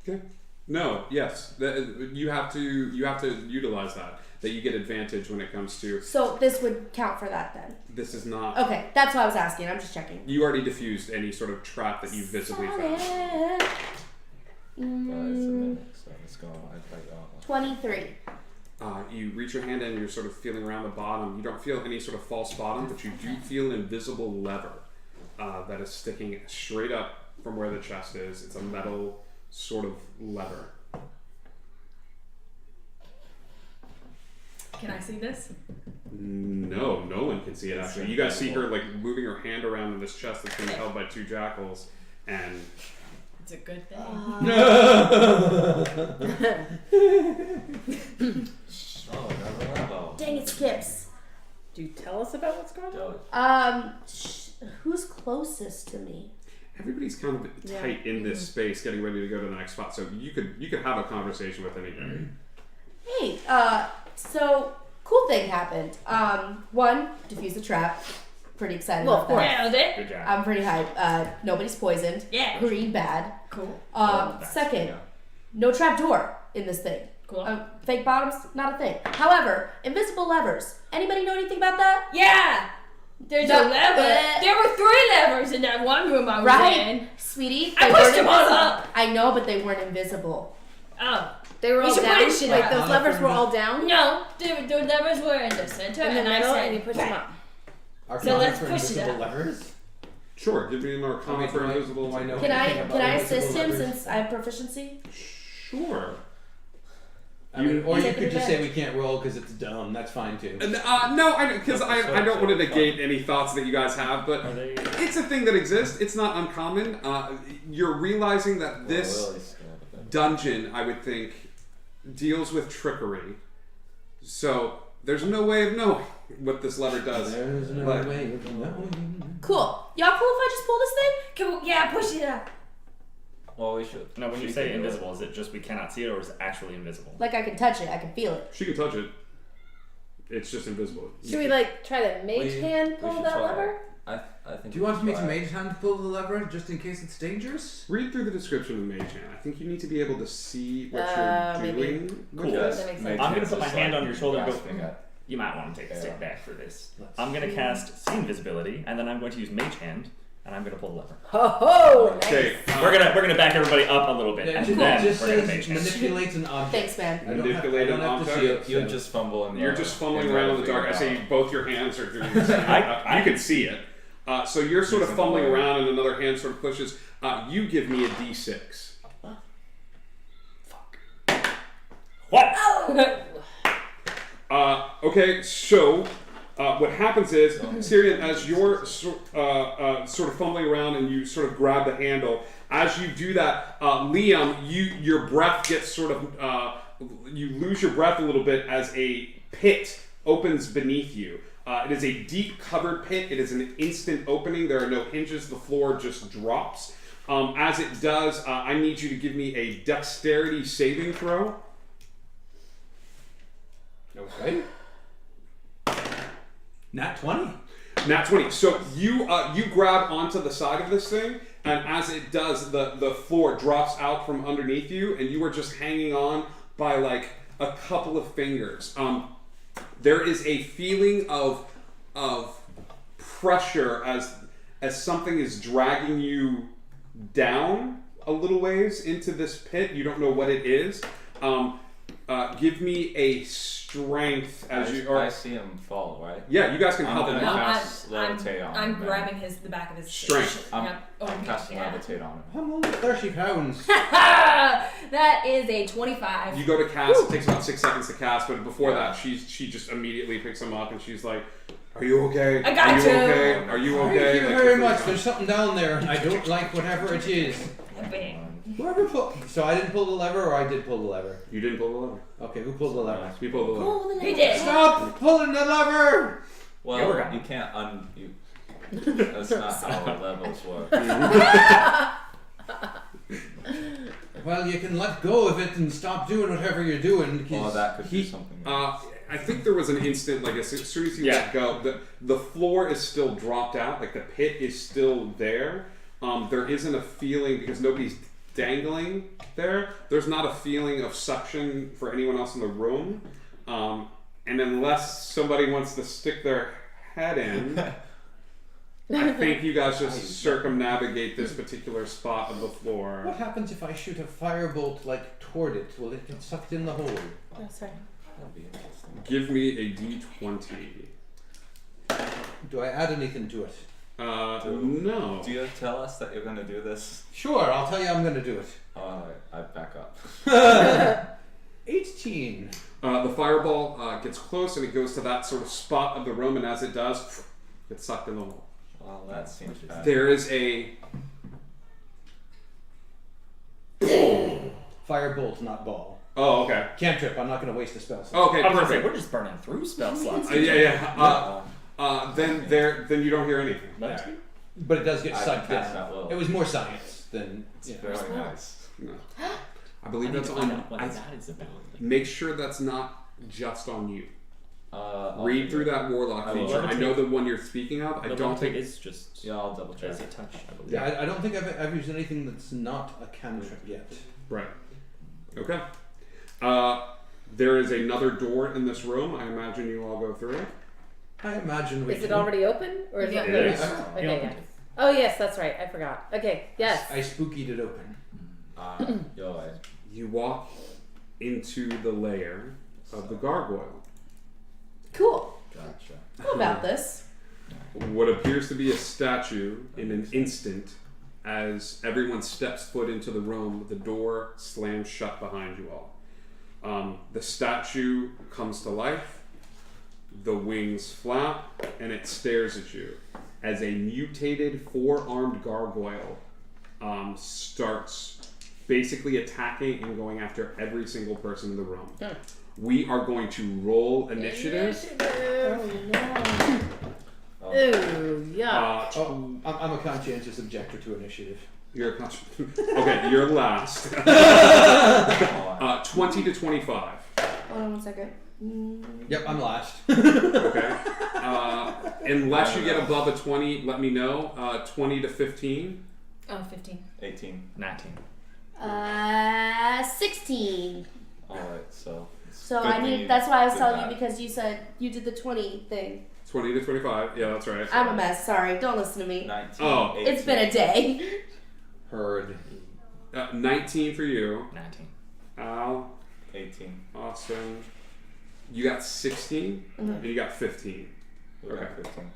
Okay. No. Yes. You have to utilize that. That you get advantage when it comes to. So this would count for that then. This is not. Okay, that's why I was asking. I'm just checking. You already diffused any sort of trap that you visibly found. Solid. It's a minute, so let's go. I like that one. 23. You reach your hand in, you're sort of feeling around the bottom. You don't feel any sort of false bottom, but you do feel an invisible lever that is sticking straight up from where the chest is. It's a metal sort of lever. Can I see this? No one can see it actually. You guys see her like moving her hand around in this chest that's being held by two jackals, and It's a good thing. Oh, another level. Dang it, Skips. Do you tell us about what's going on? Who's closest to me? everybody's kind of tight in this space, getting ready to go to the next spot. So you could have a conversation with anybody. Hey, so cool thing happened. One, defuse the trap. Pretty excited Well, about of course. that. Nailed it. Good job. I'm pretty hyped. Nobody's poisoned. Yeah. Green bad. Cool. Second, Yeah. no trap door in this thing. Cool. Fake bottoms, not a thing. However, invisible levers. Anybody know anything about that? Yeah. There's a lever. There were 3 levers in that one room I was Right, in. sweetie. I they pushed weren't them all invisible. up. I know, but they weren't invisible. Oh. They were We all should put down. it shit Like up. those levers were all down No, the levers were in the center, in the and I middle, said, and you push them up. So let's for push it invisible up. levers? Sure, give me more comment for invisible. do I know Can I anything about assist invisible him levers? since I have proficiency? Sure. I mean, or you Take could just say we advantage. can't roll because it's dumb. That's fine too. No, because I don't want to negate any thoughts that you guys have, but Are they? it's a thing that exists. It's not uncommon. You're realizing that this Well, Lily's scared of it. dungeon, I would think, deals with trickery. So there's no way of knowing what this lever does. There's no But- way of knowing. Cool. Y'all cool if I just pull this thing? Can we, yeah, push it up. Well, we should. No, when you she say could do it. invisible, is it just we cannot see it, or is it actually invisible? Like I can touch it, I can feel it. She can touch it. It's just invisible. Should we like try to mage hand we pull should that try lever? it. I think. Do you want me to try it. mage hand pull the lever just in case it's dangerous? Read through the description of Mage Hand. I think you need to be able to see what you're maybe. doing. with Cool. this. That makes Mage sense. I'm gonna hands put my is hand like on your shoulder and go, grasping at- You might want to take a Yeah. step back for this. Let's I'm going to cast See Invisibility, and then I'm going to use Mage Hand, and I'm going to pull the lever. Ho ho! Okay. We're gonna back everybody up a little bit, Yeah, and just, then just we're going to says Mage Hand. manipulates an object. Thanks, man. I don't have, Manipulate I don't an have to object? see it. You'll so- just fumble in the. You're just fumbling and around in the figure dark. I it say out. both your hands are doing the same. You can see it. So you're sort of Using fumbling the around, and another hand sort of pushes. You give me a d6. What? Okay, so what happens is, Syrian, as you're sort of fumbling around and you sort of grab the handle, as you do that, Liam, your breath gets sort of, you lose your breath a little bit as a pit opens beneath you. It is a deep covered pit. It is an instant opening. There are no hinges. The floor just drops. As it does, I need you to give me a dexterity saving throw. Okay. Nat 20. Nat 20. So you grab onto the side of this thing, and as it does, the floor drops out from underneath you, and you are just hanging on by like a couple of fingers. There is a feeling of pressure as something is dragging you down a little ways into this pit. You don't know what it is. Give me a strength as you. I see him fall, right? Yeah, you guys can I'm help him gonna out. cast levitate on I'm him. grabbing the back of his Strength. I'm Oh, casting yeah. levitate on him. I'm only 30 pounds. That is a 25. You go to cast. It takes about 6 seconds to cast, but before that, she just immediately picks him up and she's like, "Are you okay? I got Are you you." okay? Are you okay?" Thank you Like, very freaks much. out. There's something down there. I don't like whatever it is. Whoever pulled. So I didn't pull the lever, or I did pull the lever. You didn't pull the lever. Okay, who pulled the lever? We pulled the lever. Pull the He lever. did. Stop pulling the lever! Well, Yeah, we're gone. you can't That's not how levels work. Well, you can let go of it and stop doing whatever you're doing. Well, that could He- be something. I think there was an instant, like as soon as you let go, the floor is still dropped out, like the pit is still there. There isn't a feeling, because nobody's dangling there, there's not a feeling of suction for anyone else in the room. And unless somebody wants to stick their head in, I think you guys just circumnavigate this particular spot of the floor. What happens if I shoot a firebolt like toward it? Will it get sucked in the hole? Oh, sorry. That'd be interesting. Give me a d20. Do I add anything to it? No. Do you tell us that you're gonna do this? Sure, I'll tell you I'm going to do it. I back up. 18. The fireball gets close and it goes to that sort of spot of the room, and as it does, gets sucked in the hole. Well, that seems bad. There is a Firebolt, not ball. Oh, okay. Cantrip, I'm not going to waste a spell. Okay, I was gonna say, perfect. we're just burning through spell slots. Yeah. Then you don't hear anything. Let's Yeah. But it does get I can sucked cast in. that will. It was more science than... It's Yeah. very nice. No. I I believe need that's to find on. out what that is about. Make sure that's not just on you. I'll Read figure through it. that warlock I will. feature. I know the one you're speaking of. I The don't levitate think. is just Yeah, I'll double check. as a touch, I believe. Yeah, I don't think I've used anything that's not a cantrip yet. Right. Okay. There is another door in this room. I imagine you all go through it. I imagine we Is it can. already open? Or is Yeah. it It is. Okay, You yeah. opened it. Oh, yes, that's right. I forgot. Okay, yes. I spookied it open. You're right. You walk into the lair of the gargoyle. Cool. Gotcha. How about this? What appears to be a statue in an instant, as everyone steps foot into the room, the door slams shut behind you all. The statue comes to life, the wings flap, and it stares at you as a mutated four-armed gargoyle starts basically attacking and going after every single person in the room. We are going to roll initiative. Oh, Ooh, yeah. I'm a conscientious objector to initiative. You're okay. You're last. 20 to 25. Hold on one second. Yep, I'm last. Okay. Unless you get above a 20, let me know. 20 to 15. Oh, 15. 18. 19. 16. Alright, so. So good I thing need. you That's why I was did telling that. you, because you said you did the 20 thing. 20 to 25. Yeah, that's right. I'm a mess. Sorry. Don't listen to me. 19. Oh. 18. It's been a day. Heard. 19 for you. 19. Al, 18. Austin. You got 16, and you got 15. We got Okay. 15.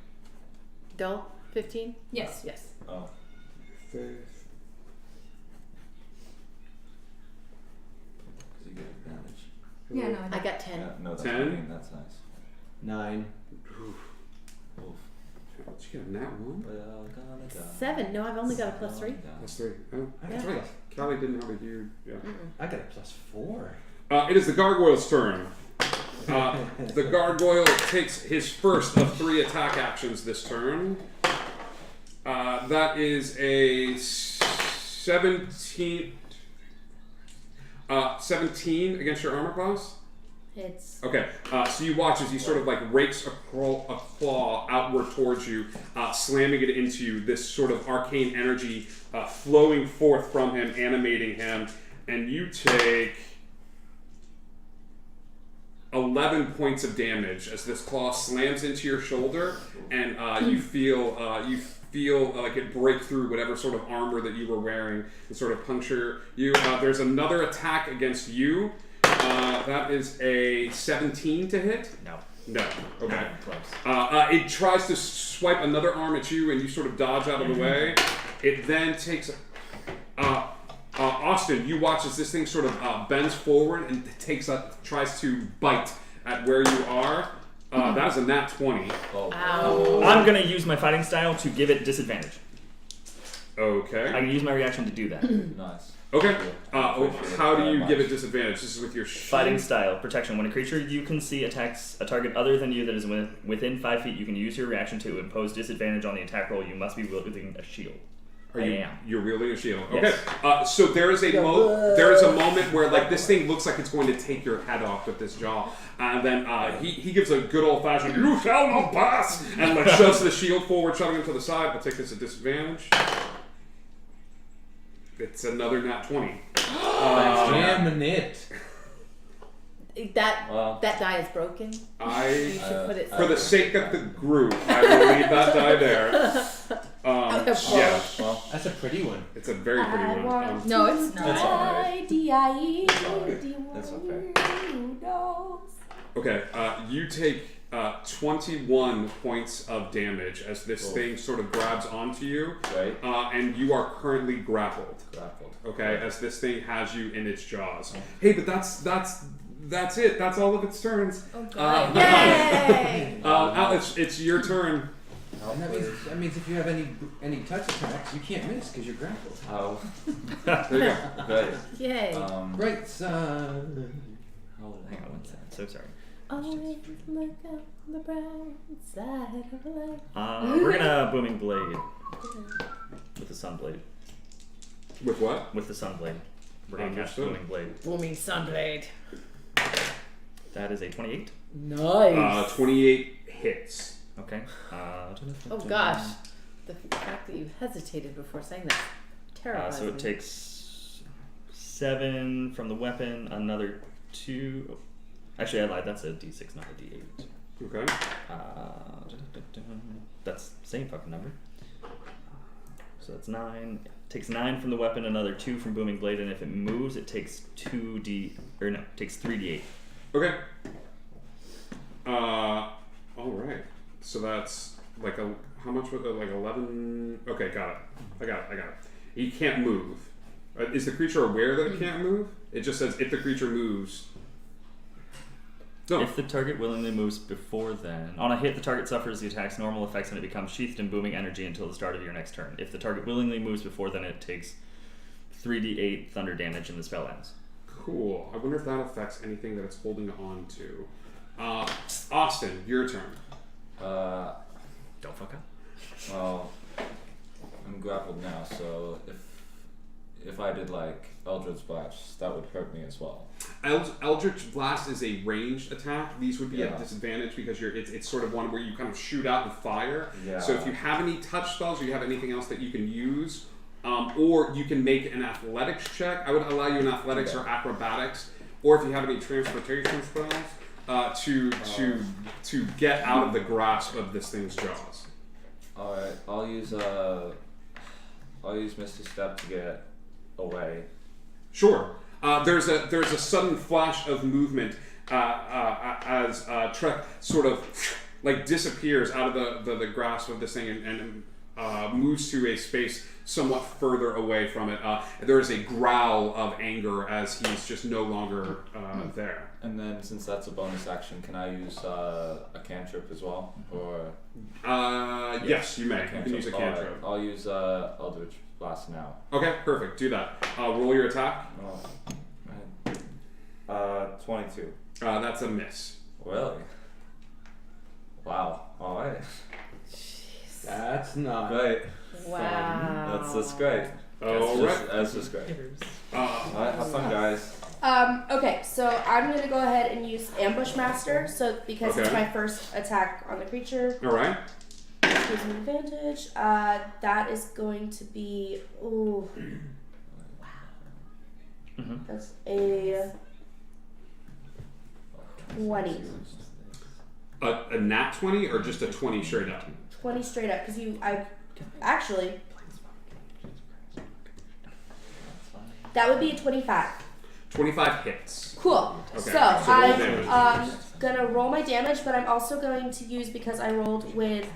Don't 15? Yes. Yes. Oh. Because you get advantage. Yeah, no, I got 10. Yeah, no, that's 10? 15. That's nice. 9. Oof. Did you get a nat 1? Well, gonna die. 7. No, I've only got a plus 3. Plus 3. Oh, that's Yeah. right. Callie didn't have a huge. Yeah. I got a +4. It is the gargoyle's turn. The gargoyle takes his first of 3 attack actions this turn. That is a 17. 17 against your armor class. It's Okay, so you watch as he sort of like rakes a claw outward towards you, slamming it into you. This sort of arcane energy flowing forth from him, animating him, and you take 11 points of damage as this claw slams into your shoulder, and you feel like it break through whatever sort of armor that you were wearing and sort of puncture you. There's another attack against you. That is a 17 to hit. No. No. Okay. Not close. It tries to swipe another arm at you, and you sort of dodge out of the way. It then takes. Austin, you watch as this thing sort of bends forward and tries to bite at where you are. That is a nat 20. Oh. ow. I'm gonna use my fighting style to give it disadvantage. I Okay. can use my reaction to do that. Nice. Okay. Appreciate it How do very you give much. it disadvantage? This is with your Fighting style, protection. When a creature you can see attacks a target other than you that is within 5 feet, you can use your reaction to impose disadvantage on the attack roll. You must be wielding a shield. You're wielding a shield. Yes. Okay. So there is a moment where like this thing looks like it's going to take your head off with this jaw, and then he gives a good old fashioned "You shall not pass," and like shoves the shield forward, shoving him to the side. I'll take this at disadvantage. It's another nat 20. Damn it. That Well. that die is broken. You should put it. For the sake of the group, I will leave that die there. Yeah, Well, That's a pretty one. it's a very pretty I one. want No, it's to not. That's alright. die, That's Okay, you take 21 points of damage as this thing sort of grabs onto you, right. and you are currently grappled. Grappled. Okay, as this thing has you in its jaws. Hey, but that's it. That's all of its turns. Oh god. Yay! Alice, it's your turn. And that means if you have any touch attacks, you can't miss because you're grappled. Oh. There you go. Right. Yay! Right side. Oh, Hang on one second. So sorry. Always look on the bright side of life. We're gonna booming blade with the sun blade. With what? With the sun blade. We're gonna cast Understood. booming blade. Booming sunblade. That is a 28. Nice. 28 hits. Okay. Oh gosh, the fact that you hesitated before saying that terrifies So it me. takes 7 from the weapon, another 2. Actually, I lied. That's a d6, not a d8. Okay. That's the same fucking number. So that's 9. Takes 9 from the weapon, another 2 from booming blade, and if it moves, it takes 3d8. Okay. All right. So that's like how much was it? Like 11. Okay, got it. I got it. He can't move. Is the creature aware that it can't move? It just says if the creature moves. No. If the target willingly moves before then, on a hit, the target suffers the attack's normal effects and it becomes sheathed in booming energy until the start of your next turn. If the target willingly moves before then, it takes 3d8 thunder damage and the spell ends. Cool. I wonder if that affects anything that it's holding on to. Austin, your turn. Don't fuck up. Well, I'm grappled now, so if I did like Eldritch Blast, that would hurt me as well. Eldritch Blast is a ranged attack. These would be at Yeah. disadvantage because it's sort of one where you kind of shoot out and fire. Yeah. So if you have any touch spells or you have anything else that you can use, or you can make an athletics check. I would allow you an athletics or acrobatics, or if you have any transportation spells, to get out of the grasp of this thing's jaws. All right, I'll use Misty Step to get away. Sure. There's a sudden flash of movement as Trek sort of like disappears out of the grasp of this thing and moves to a space somewhat further away from it. There is a growl of anger as he's just no longer there. And then, since that's a bonus action, can I use a cantrip as well, or? Yes, you may. You can use a cantrip. I'll use Eldritch Blast now. Okay, perfect. Do that. Roll your attack. 22. That's a miss. Really? Wow. All right. That's not. Great. Wow. That's great. That's just great. Alright, have fun, guys. Okay, so I'm gonna go ahead and use Ambush Master. So because it's Okay. my first attack on the creature, All right. it gives me advantage. That is going to be wow. That's a 20. A nat 20 or just a 20 straight up? 20 straight up because actually that would be a 25. 25 hits. Cool. Okay, So so roll damage. I'm gonna roll my damage, but I'm also going to use, because I rolled with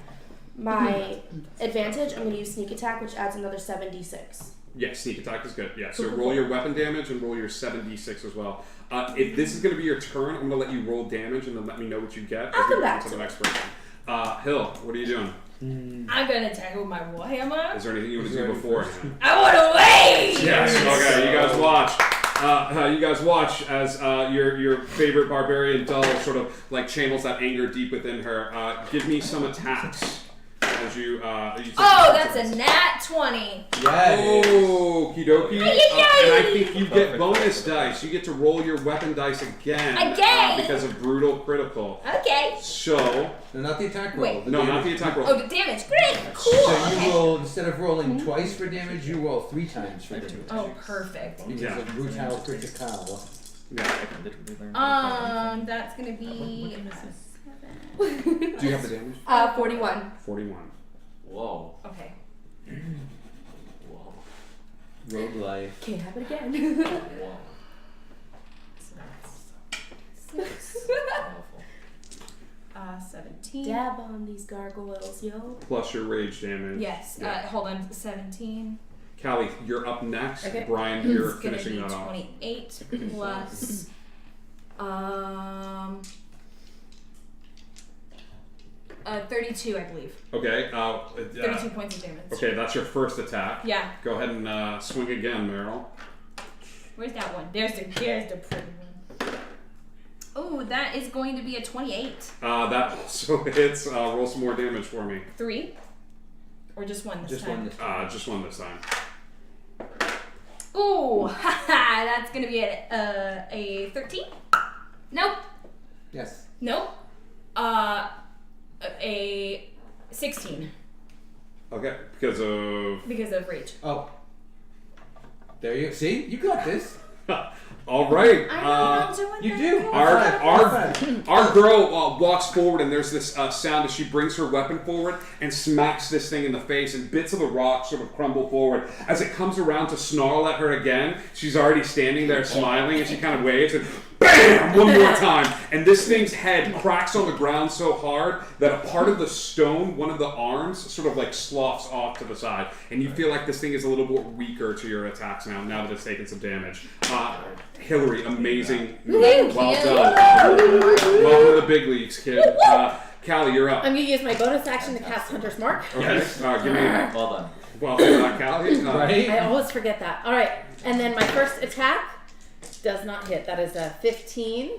my advantage, I'm gonna use sneak attack, which adds another 7d6. Yeah, sneak attack is good. Yeah, so Cool, cool, roll cool. your weapon damage and roll your 7d6 as well. If this is going to be your turn, I'm going to let you roll damage and then let me know what you get as I'll we come go back into to the it. next person. Hill, what are you doing? I'm gonna attack with my warhammer. Is there anything you want to do before? I wanna wait! Yes. Okay. You guys watch. You guys watch as your favorite barbarian Dull sort of like channels that anger deep within her. Give me some attacks. as you. You take That's a nat 20. Yeah. it is. Okie dokie. And I think you get bonus dice. You get to roll your weapon dice again. Because of brutal critical. Okay. So. No, not the attack roll. Wait. The No, damage. not the attack roll. Oh, the damage. Great. Cool. So you Okay. roll, instead of rolling twice for damage, you roll 3 times for damage. Oh, perfect. Because Yeah. of brutal critical. Yeah. That's gonna be. Do you have the damage? 41. 41. Whoa. Okay. Whoa. Rogue life. Can't happen again. Whoa. Powerful. 17. Dab on these gargoyles, yo. Plus your rage damage. Yes. Yeah. Hold on. 17. Callie, you're up next. Okay. Brian, you're It's gonna finishing be that off. 28 plus 32, I believe. Okay. 32 points of damage. Okay, that's your first attack. Yeah. Go ahead and swing again, Meryl. Where's that one? There's the pretty one. Oh, that is going to be a 28. That also hits. Roll some more damage for me. 3? Or just one this Just time? one this time. Just one this time. Ooh, haha, that's gonna be a 13? Nope. Yes. Nope. A 16 Okay, because of. because of rage. Oh. There you see? You got this. All right. I know I'm doing You that. do. Our girl walks forward, and there's this sound as she brings her weapon forward and smacks this thing in the face, and bits of the rock sort of crumble forward. As it comes around to snarl at her again, she's already standing there smiling, and she kind of waves, and BAM! One more time. And this thing's head cracks on the ground so hard that a part of the stone, one of the arms, sort of like sloughs off to the side. And you feel like this thing is a little bit weaker to your attacks now that it's taken some damage. Hillary, amazing. Thank Well you. done. Welcome to the big leagues, kid. Callie, you're up. I'm gonna use my bonus action to cast Hunter's Mark. Okay, give me. Well done. Welcome, Callie. Right? I always forget that. All right, and then my first attack does not hit. That is a 15.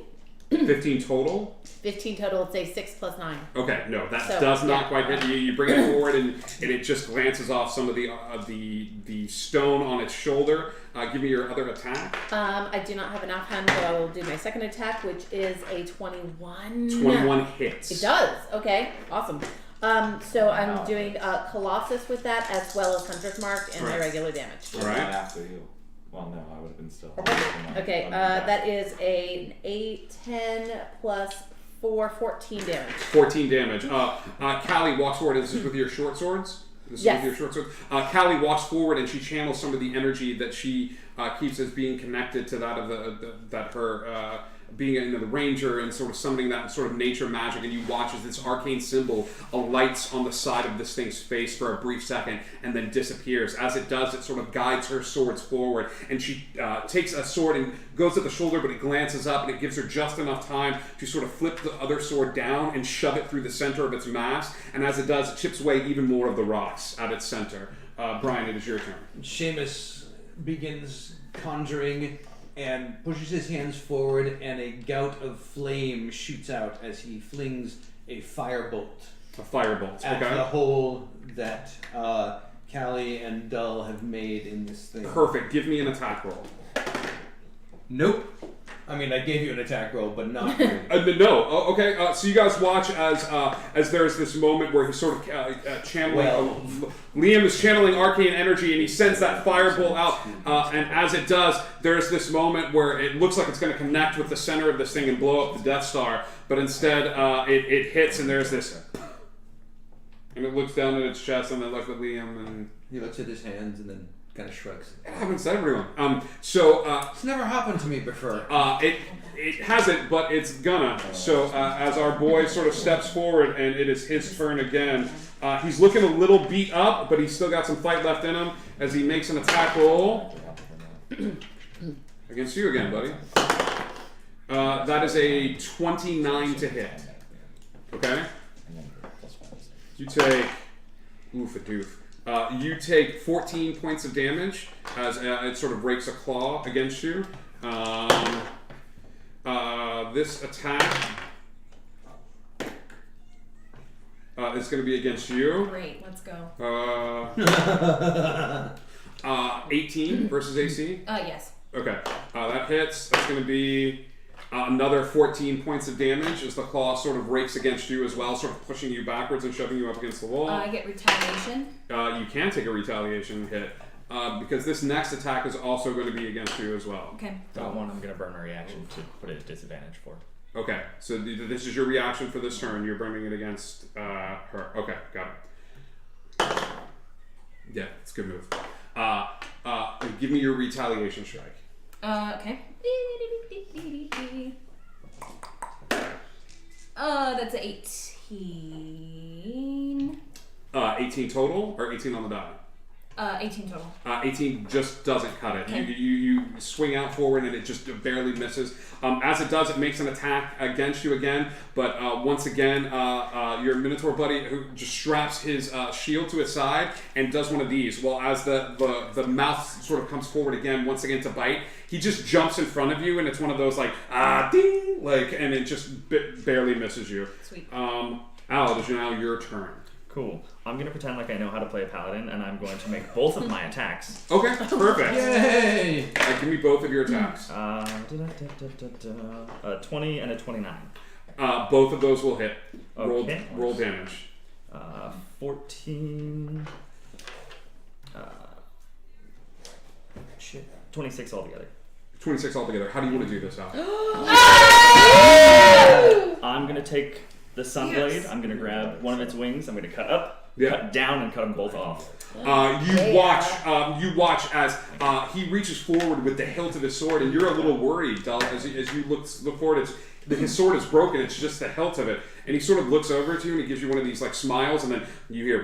15 total. 15 total. It's a 6 plus 9. Okay, no, that So, does not yeah. quite hit you. You bring it forward, and it just glances off some of the stone on its shoulder. Give me your other attack. I do not have enough hand, so I will do my second attack, which is a 21. 21 hits. It does. Okay, awesome. So I'm doing Colossus with that, as well as Hunter's Mark and my Right. regular damage. All right. Not after you. Well, no, I would have been still. Okay, that is an 8, 10 plus 4, 14 damage. 14 damage. Callie walks forward. Is this with your short swords? This Yes. is with your short swords. Callie walks forward, and she channels some of the energy that she keeps as being connected to that of her being the ranger and sort of summoning that sort of nature magic. And you watch as this arcane symbol alights on the side of this thing's face for a brief second and then disappears. As it does, it sort of guides her swords forward, and she takes a sword and goes at the shoulder, but it glances up, and it gives her just enough time to sort of flip the other sword down and shove it through the center of its mass. And as it does, it chips away even more of the rocks at its center. Brian, it is your turn. Seamus begins conjuring and pushes his hands forward, and a gout of flame shoots out as he flings a firebolt A firebolt. at Okay. the hole that Callie and Dull have made in this thing. Perfect. Give me an attack roll. Nope. I mean, I gave you an attack roll, but not really. No. Oh, okay. So you guys watch as there's this moment where he's sort of channeling. Liam is channeling arcane energy, and he sends that firebolt out. And as it does, there's this moment where it looks like it's going to connect with the center of this thing and blow up the Death Star, but instead it hits, and there's this. And it looks down at its chest, and then looks at Liam, and He looks at his hands and then kind of shrugs. it happens to everyone. It's never happened to me before. It hasn't, but it's gonna. So as our boy sort of steps forward, and it is his turn again. He's looking a little beat up, but he's still got some fight left in him as he makes an attack roll against you again, buddy. That is a 29 to hit. Okay. You take you take 14 points of damage as it sort of rakes a claw against you. This attack is going to be against you. Great, let's go. 18 versus AC. Yes. Okay, that hits. That's going to be another 14 points of damage as the claw sort of rakes against you as well, sort of pushing you backwards and shoving you up against the wall. I get retaliation. You can take a retaliation hit because this next attack is also going to be against you as well. Okay. That one I'm gonna burn a reaction to put it at disadvantage for. Okay, so this is your reaction for this turn. You're burning it against her. Okay, got it. Yeah, it's a good move. Give me your retaliation strike. Okay. That's 18. 18 total or 18 on the die? 18 total. 18 just doesn't cut it. You swing out forward and it just barely misses. As it does, it makes an attack against you again. But once again, your Minotaur buddy who just straps his shield to his side and does one of these. Well, as the mouth sort of comes forward again, once again to bite, he just jumps in front of you and it's one of those like ding, like, and it just barely misses you. Sweet. Al, it is now your turn. Cool. I'm gonna pretend like I know how to play a paladin, and I'm going to make both of my attacks. Okay, perfect. Yay! Give me both of your attacks. 20 and a 29. Both of those will hit. Okay. Roll damage. 14. 26 altogether. 26 altogether. How do you want to do this, Al? I'm gonna take the Sunblade. I'm gonna grab one of its wings. I'm gonna cut up, Yeah. cut down, and cut them both off. You watch as he reaches forward with the hilt of his sword, and you're a little worried, Del, as you look forward. His sword is broken. It's just the hilt of it, and he sort of looks over to you and he gives you one of these like smiles, and then you hear,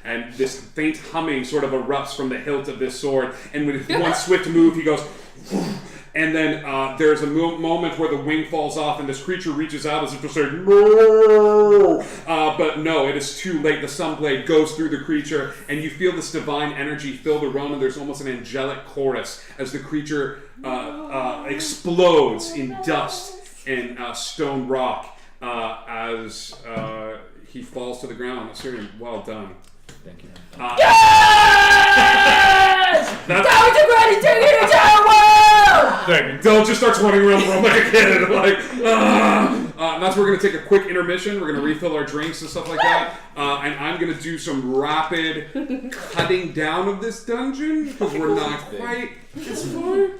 and this faint humming sort of erupts from the hilt of this sword, and with one swift move, he goes. And then there's a moment where the wing falls off and this creature reaches out as if to say, no! But no, it is too late. The Sunblade goes through the creature and you feel this divine energy fill the room, and there's almost an angelic chorus as the creature explodes in dust and stone rock as he falls to the ground. Syrian, well done. Thank you. That was a great thing in the entire world! Del just starts running around the room like a kid, like, that's where we're going to take a quick intermission. We're going to refill our drinks and stuff like that. And I'm going to do some rapid cutting down of this dungeon because we're not quite as far.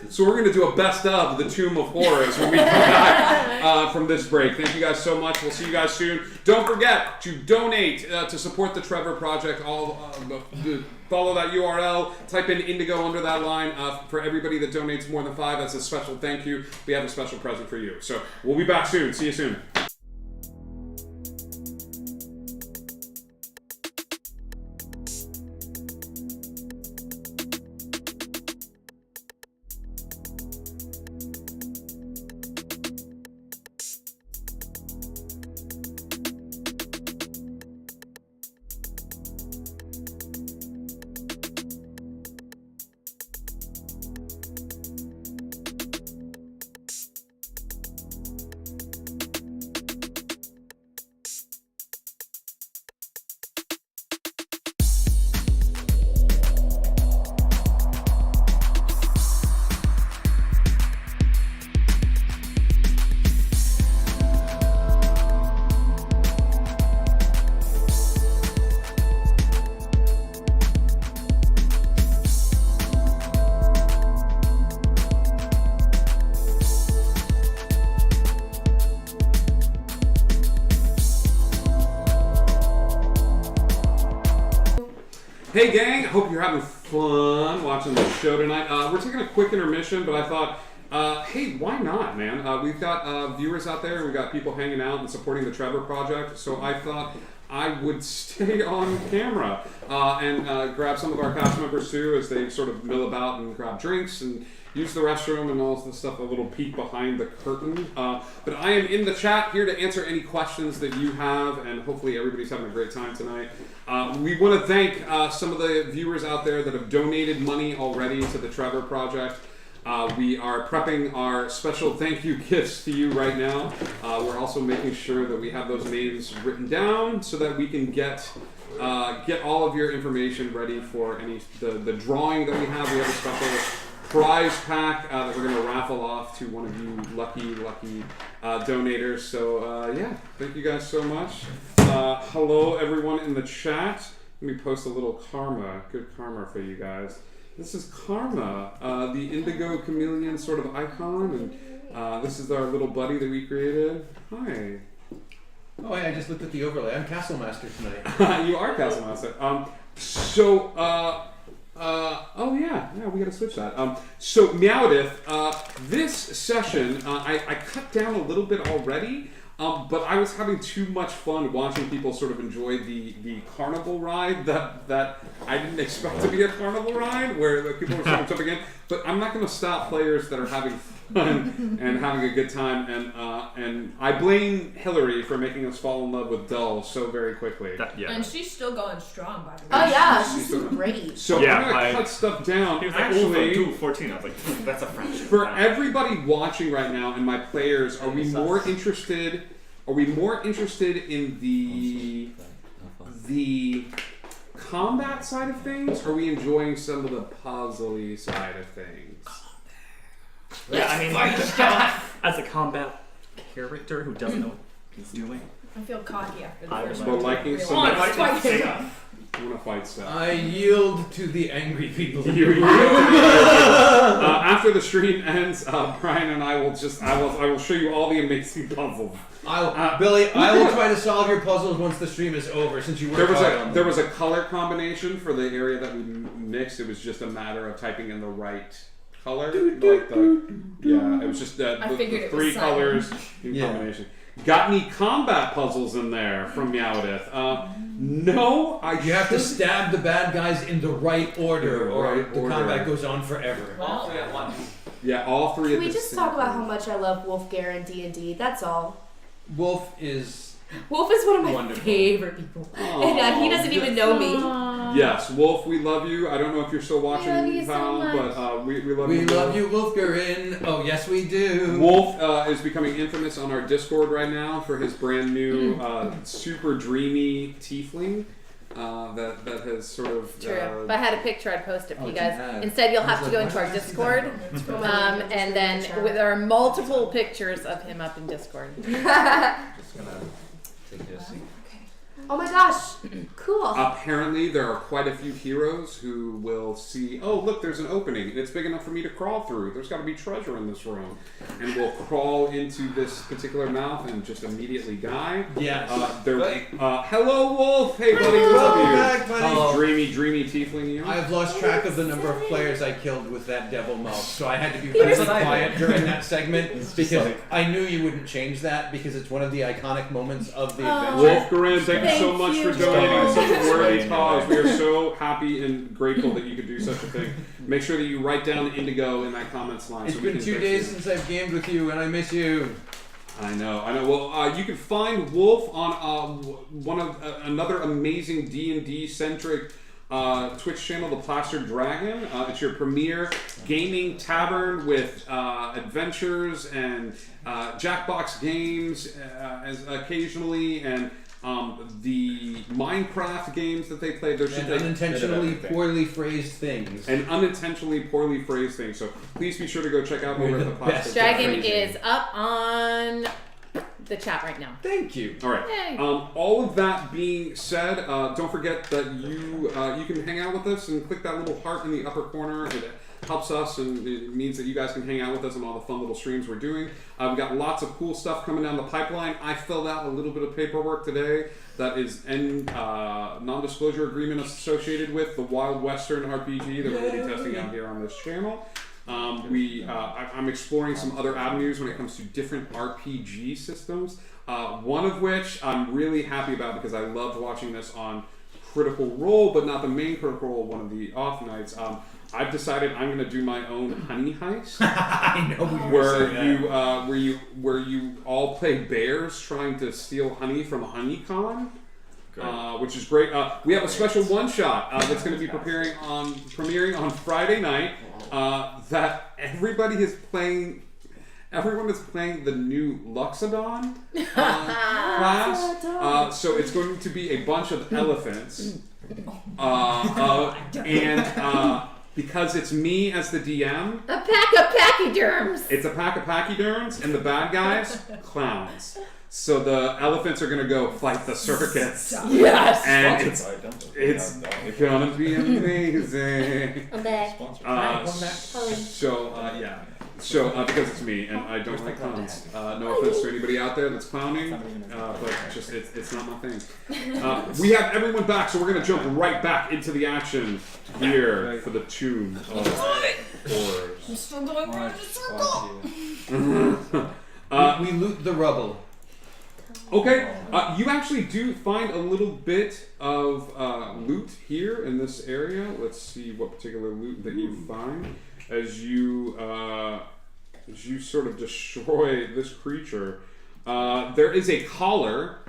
So we're going to do a best of the Tomb of Horrors when we come back from this break. Thank you guys so much. We'll see you guys soon. Don't forget to donate to support the Trevor Project. Follow that URL. Type in Indigo under that line. For everybody that donates more than $5, that's a special thank you. We have a special present for you. So we'll be back soon. See you soon. Hey gang, hope you're having fun watching the show tonight. We're taking a quick intermission, but I thought, hey, why not, man? We've got viewers out there, and we've got people hanging out and supporting the Trevor Project, so I thought I would stay on camera and grab some of our cast members too as they sort of mill about and grab drinks and use the restroom and all this stuff, a little peek behind the curtain. But I am in the chat here to answer any questions that you have, and hopefully everybody's having a great time tonight. We want to thank some of the viewers out there that have donated money already to the Trevor Project. We are prepping our special thank you gifts to you right now. We're also making sure that we have those names written down so that we can get all of your information ready for the drawing that we have. We have a special prize pack that we're going to raffle off to one of you lucky donators. So thank you guys so much. Hello everyone in the chat. Let me post a little good karma for you guys. This is Karma, the indigo chameleon sort of icon, and this is our little buddy that we created. Hi. Oh, I just looked at the overlay. I'm Castle Master tonight. You are Castle Master. We gotta switch that. So Meowdith, this session, I cut down a little bit already. But I was having too much fun watching people sort of enjoy the carnival ride that I didn't expect to be a carnival ride, where the people were sort of jumping in. But I'm not going to stop players that are having fun and having a good time. And I blame Hillary for making us fall in love with Dull so very quickly. And she's still going strong, by the way. Oh yeah, she's great. So I'm going to cut stuff down. He was like, Actually, 14. I was like, that's a friendship. for everybody watching right now and my players, are we more interested in the combat side of things, or are we enjoying some of the puzzly side of things? Yeah, I mean, as a combat character who doesn't know what he's doing. I feel cocky after the I first was one. liking some- I I want to fight I want to fight stuff. I yield to the angry people. After the stream ends, Brian and I will I will show you all the amazing puzzles. Billy, I will try to solve your puzzles once the stream is over, since you worked hard on them. There was a color combination for the area that we mixed. It was just a matter of typing in the right color. It was just the three colors in combination. Got any combat puzzles in there from Meowdith? No, You have to stab the bad guys in the right order, or the combat goes on forever. Well, Yeah, all three Can at we the just same talk about time. how much I love Wolfgar and D&D? That's all. Wolf is Wolf is one of my wonderful. favorite people. And he doesn't even know me. Yes, Wolf, we love you. I don't know if you're still watching, love you so pal, much. but we love We you. love you, Wolfgarin. Oh, yes, we do. Wolf is becoming infamous on our Discord right now for his brand new super dreamy tiefling that has sort of... True. If I had a picture, I'd post it for you guys. yeah. Instead, you'll have to go into our Discord, and then there are multiple pictures of him up in Discord. Just gonna take this. Oh my gosh. Cool. Apparently, there are quite a few heroes who will see, oh, look, there's an opening. It's big enough for me to crawl through. There's got to be treasure in this room. And will crawl into this particular mouth and just immediately die. Yes. Hello, Wolf. Hey, buddy. We love you. back, buddy. Oh, dreamy tiefling you. I've lost track of the number of players I killed with that devil mouth, so I had to be really quiet during that segment because I knew you wouldn't change that because it's one of the iconic moments of the adventure. Wolf Garin, thank you so Thank much you. for donating to such a worthy Thank cause. you. We are so happy and grateful that you could do such a thing. Make sure that you write down Indigo in that comments line. It's so we been can 2 fix days it. since I've gamed with you, and I miss you. I know. Well, you can find Wolf on another amazing D&D centric Twitch channel, The Plastered Dragon. It's your premier gaming tavern with adventures and Jackbox games occasionally, and the Minecraft games that they play. And unintentionally everything. poorly phrased things. And unintentionally poorly phrased things. So please be sure to go check out We're over at the The Plastered best. Dragon Crazy. is up on the chat right now. Thank you. All right. Yay. All of that being said, don't forget that you can hang out with us and click that little heart in the upper corner. It helps us, and it means that you guys can hang out with us on all the fun little streams we're doing. We've got lots of cool stuff coming down the pipeline. I filled out a little bit of paperwork today that is non-disclosure agreement associated with the Wild Western RPG that we're going to be testing out here on this channel. I'm exploring some other avenues when it comes to different RPG systems. One of which I'm really happy about because I loved watching this on Critical Role, but not the main Critical Role, one of the off nights. I've decided I'm going to do my own honey heist, I know you were saying that. where you all play bears trying to steal honey from a honeycon. which is great. We have a special one shot that's going to be premiering on Friday night. That everyone is playing the new Luxodon class. So it's going to be a bunch of elephants, and because it's me as the DM, A pack of pachyderms. it's a pack of pachyderms, and the bad guys, clowns. So the elephants are going to go fight the circus. Yes. And it's gonna be amazing. I'm back. So because it's me and I don't like clowns. No offense to anybody out there that's clowning, but just it's not my thing. We have everyone back, so we're gonna jump right back into the action here for the Tomb of Horrors. I'm still going around the circle. We loot the rubble. Okay, you actually do find a little bit of loot here in this area. Let's see what particular loot that you find as you sort of destroy this creature. There is a collar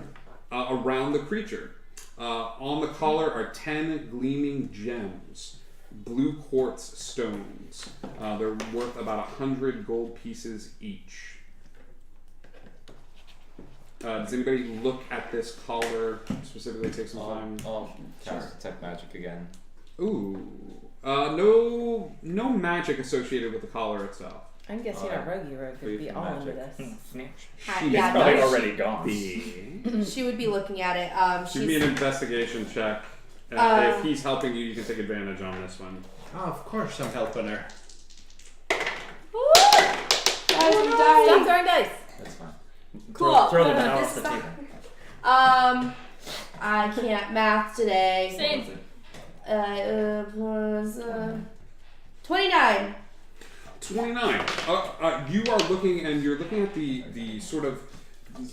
around the creature. On the collar are 10 gleaming gems, blue quartz stones. They're worth about 100 gold pieces each. Does anybody look at this collar specifically? Take some time. I'll cast Detect Magic again. Ooh, no magic associated with the collar itself. I'm guessing our rogue could be all into this. She's yeah, Probably no, already gone. she would be looking at it. Give me an investigation check. If he's helping you, you can take advantage on this one. Oh, of course I'm helping her. Guys, I'm Stop dying. throwing dice. That's fine. Cool. Throw them out This the is table. I can't math today. Same. Plus 29. 29. You are looking, and you're looking at the sort of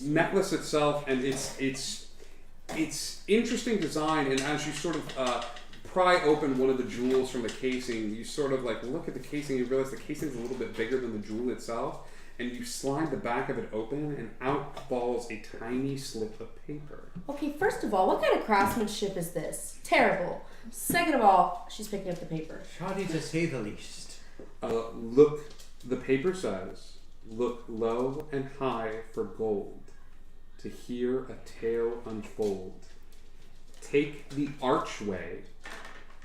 necklace itself, and it's interesting design. And as you sort of pry open one of the jewels from the casing, you sort of like look at the casing. You realize the casing is a little bit bigger than the jewel itself, and you slide the back of it open, and out falls a tiny slip of paper. Okay, first of all, what kind of craftsmanship is this? Terrible. Second of all, she's picking up the paper. Shoddy to say the least. Look, the paper says, look low and high for gold, to hear a tale unfold. Take the archway,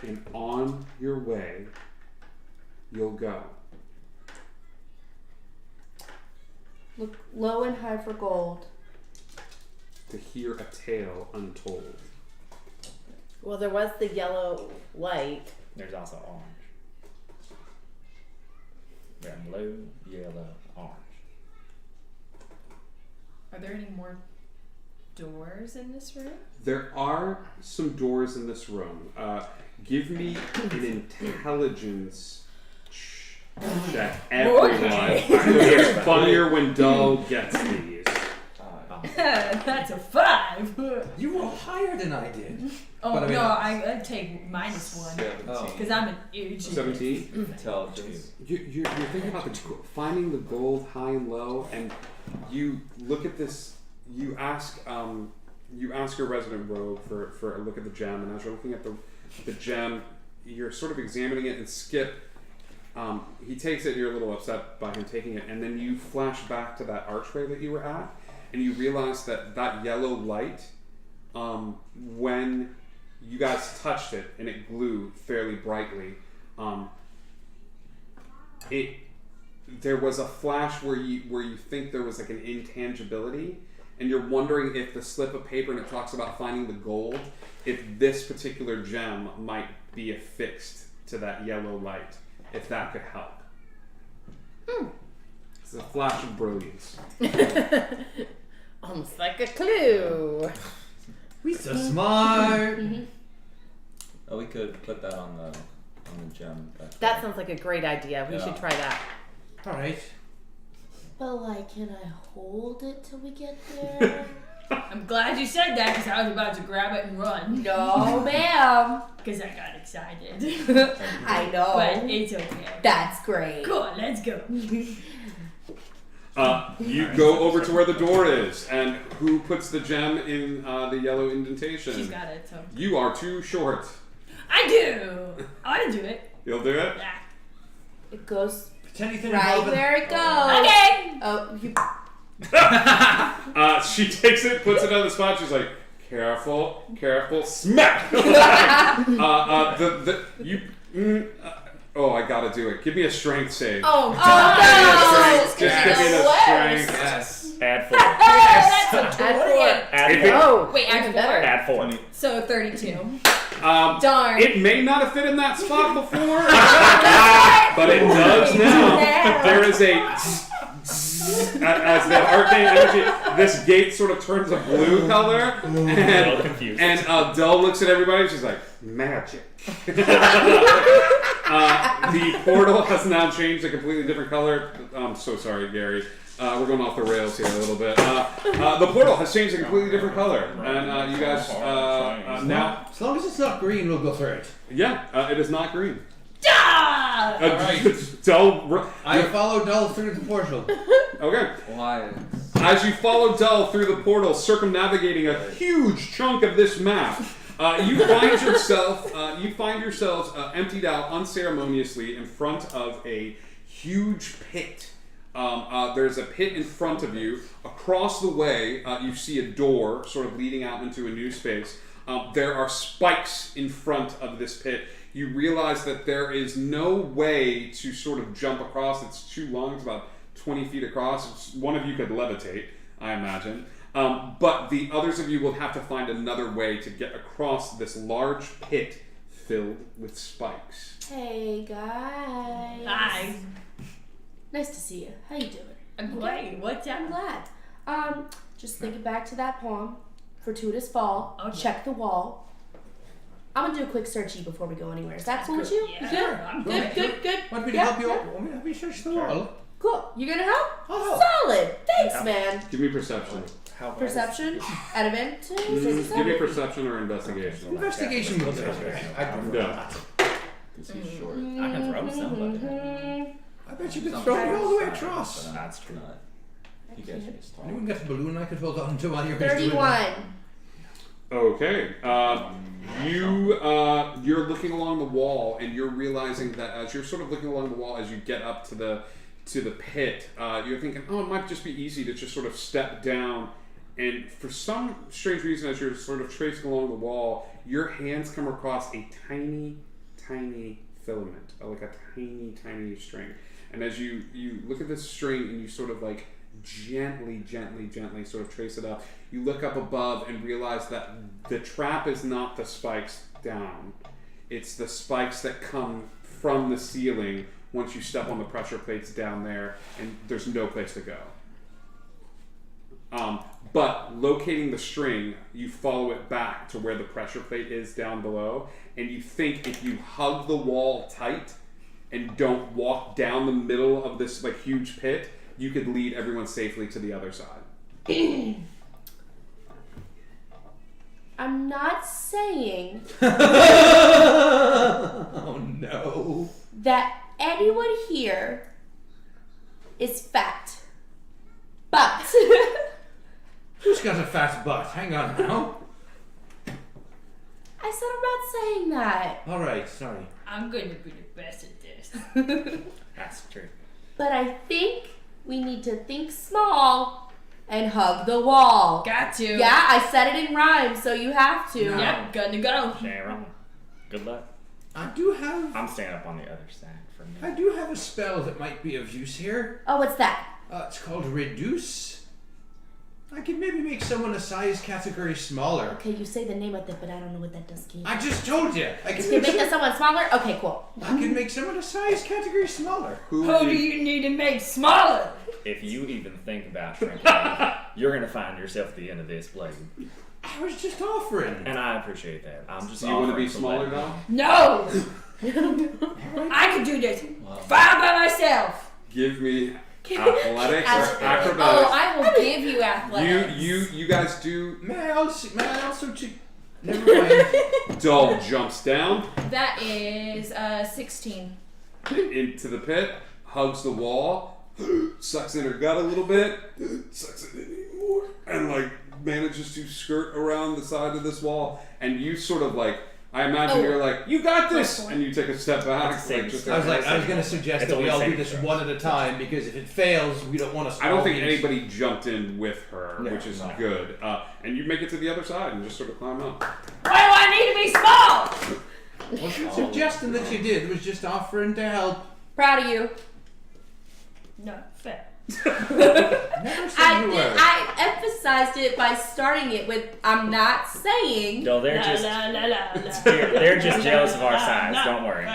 and on your way, you'll go. Look low and high for gold. To hear a tale untold. Well, there was the yellow light. There's also orange. Red, blue, yellow, orange. Are there any more doors in this room? There are some doors in this room. Give me an intelligence check, everyone. It's funnier when Dull gets these. That's a 5. You rolled higher than I did. Oh But I mean, no, I take -1 17. because I'm an idiot. 17? Intelligence. You're thinking about finding the gold high and low, and you look at this. You ask your resident rogue for a look at the gem, and as you're looking at the gem, you're sort of examining it, and Skip, he takes it. You're a little upset by him taking it, and then you flash back to that archway that you were at, and you realize that yellow light, when you guys touched it and it glowed fairly brightly, there was a flash where you think there was like an intangibility, and you're wondering if the slip of paper and it talks about finding the gold, if this particular gem might be affixed to that yellow light, if that could help. It's a flash of brilliance. Almost like a clue. We so smart. Oh, we could put that on the gem. That sounds like a great idea. We Yeah. should try that. All right. But like, can I hold it till we get there? I'm glad you said that because I was about to grab it and run No, ma'am. because I got excited. I know. But it's okay. That's great. Cool, let's go. You go over to where the door is, and who puts the gem in the yellow indentation? She's got it, so. You are too short. I do! I want to do it. You'll do it? Yeah. It goes Anything right involving- where it goes. Okay! Oh, you. She takes it, puts it on the spot. She's like, careful, careful, smack! Oh, I gotta do it. Give me a strength save. Oh, no! Just give me the strength. Yes. Add 4. That's a Add 20. four. Add If it- 4. Oh, Wait, add even 4. better. Add 4. So 32. Darn. It may not have fit in that spot before, but it does now. There is as the arcane energy, this gate sort of turns a blue color, A little confused. and Dell looks at everybody. She's like, magic. The portal has now changed a completely different color. I'm so sorry, Gary. We're going off the rails here a little bit. The portal has changed a completely different color, and you guys now. As long as it's not green, we'll go for it. Yeah, it is not green. Ah! Dell. I follow Dull through the portal. Okay. Why? As you follow Dell through the portal, circumnavigating a huge chunk of this map, you find yourselves emptied out unceremoniously in front of a huge pit. There's a pit in front of you. Across the way, you see a door sort of leading out into a new space. There are spikes in front of this pit. You realize that there is no way to sort of jump across. It's too long. It's about 20 feet across. One of you could levitate, I imagine. But the others of you will have to find another way to get across this large pit filled with spikes. Hey guys. Hi. Nice to see you. How you doing? I'm great. What's I'm up? glad. Just thinking back to that poem, Fortuitous Fall. Okay. Check the wall. I'm gonna do a quick searchy before we go anywhere. Is that cool with you? Yeah, You good? I'm Good, good. good. Want me to Yeah, help you? yeah. Want me to help you search the wall? Cool. You gonna help? I'll help. Solid. Thanks, Yeah. man. Give me perception. How Perception, advantage. Give me perception or investigation. Investigation will do it. I prefer Yeah. that. Because he's short. I can throw somebody. Mhm. I bet you could throw it all the way across. That's true. Not. He gets me as tall. Anyone got a balloon I could hold on to while you're busy doing 31. Okay. You're looking along the wall, and you're realizing that as you're sort of looking along the wall, as you get up to the pit, you're thinking, oh, it might just be easy to just sort of step down. And for some strange reason, as you're sort of tracing along the wall, your hands come across a tiny, tiny filament, like a tiny, tiny string. And as you look at this string and you sort of like gently sort of trace it up, you look up above and realize that the trap is not the spikes down. It's the spikes that come from the ceiling once you step on the pressure plates down there, and there's no place to go. But locating the string, you follow it back to where the pressure plate is down below, and you think if you hug the wall tight and don't walk down the middle of this like huge pit, you could lead everyone safely to the other side. I'm not saying Oh no. that anyone here is fat. But Who's got a fat butt? Hang on now. I said I'm not saying that. Alright, sorry. I'm going to be the best at this. That's true. But I think we need to think small and hug the wall. Got to. Yeah, I said it in rhyme, so you have to. No. Yep, gonna go. Sharon. Good luck. I do have I'm staying up on the other side for me. I do have a spell that might be of use here. Oh, what's that? It's called Reduce. I could maybe make someone a size category smaller. Okay, you say the name of it, but I don't know what that does. Can you? I just told you. I Can can you make, make that someone smaller? Okay, cool. I can make someone a size category smaller. Who do you need to make smaller? If you even think about shrinking, you're gonna find yourself at the end of this blade. I was just offering. And I appreciate that. I'm just Do you want to be offering smaller let- now? No! I can do this fine by myself. Give me athletics or Oh, acrobatics. I will give you athletics. You guys do. May I also never mind. Dull jumps down That is 16. into the pit, hugs the wall, sucks in her gut a little bit, sucks it in even more, and like manages to skirt around the side of this wall. And you sort of like, I imagine you're like, you got this, and you take a step back. Same Like, just I was going to suggest It's that we only all do saving this throws. one at a time because if it fails, we don't want to. I don't think anybody jumped in with her, No, which is no. good. And you make it to the other side and just sort of climb up. Why do I need to be small? Wasn't suggesting that you did. It was just offering to help. Proud of you. No, fair. Never said you were. I emphasized it by starting it with "I'm not saying." No, they're La, just la, la, la, la. they're just jealous of our La, size. la, Don't worry.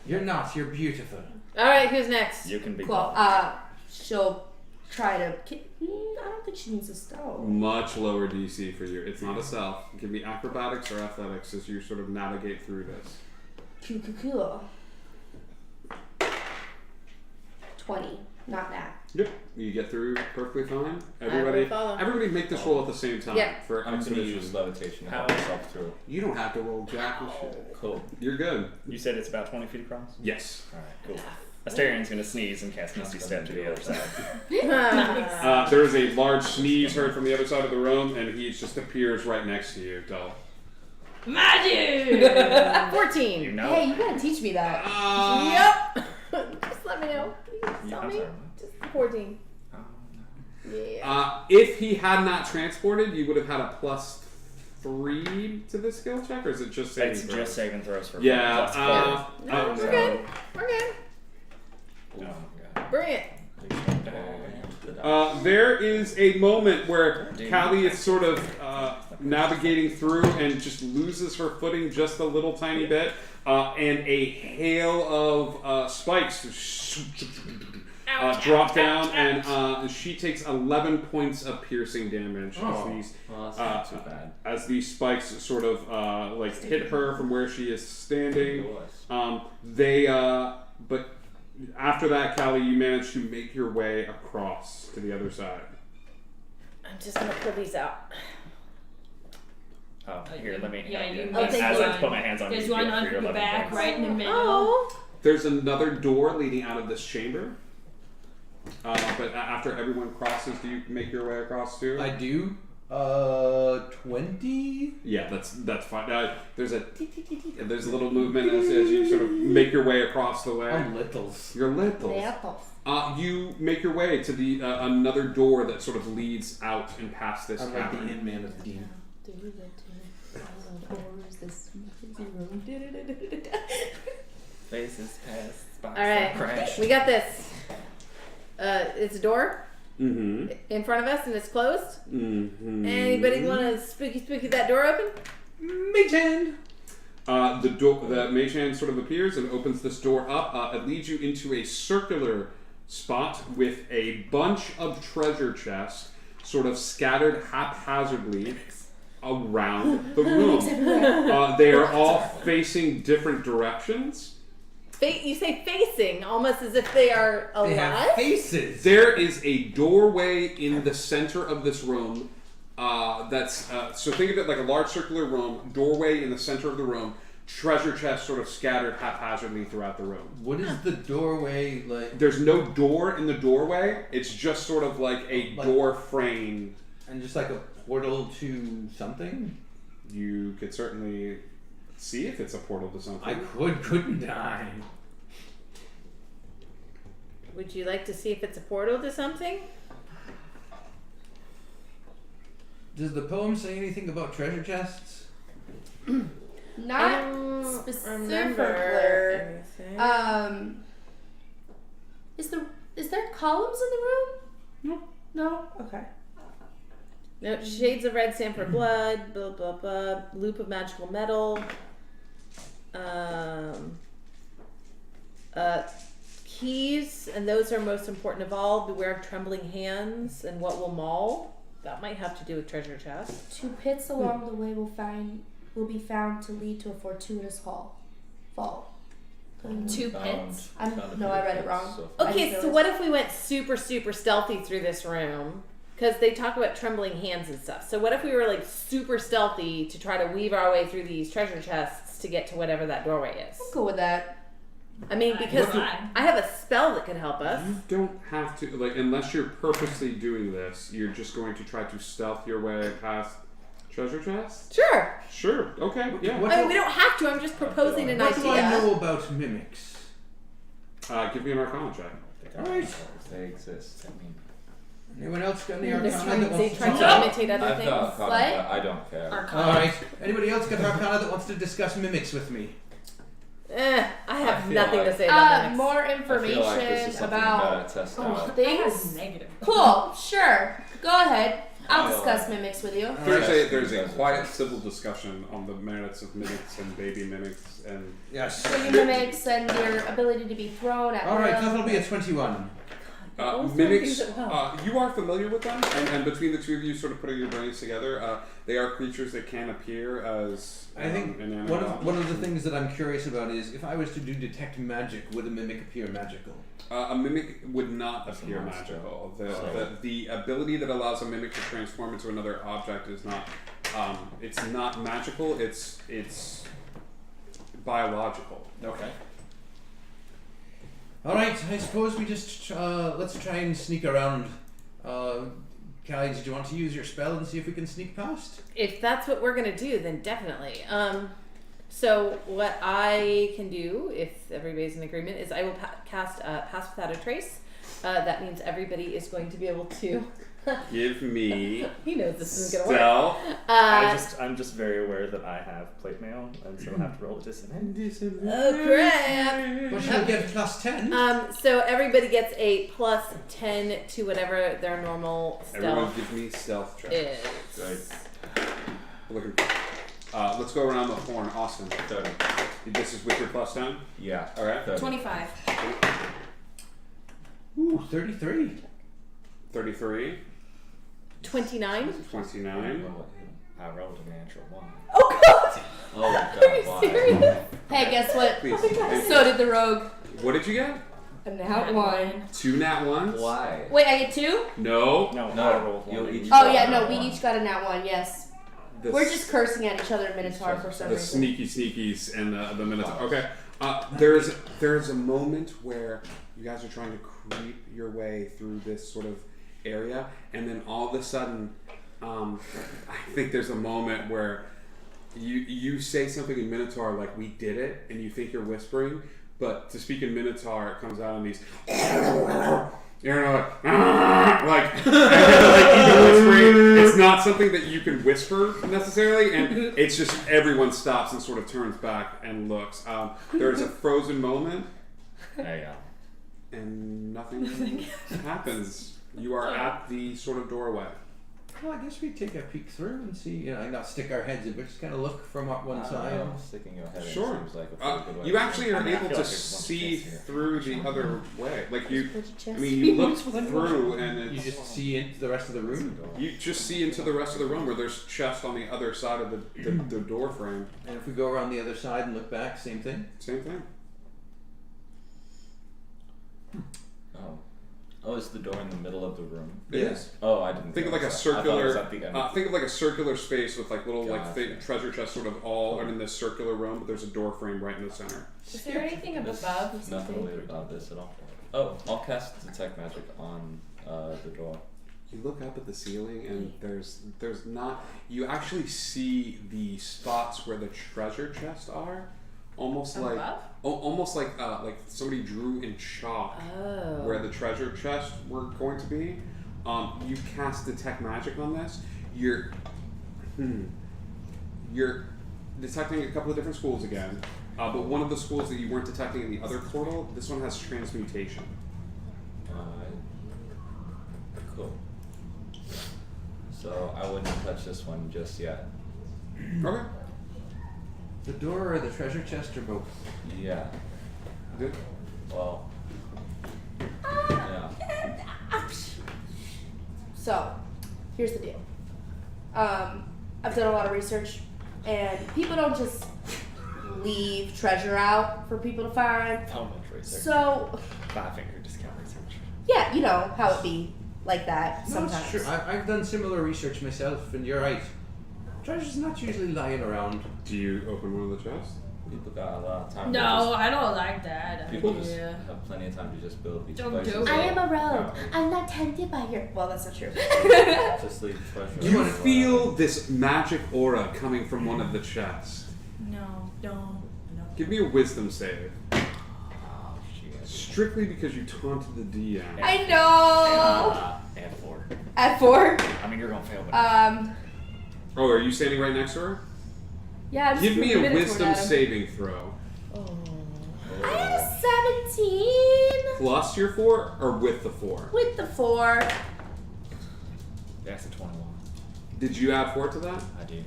You're not. You're beautiful. All right, who's next? You can be Cool. bald. She'll try to. I don't think she needs a stone. Much lower DC for you. It's not a stealth. It can be acrobatics or athletics as you sort of navigate through this. Cool. 20. Not that. Yep. You get through perfectly fine. will follow. Everybody make this roll at the same time Yeah. for I'm gonna use exhibition. levitation to help myself through. You don't have to roll jack and shit. Cool. You're good. You said it's about 20 feet across? Yes. Alright, cool. Asterian's gonna sneeze and cast Misty Step to the other side. There is a large sneeze heard from the other side of the room, and he just appears right next to you, Dull. Magic! 14. You know? Hey, you gotta teach me that. Yep. Just let me know. Please tell I'm me. sorry. Just 14. Oh, no. Yeah. If he had not transported, you would have had a +3 to the skill check, or is it just saving It's throws? just saving throws for Yeah. plus No, we're so- good. We're good. Oh, God. Bring it. There is a moment where Callie is sort of navigating through and just loses her footing just a little tiny bit, and a hail of spikes drop down, and she takes 11 points of piercing damage as these Well, that's not too bad. as these spikes sort of like hit her from where she is standing. But after that, Callie, you manage to make your way across to the other side. I'm just gonna pull these out. Oh, here, let me. Yeah, you Oh, as thank I you. put my hands on you, There's feel one free on to the 11 back, points. right in the middle. Oh. There's another door leading out of this chamber. But after everyone crosses, do you make your way across too? I do. 20. Yeah, that's fine. There's a little movement as you sort of make your way across the way. I'm littles. You're littles. You make your way to the another door that sort of leads out and past this I'm like the cavern. in-man of the team. Faces past, spots All right. crash. We got this. It's a door Mm-hmm. in front of us and it's closed. Mm-hmm. Anybody want to spooky that door open? Mage hand. The mage hand sort of appears and opens this door up. It leads you into a circular spot with a bunch of treasure chests sort of scattered haphazardly around the room. They are all facing different directions. You say facing, almost as if they are alive. They have faces. There is a doorway in the center of this room. So think of it like a large circular room, doorway in the center of the room, treasure chests sort of scattered haphazardly throughout the room. What is the doorway like? There's no door in the doorway. It's just sort of like a door frame. And just like a portal to something? You could certainly see if it's a portal to something. I couldn't I? Would you like to see if it's a portal to something? Does the poem say anything about treasure chests? Not remember specifically. anything. Is there columns in the room? No. Okay. No, shades of red stand for blood, blah blah blah, loop of magical metal, keys, and those are most important of all. Beware of trembling hands and what will maul. That might have to do with treasure chest. 2 pits along the way will be found to lead to a fortuitous fall. 2 pits. I read it wrong. Okay, so what if we went super stealthy through this room? Because they talk about trembling hands and stuff. So what if we were like super stealthy to try to weave our way through these treasure chests to get to whatever that doorway is? I'll go with that. I mean, because fine. I have a spell that could help us. You don't have to, like, unless you're purposely doing this, you're just going to try to stealth your way past treasure chest? Sure. Sure, okay, yeah. I mean, we don't have to. I'm just proposing an What do I idea. know about mimics? Give me an Arcana check. Alright. They exist. I mean, Anyone else got any They're Arcana that wants to trying talk? to imitate other I've things. got Arcana, Slay? but I don't care. Alright. Anybody else got Arcana that wants to discuss mimics with me? I have feel nothing to like- say about that. More I feel like this is information something about to test I out. have things. negative. Cool, sure. Go ahead. I'll Oh. discuss mimics with you. There's a quiet civil discussion on the merits of mimics and baby mimics and Yes. Swinging mimics and your ability to be thrown at Alright, will. that'll be a 21. Always doing mimics. things at will. You are familiar with them, and between the two of you, sort of putting your brains together, they are creatures that can appear as. I think inanimate one of the objects. things that I'm curious about is if I was to do detect magic, would a mimic appear magical? A mimic would not That's a appear monster. magical. So- The ability that allows a mimic to transform into another object is not. It's not magical. It's biological. Okay. Alright, I suppose we just let's try and sneak around. Callie, did you want to use your spell and see if we can sneak past? If that's what we're gonna do, then definitely. So what I can do, if everybody's in agreement, is I will cast Pass Without a Trace. That means everybody is going to be able to. Give me He knows this isn't gonna work. stealth. I'm just very aware that I have plate mail, and so I have to roll a disadvantage. Oh crap! But you'll get plus 10. So everybody gets a plus 10 to whatever their normal Everyone, stealth give me stealth check. is. Right. Looking. Let's go around the horn. Austin. 30. This is with your plus 10? Yeah. All right. 30. 25. Ooh, 33. 33. 29. 29. I rolled a natural 1. Oh god! Oh god, Are you why? serious? Hey, guess what? Please. Thank So you. did the rogue. What did you get? A nat one. 2 nat ones? Why? Wait, I get 2? No. No, No, I rolled you'll 1. each- Oh yeah, no, we each got a nat one. Yes. The We're just cursing at each other in Minotaur for some the reason. sneakies and the Minotaur. Okay. There's a moment where you guys are trying to creep your way through this sort of area, and then all of a sudden, I think there's a moment where you say something in Minotaur like "we did it," and you think you're whispering, but to speak in Minotaur, it comes out in these. You're like even whispering. It's not something that you can whisper necessarily, and it's just everyone stops and sort of turns back and looks. There's a frozen moment, There you go. and nothing happens. You are at the sort of doorway. Well, I guess we take a peek through and see, not stick our heads in, but just kind of look from one side. Sticking your head Sure. in seems like a pretty good way. You actually are I mean, I able feel to like there's a bunch of see chance here. through the other way. Like you, Put your chest. I mean, you look through, and You it's, just see into the rest of the room. you just see into the rest of the room where there's chests on the other side of the door frame. And if we go around the other side and look back, same thing. Same thing. Oh, is the door in the middle of the room? It is. Oh, I didn't Think of like a notice that. I thought it was circular. at the end. Think of like a circular space with like little Gotcha. treasure chests, sort of all in this circular room. But there's a door frame right in the center. Is there anything This- above? Nothing related about this at all. Oh, I'll cast detect magic on the door. You look up at the ceiling, and there's not. You actually see the spots where the treasure chests are, almost like like somebody drew in chalk Oh. where the treasure chests were going to be. You cast detect magic on this. You're detecting a couple of different schools again, but one of the schools that you weren't detecting in the other portal, this one has transmutation. Cool. So I wouldn't touch this one just yet. Okay. The door or the treasure chest or both? Yeah. Good. Well. Yeah. So, here's the deal. I've done a lot of research, and people don't just leave treasure out for people to find. How much research? So, 5-finger discount research. yeah, you know how it be like that No, sometimes. it's true. I've done similar research myself, and you're right. Treasure's not usually lying around. Do you open one of the chests? People got a lot of time. No, I don't like that People just idea. have plenty of time to just build these Don't places. do it. I am a rogue. No. I'm not tempted by your. Well, that's not true. Just leave treasure. You everywhere. feel this magic aura coming from one of the chests. No, don't. No. Give me a wisdom save. Oh, shit. Strictly because you taunted the DM. I know. And 4. At 4. I mean, you're gonna fail, but Oh, are you standing right next to her? Yeah. I'm just Give me a moving it wisdom toward Adam. saving throw. I had a 17 Plus your 4 or with the 4? with the 4. that's a 21. Did you add 4 to that? I did.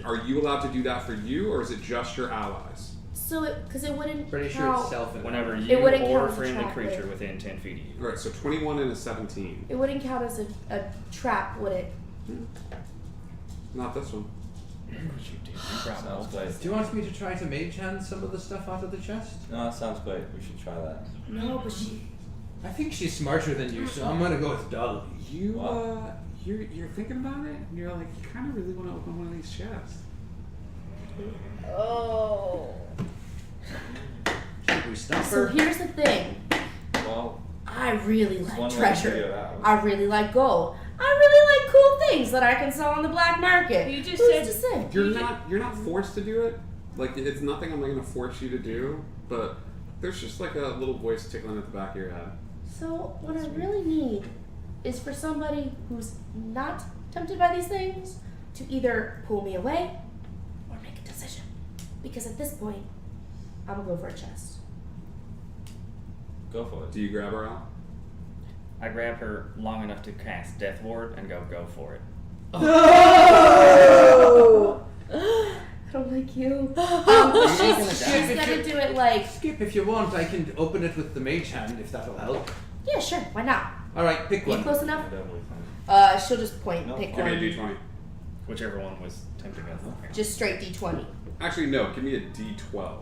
Are you allowed to do that for you or is it just your allies? So because it wouldn't Pretty sure count. it's self. Whenever you wouldn't or count a as a friendly trap, creature right? within 10 feet of you. Alright, so 21 and a 17. It wouldn't count as a trap, would it? Not this one. You do. You grab Sounds multiple. great. Do you want me to try to mage hand some of the stuff out of the chest? No, that sounds great. We should try that. No, but she. I think she's smarter than you, so I'm gonna go with dull. You Wow. you're thinking about it and you're like, you kinda really wanna open one of these chests. Oh. Should we stop So her? here's the thing. Well, I really there's like one way to figure treasure. it out. I really like gold. I really like cool things that I can sell on the black market. You just Who's said- to say? You're not forced to do it. Like it's nothing I'm gonna force you to do, but there's just like a little voice tickling at the back of your head. So what I really need is for somebody who's not tempted by these things to either pull me away or make a decision. Because at this point, I'm gonna go for a chest. Go for it. Do you grab her out? I grab her long enough to cast Death Ward and go for it. Oh! I don't like you. She's gonna do it like, Skip, if you want, I can open it with the mage hand if that'll help. yeah, sure, why not? Alright, pick Are you one. close enough? Definitely fine. She'll just point, No, pick Give me a one. D20. Whichever one was tempting us. Just straight D20. Actually, no. Give me a D12.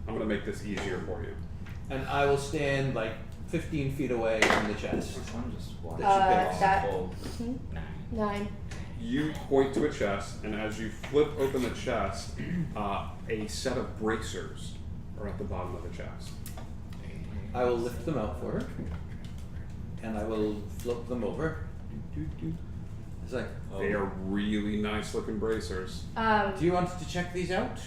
I'm gonna make this easier for you. And I will stand like 15 feet away from the chest. I'm just watching. that- Cold. 9. You point to a chest, and as you flip open the chest, a set of bracers are at the bottom of the chest. I will lift them out for her. And I will flip them over. It's like, They are really nice looking bracers. do you want to check these out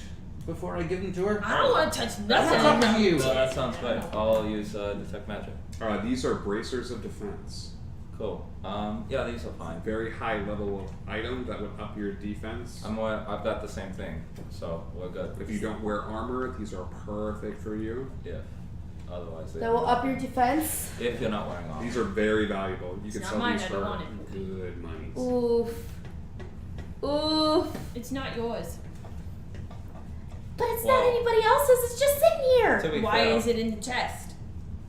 before I give them to her? I don't want to touch That's up nothing. to you. No, that sounds great. I'll use detect magic. These are bracers of defense. Cool. Yeah, these are fine. Very high level of item that would up your defense. I've got the same thing, so we're good. If you don't wear armor, these are perfect for you. Yeah. Otherwise, That will up your defense. if you're not wearing armor. These are very valuable. You It's can not sell mine, these I don't for want it. good money. Oof. Oof. It's not yours. But it's Wow. not anybody else's, it's just sitting here. To be Why fair, is it in the chest?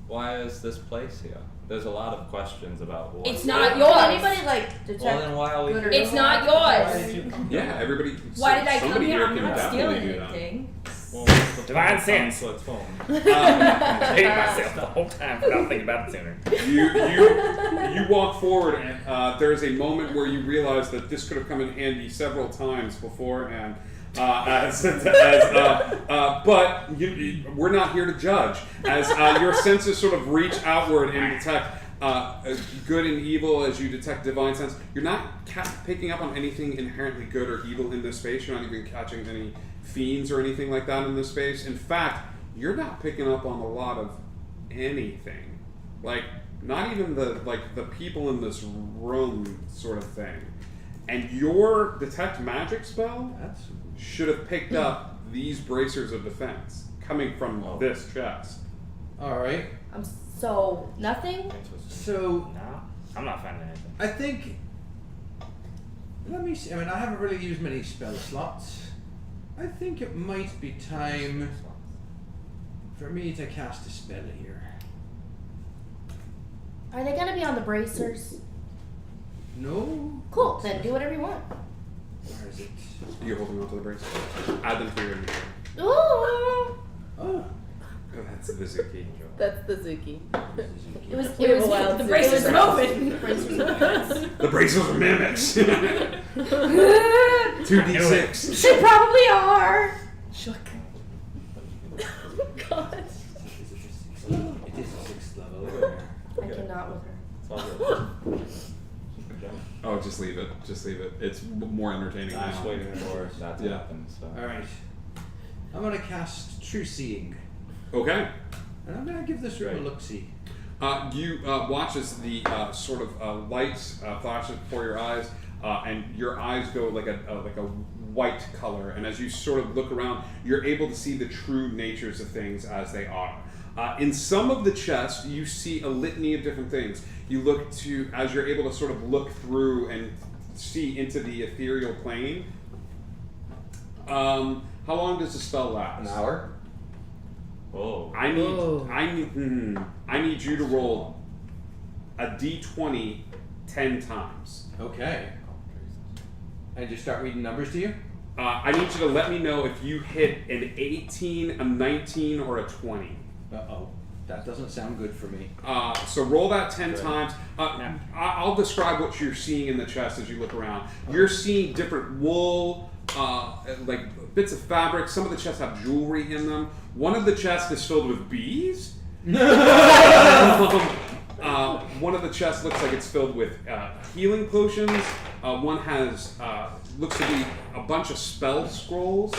Why is this place here? There's a lot of questions about what. It's not Will yours. anybody like detect? Well, then why are we good or here? It's not Why yours. did you come Yeah, everybody. Why did I come somebody here? I'm can not definitely stealing do that. anything. Well, what's the Divine point? sense. So it's phone. I hate myself the whole time for not thinking about it sooner. You walk forward, and there's a moment where you realize that this could have come in handy several times beforehand. But we're not here to judge. As your senses sort of reach outward and detect good and evil, as you detect divine sense, you're not picking up on anything inherently good or evil in this space. You're not even catching any fiends or anything like that in this space. In fact, you're not picking up on a lot of anything. Like, not even the people in this room sort of thing. And your detect magic spell That's should have picked up these bracers of defense coming from this chest. alright. So nothing? So No, I'm not finding anything. I think. Let me see. I mean, I haven't really used many spell slots. I think it might be time for me to cast a spell here. Are they gonna be on the bracers? No? Cool, then do whatever you want. Where is it? You're holding onto the bracers. Add them to your inventory. Ooh. Oh. Oh, that's the Zuki. That's the Zuki. It was We have a wild The Zuki. braces It are was moving. The bracers are mimics. 2d6. They probably are. not with her. It's all good. Oh, just leave it. Just leave it. It's more entertaining I'm just now. waiting for that to Yeah. happen. So. All right. I'm gonna cast True Seeing, Okay. and I'm gonna give this room a Right. look-see. You watch as the sort of lights flashes before your eyes, and your eyes go like a white color. And as you sort of look around, you're able to see the true natures of things as they are. In some of the chests, you see a litany of different things. You look to, as you're able to sort of look through and see into the ethereal plane. How long does the spell last? An hour. Oh. I need you to roll a d20 10 times. Okay. And just start reading numbers to you. I need you to let me know if you hit an 18, a 19, or a 20. Uh-oh. That doesn't sound good for me. So roll that 10 Good. times. I'll describe what you're seeing in the chest as you look around. You're seeing different wool, like bits of fabric. Some of the chests have jewelry in them. One of the chests is filled with bees. One of the chests looks like it's filled with healing potions. One has looks to be a bunch of spell scrolls.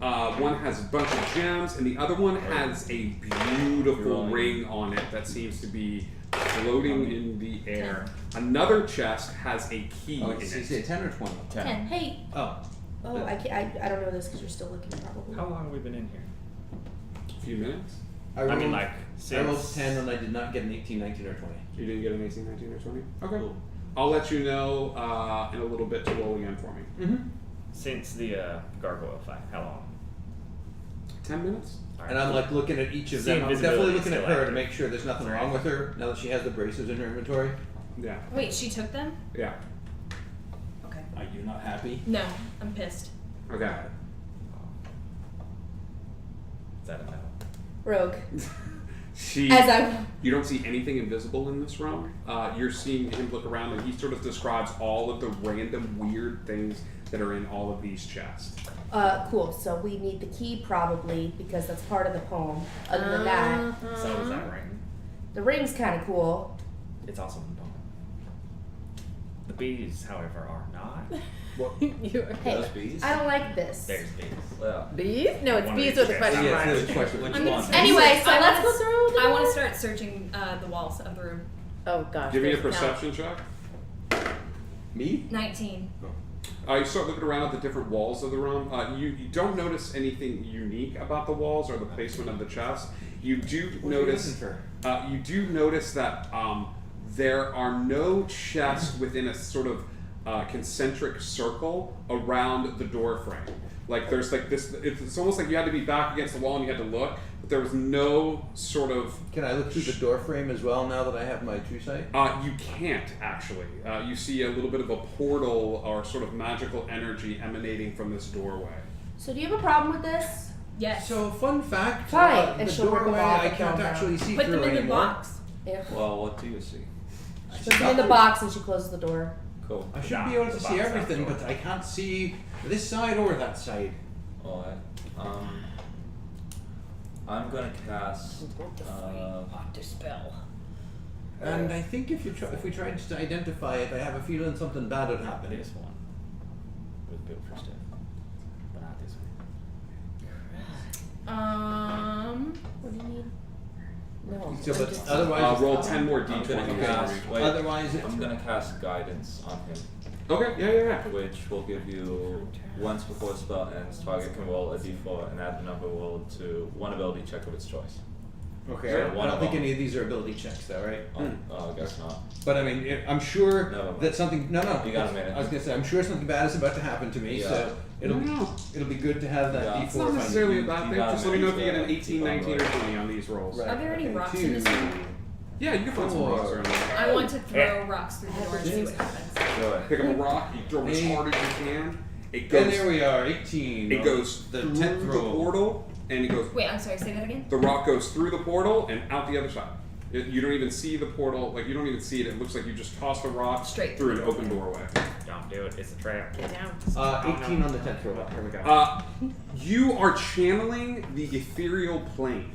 One has a bunch of gems, and the other one has a beautiful ring on it that seems to be floating in the air. Another chest has a key Oh, in is it. it 10 or 20? 10. Hey. Oh. Oh, I don't know this because you're still looking probably. How long have we been in here? A few minutes. I I mean, rolled- like, I rolled since 10 and I did not get an 18, 19, or 20. You didn't get an 18, 19, or 20? Okay. Cool. I'll let you know in a little bit to roll again for me. Mm-hmm. since the gargoyle fight. How long? 10 minutes? Alright, And I'm cool. like looking at each of See, them. I'm invisibility definitely is looking at still her to active. make sure there's nothing Right. wrong with her now that she has the braces in her inventory. Yeah. Wait, she took them? Yeah. Okay. Are you not happy? No, I'm pissed. Okay. Is that a no? Rogue. She. As I. You don't see anything invisible in this realm. You're seeing him look around, and he sort of describes all of the random weird things that are in all of these chests. Cool. So we need the key probably because that's part of the poem. Other than that, So is that ring? the ring's kind of cool. It's also in the bone. The bees, however, are not. Hey, Those bees? I don't like this. There's bees. Yeah. Bees? No, it's One of bees these with a chests. question Yeah, mark. it's the question. Which I'm gonna one? say- Anyway, so I let's wanna go through the I want to door. start searching the walls of the room. Oh gosh. Give me a there's no. perception check. Me? 19. You start looking around at the different walls of the room. You don't notice anything unique about the walls or the placement of the chest. You do notice. You do notice that there are no chests within a sort of concentric circle around the door frame. Like there's like this. It's almost like you had to be back against the wall and you had to look, but there was no sort of. Can I look through the door frame as well now that I have my true sight? You can't actually. You see a little bit of a portal or sort of magical energy emanating from this doorway. So do you have a problem with this? Yes. So, fun fact. Fine, and the she'll rip them doorway off I and can't throw 'em actually see Put through them in the anymore. box. Yeah. Well, what do you see? She puts them in the box and she closes the door. Cool. I should Yeah, be able to the see box everything, outdoor. but I can't see this side or that side. Alright. I'm gonna cast. Hard to spell. And I think if we tried to identify it, I have a feeling something bad would happen. This one was built for stuff, but not this one. What do you need? No. So, I'm but just- otherwise, Roll 10 more I'm gonna d20s cast. for me. Wait. otherwise, I'm gonna cast guidance on him, Okay, yeah. which will give you once before spell ends, target can roll a d4 and add the number rolled to one ability check of its choice. okay. So I one don't of think them. any of these are ability checks, though, right? Oh, I guess not. But I mean, I'm sure Never mind. that something. No. You got a minute. I was gonna say, I'm sure something bad is about to happen to me, Yeah. so it'll No. be good to have that Yeah. D4. It's not if I necessarily a need- bad you thing. got Just let me know if you get an it. 18, 19, or 20 on these rolls. Right. Are there any Okay, rocks in this room? Yeah, you can find some rocks around there. I want to throw rocks through the door and see what happens. Do it. Pick up a rock, you throw it as hard as you can. It And goes. there we are, 18. It goes the through 10th the roll. portal, and it goes. Wait, I'm sorry, say that again? The rock goes through the portal and out the other side. You don't even see the portal. Like you don't even see it. It looks like you just tossed a rock Straight through an through. open doorway. Don't do it. It's a trap. Get down. 18 on the 10th roll. Here we go. You are channeling the ethereal plane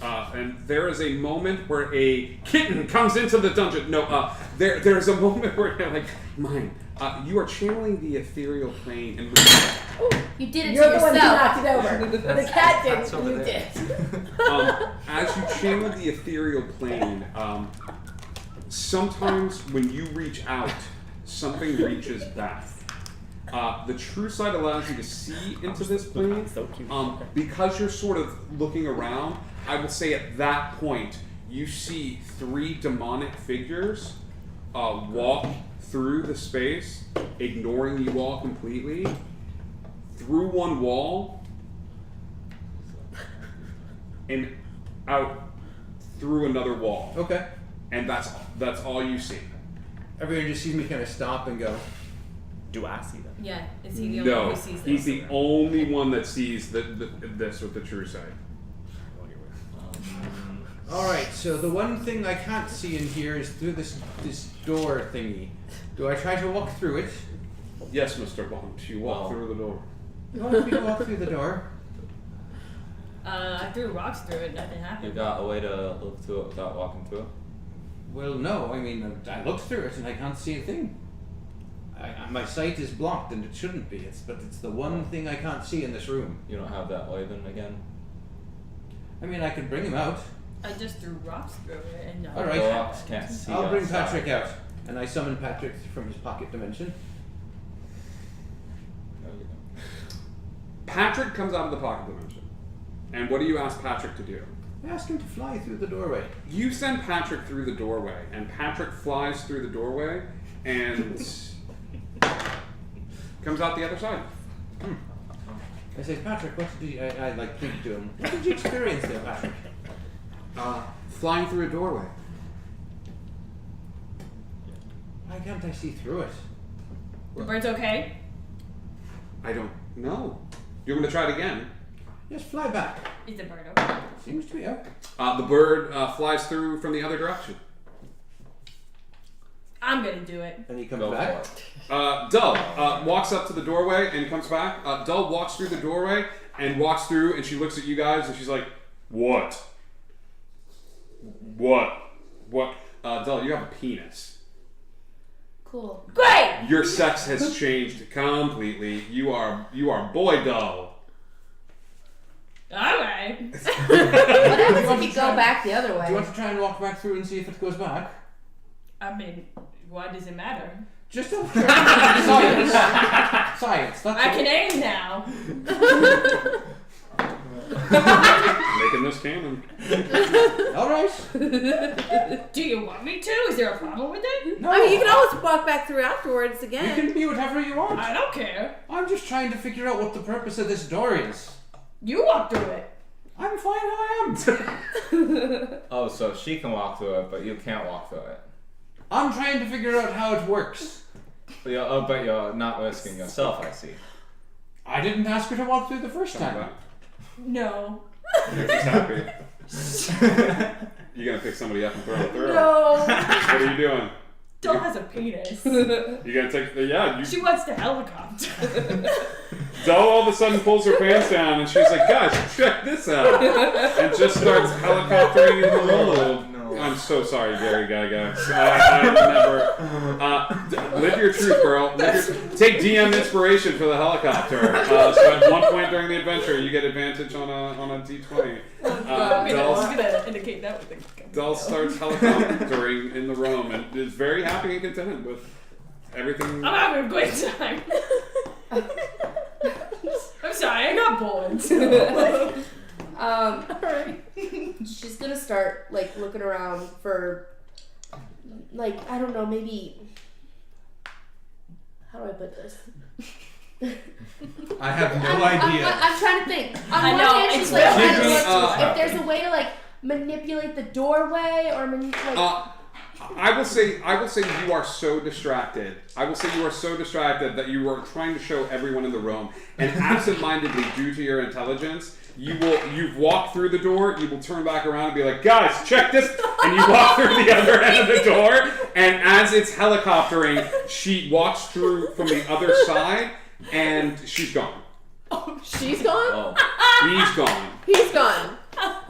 And there is a moment where a kitten comes into the dungeon. No, there's a moment where they're like, mine. You are channeling the ethereal plane and You did it You're to the one who yourself. knocked it over. The cat didn't. You over did. as you channel the ethereal plane, sometimes when you reach out, something reaches back. The true sight allows you to see into this plane. So cute. Because you're sort of looking around, I will say at that point, you see 3 demonic figures walk through the space, ignoring you all completely, through one wall, and out through another wall. Okay. And that's all you see. Everyone just sees me kind of stop and go. Do I see them? Yeah, is he the only one No, who sees he's this? the only one that sees this with the true sight. All right. So the one thing I can't see in here is through this door thingy. Do I try to walk through it? Yes, Mr. Bond, you walk through the door. You want me to walk through the door? I threw rocks through it, nothing You happened. got a way to look through it without walking through it? Well, no. I mean, I looked through it and I can't see a thing. My sight is blocked and it shouldn't be. But it's the one thing I can't see in this room. You don't have that way then again? I mean, I could bring him out. I just threw rocks through it and All right. The rocks can't see I'll bring outside. Patrick out. And I summon Patrick from his pocket dimension. There you go. Patrick comes out of the pocket dimension. And what do you ask Patrick to do? I asked him to fly through the doorway. You send Patrick through the doorway, and Patrick flies through the doorway and comes out the other side. I say, Patrick, what did you... I like think to him. What did you experience there, Patrick? Flying through a doorway. Why can't I see through it? The bird's okay? I don't know. You want me to try it again? Just fly back. Is the bird okay? Seems to be okay. The bird flies through from the other direction. I'm gonna do it. And he comes Go back. for it. Dull walks up to the doorway and comes back. Dull walks through the doorway and walks through, and she looks at you guys and she's like, "What? What? What?" Dull, you have a penis. Cool. Great! Your sex has changed completely. You are boy Dull. Alright. What happens if you go back the other Do you way? want to try and walk back through and see if it goes back? I mean, why does it matter? Just out of curiosity. Science. Science. That's I all. can aim now. Making this canon. All right. Do you want me to? Is there a problem with it? No. I mean, you can always walk back through afterwards You again. can be whatever you want. I don't care. I'm just trying to figure out what the purpose of this door is. You walk through it. I'm fine how I am. Oh, so she can walk through it, but you can't walk through it. I'm trying to figure out how it works. But you're not risking yourself, I see. I didn't ask her to walk through the first Come time. back. No. She's happy. You gonna pick somebody up and throw them through? No. What are you doing? Doll has a penis. You gonna take? You. She wants the helicopter. Doll all of a sudden pulls her pants down and she's like, "Guys, check this out!" And just starts helicoptering in the room. I'm so sorry, Gary Gaga. I never. Live your truth, girl. Take DM inspiration for the helicopter. So at one point during the adventure, you get advantage on a D20. I mean, I was gonna indicate that with the Dull starts helicoptering in the room and is very happy and content with everything. I'm having a great time. I'm sorry, I got bored. Alright. She's gonna start like looking around for like, I don't know, maybe how do I put this? I have no idea. I'm trying to think. On I one know, hand, she's it's like very trying to hard look to if there's a way to like manipulate the doorway or I will say you are so distracted. I will say you are so distracted that you are trying to show everyone in the room, and absentmindedly, due to your intelligence, you've walked through the door. You will turn back around and be like, "Guys, check this!" And you walk through the other end of the door, and as it's helicoptering, she walks through from the other side, and she's gone. She's gone? Oh. He's gone. He's gone.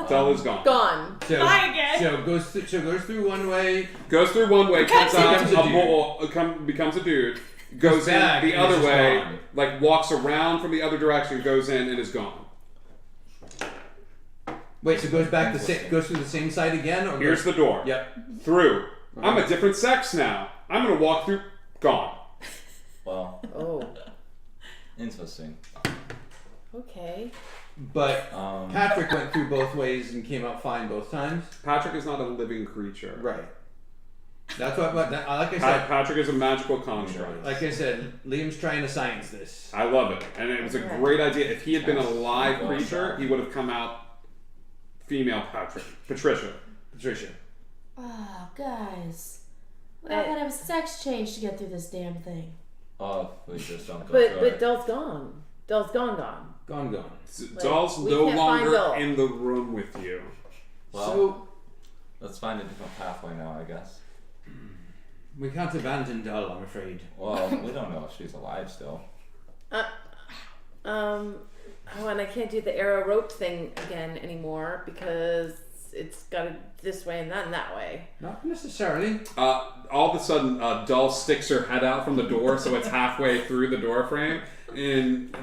Dull is gone. Gone. So, Bye again. So goes through one way. Goes through one way, comes out, Becomes a dude. becomes a dude. Goes in back, the and other it's just way, gone. like walks around from the other direction, goes in, and is gone. Wait, so goes back goes through the same side again, or Here's the door. Yep. Through. I'm a different sex now. I'm gonna walk through. Gone. Well, Oh. interesting. Okay. But Um, Patrick went through both ways and came out fine both times. Patrick is not a living creature. Right. That's what. But like I said, Patrick is a magical construct. like I said, Liam's trying to science this. I love it, and it was a great idea. If he had been a live creature, he would have come out female Patricia. Oh, guys. We all gotta have a sex change to get through this damn thing. oh, we just don't go But through but it. Dell's gone. Dell's gone. Gone. Doll's we no can't find longer Doll. in the room with you. Well, So let's find a different pathway now, I guess. we can't abandon Dull, I'm afraid. Well, we don't know if she's alive still. Oh, and I can't do the arrow rope thing again anymore because it's got to this way and that way. Not necessarily. All of a sudden, Dull sticks her head out from the door, so it's halfway through the door frame, and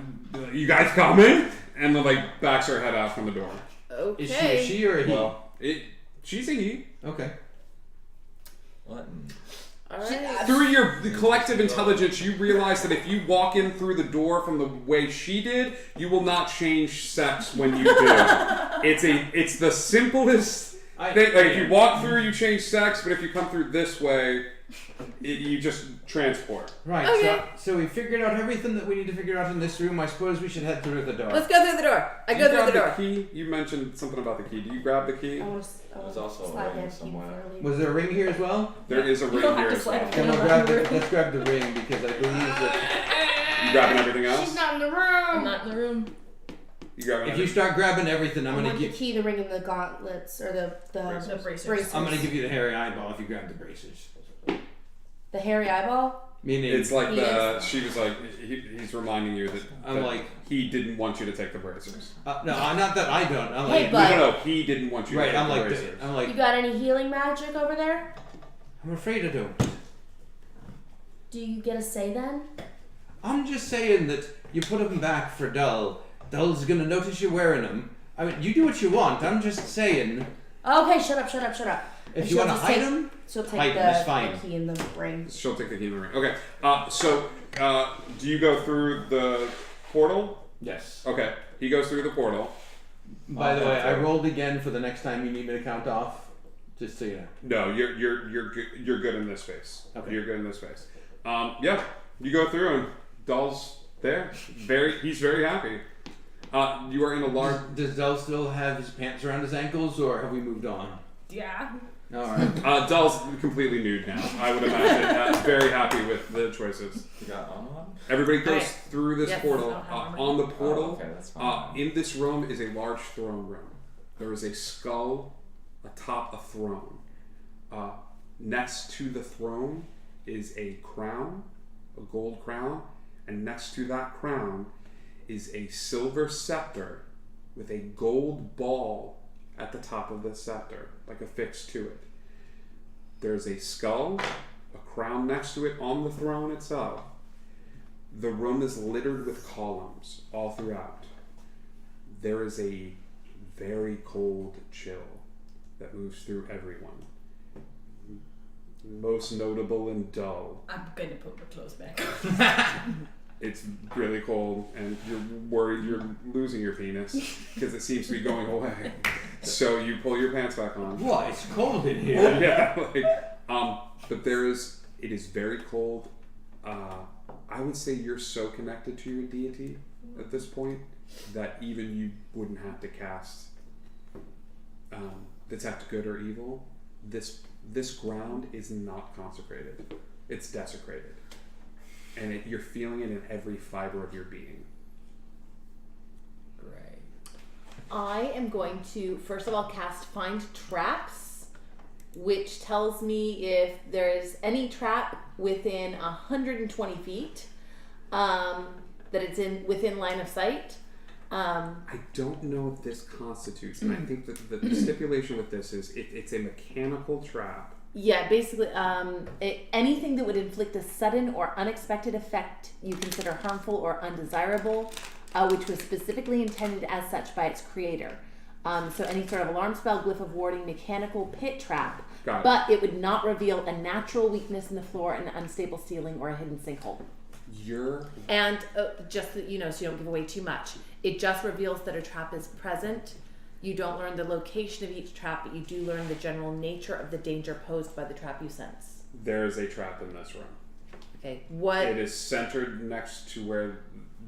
you guys coming? And then like backs her head out from the door. Okay. Is she a she or a he? Well, She's a he. Okay. what? All right. Through your collective intelligence, you realize that if you walk in through the door from the way she did, you will not change sex when you do. It's the simplest thing. Like if you walk through, you change sex, but if you come through this way, you just transport. Right. Okay. So we figured out everything that we need to figure out in this room. I suppose we should head through the door. Let's go through the door. I Do go you through the grab door. Key? You mentioned something about the key. Do you grab the key? I want to There's also a slide ring down somewhere. Was there a ring here as well? There is a ring don't here have to as slide well. it Then down. we'll grab the, let's grab the ring because I believe that You grabbing everything else? She's not in the I'm room. not in the room. You grabbing if you everything? start grabbing everything, I I'm gonna want the give key, the ring, and the gauntlets, or the The bracers. braces. I'm gonna give you the hairy eyeball if you grab the braces. the hairy eyeball. Meaning It's like Yes. she was like, he's reminding you that, I'm that like- he didn't want you to take the bracers. no, not that I don't. I'm Hey, like But- No, he didn't want you right. to take I'm the like bracers. I'm You like got any healing magic over there? I'm afraid I don't. Do you get a say then? I'm just saying that you put them back for Dull. Dull's gonna notice you're wearing them. I mean, you do what you want. I'm just saying. Okay, shut up. If And you she'll want to just hide take- them, She'll take hide 'em, it's the fine. key and the ring. She'll take the key in the ring. Okay. Do you go through the portal? yes. Okay. He goes through the portal. By the way, I Okay. rolled again for the next time you need me to count off. Just so you know. No, you're good in this space. Okay. You're good in this space. Yeah. You go through and Dull's there. He's very happy. You are in a large. Does Dull still have his pants around his ankles, or have we moved on? Yeah. All right. Dull's completely nude now. I would imagine. Very happy with the choices. You got on one? Everybody goes Alright. through this Yes, portal. I don't have armor. On the Oh, portal, okay, that's fine. in this room is a large throne room. There is a skull atop a throne. Next to the throne is a crown, a gold crown, and next to that crown is a silver scepter with a gold ball at the top of the scepter, like affixed to it. There's a skull, a crown next to it on the throne itself. The room is littered with columns all throughout. There is a very cold chill that moves through everyone. Most notable and Dull. I'm gonna put my clothes back on. It's really cold, and you're worried you're losing your penis because it seems to be going away. So you pull your pants back on. What? It's cold in here. Yeah, but it is very cold. I would say you're so connected to your deity at this point that even you wouldn't have to cast detect good or evil. This ground is not consecrated; it's desecrated, and you're feeling it in every fiber of your being. Great. I am going to first of all cast Find Traps, which tells me if there is any trap within 120 feet that it's within line of sight. I don't know if this constitutes, and I think that the stipulation with this is it's a mechanical trap. Yeah, basically, anything that would inflict a sudden or unexpected effect you consider harmful or undesirable, which was specifically intended as such by its creator. So any sort of alarm spell, glyph of warding, mechanical pit trap, Got it. but it would not reveal a natural weakness in the floor, an unstable ceiling, or a hidden sinkhole. And just that you know, so you don't give away too much, it just reveals that a trap is present. You don't learn the location of each trap, but you do learn the general nature of the danger posed by the trap you sense. There is a trap in this room. Okay, what? It is centered next to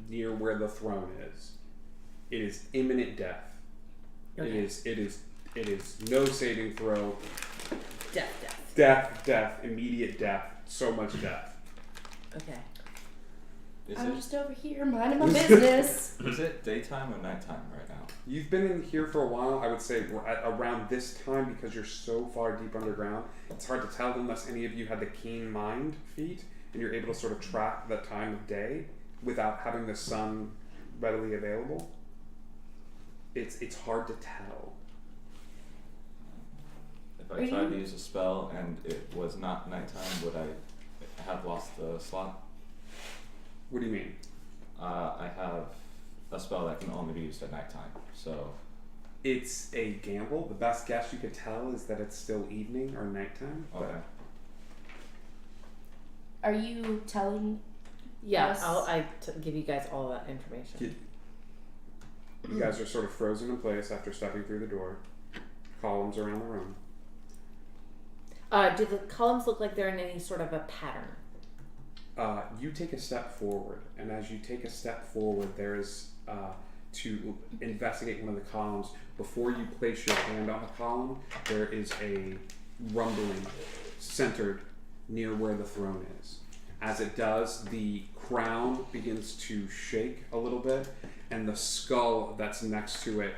near where the throne is. It is imminent death. Okay. It is no saving throw. Death. Immediate death. So much death. Okay. I'm just over here minding my business. Is it daytime or nighttime right now? You've been in here for a while. I would say around this time, because you're so far deep underground, it's hard to tell unless any of you had the keen mind feat and you're able to sort of track the time of day without having the sun readily available. It's hard to tell. If I tried to use a spell and it was not nighttime, would I have lost the slot? What do you mean? I have a spell that can only be used at nighttime, so... It's a gamble. The best guess you could tell is that it's still evening or nighttime. Okay. Are you telling? Yes, Yes. give you guys all that information. You guys are sort of frozen in place after stepping through the door. Columns around the room. Do the columns look like they're in any sort of a pattern? You take a step forward, and as you take a step forward, there is to investigate one of the columns. Before you place your hand on the column, there is a rumbling centered near where the throne is. As it does, the crown begins to shake a little bit, and the skull that's next to it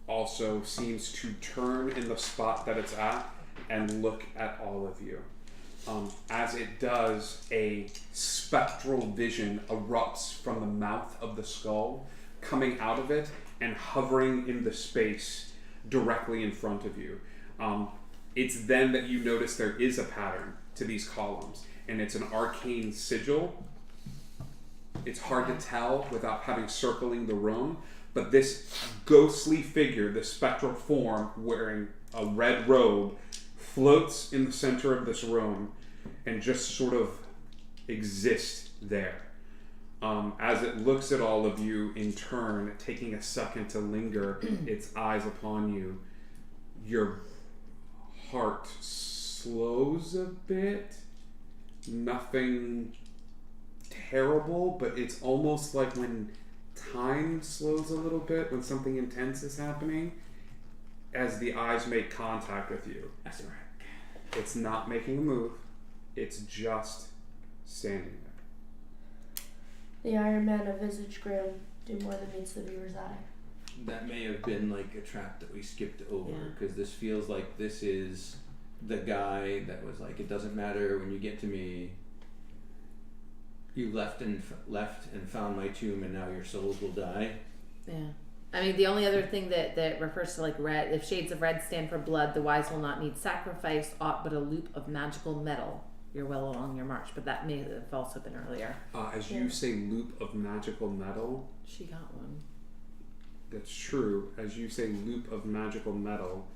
also seems to turn in the spot that it's at and look at all of you. As it does, a spectral vision erupts from the mouth of the skull, coming out of it and hovering in the space directly in front of you. It's then that you notice there is a pattern to these columns, and it's an arcane sigil. It's hard to tell without having circling the room, but this ghostly figure, this spectral form wearing a red robe, floats in the center of this room and just sort of exists there. As it looks at all of you in turn, taking a second to linger its eyes upon you, your heart slows a bit. Nothing terrible, but it's almost like when time slows a little bit, when something intense is happening, as the eyes make contact with you. It's not making a move, it's just standing there. The Iron Man of Visage Grim do more than meets the viewer's eye. That may have been like a trap that we skipped over, Yeah. because this feels like this is the guy that was like, it doesn't matter when you get to me. You left and found my tomb, and now your souls will die. Yeah. I mean, the only other thing that refers to like red, if shades of red stand for blood, the wise will not need sacrifice, aught but a loop of magical metal. You're well along your march, but that may have also been earlier. As you say loop of magical metal, She got one. that's true. As you say loop of magical metal,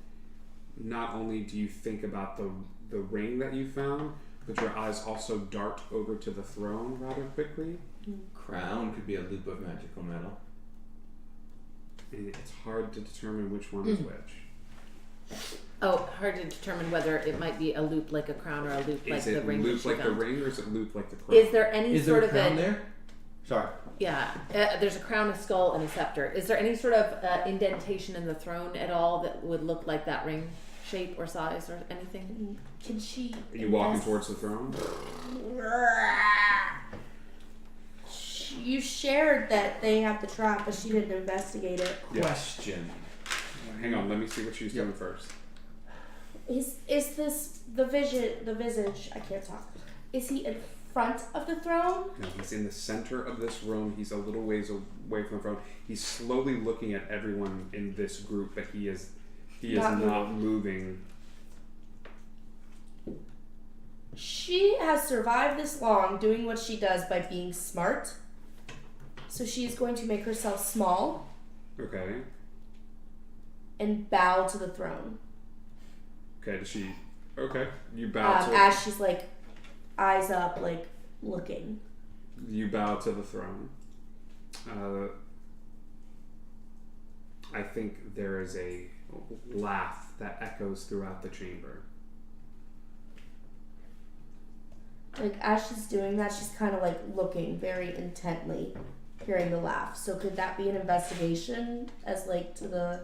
not only do you think about the ring that you found, but your eyes also dart over to the throne rather quickly. Crown could be a loop of magical metal. And it's hard to determine which one is which. Oh, hard to determine whether it might be a loop like a crown or a loop like Is the it ring. loop that she like the found. ring, or is it loop like the crown? Is there any Is sort there a of crown there? Sorry. Yeah, there's a crown, a skull, and a scepter. Is there any sort of indentation in the throne at all that would look like that ring shape or size or anything? Can she? Are you walking towards the throne? You shared that they have the trap, but she didn't investigate it. Yeah. Question. Hang on, let me see what she's doing first. Is this the visage? I can't talk. Is he front of the throne? No, he's in the center of this room. He's a little ways away from the throne. He's slowly looking at everyone in this group, but he is not moving. She has survived this long doing what she does by being smart. So she is going to make herself small Okay. and bow to the throne. Okay, does she... Okay, you bow to... As she's like, eyes up, like, looking. You bow to the throne. I think there is a laugh that echoes throughout the chamber. Like, as she's doing that, she's kind of, like, looking very intently, hearing the laugh. So could that be an investigation as, like, to the...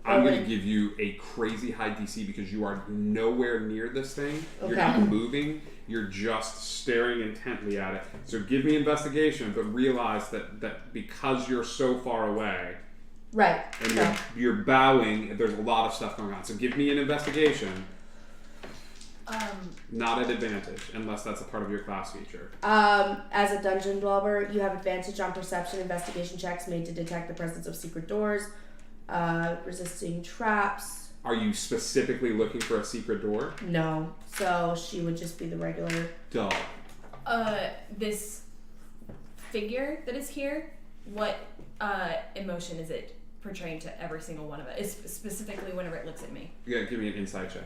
I'm going to give you a crazy high DC because you are nowhere near this thing. Okay. You're not moving. You're just staring intently at it. So give me investigation, but realize that because you're so far away Right. and you're bowing, there's a lot of stuff going on. So give me an investigation. Not at advantage, unless that's a part of your class feature. As a dungeon dweller, you have advantage on perception investigation checks made to detect the presence of secret doors, resisting traps. Are you specifically looking for a secret door? No. So she would just be the regular. Dull. This figure that is here, what emotion is it portraying to every single one of it? Is specifically whenever it looks at me. Yeah, give me an insight check.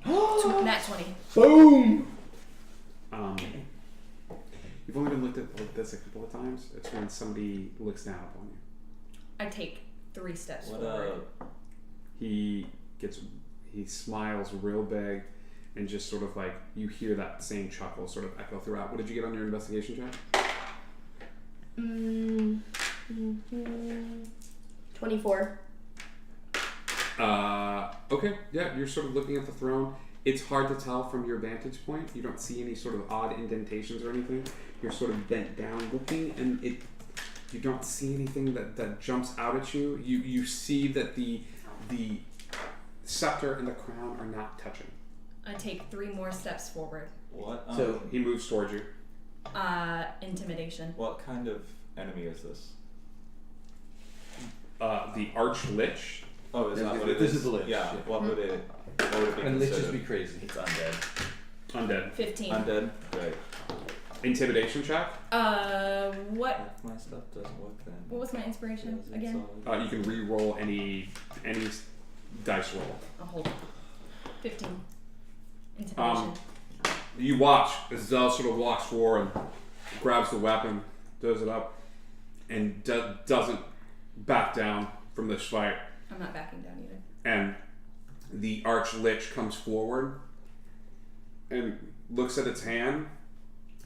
Nat 20. Boom! You've only been looked at like this a couple of times. It's when somebody looks down upon you. I take 3 steps What forward. He smiles real big and just sort of like you hear that same chuckle sort of echo throughout. What did you get on your investigation check? 24. Okay, yeah, you're sort of looking at the throne. It's hard to tell from your vantage point. You don't see any sort of odd indentations or anything. You're sort of bent down looking, and you don't see anything that jumps out at you. You see that the scepter and the crown are not touching. I take 3 more steps forward. What? So he moves towards you. Intimidation. What kind of enemy is this? The Arch Lich. Oh, is that what it is? This is the Lich. Yeah. What would it be And liches considered? be crazy. It's undead. Undead. 15. Undead? Great. Intimidation check. What If my stuff doesn't work then. what was my inspiration again? You can re-roll any dice roll. I'll hold it. 15. Intimidation. You watch as Zell sort of walks forward and grabs the weapon, does it up, and doesn't back down from this fight. I'm not backing down either. And the Arch Lich comes forward and looks at its hand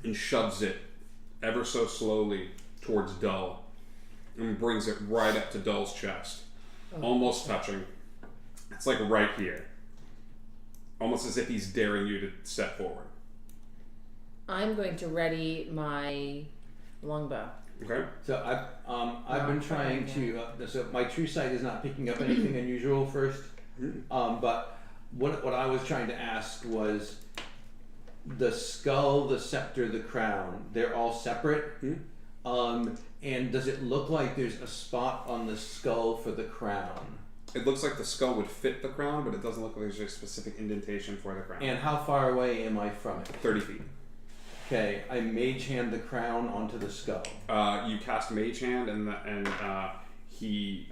and shoves it ever so slowly towards Dull and brings it right up to Dull's chest, almost touching. It's like right here, almost as if he's daring you to step forward. I'm going to ready my longbow. Okay. So I've been trying to. So my true sight is not picking up anything unusual first. But what I was trying to ask was the skull, the scepter, the crown. They're all separate. And does it look like there's a spot on the skull for the crown? It looks like the skull would fit the crown, but it doesn't look like there's a specific indentation for the crown. And how far away am I from it? 30 feet. Okay, I mage hand the crown onto the skull. You cast Mage Hand, and he,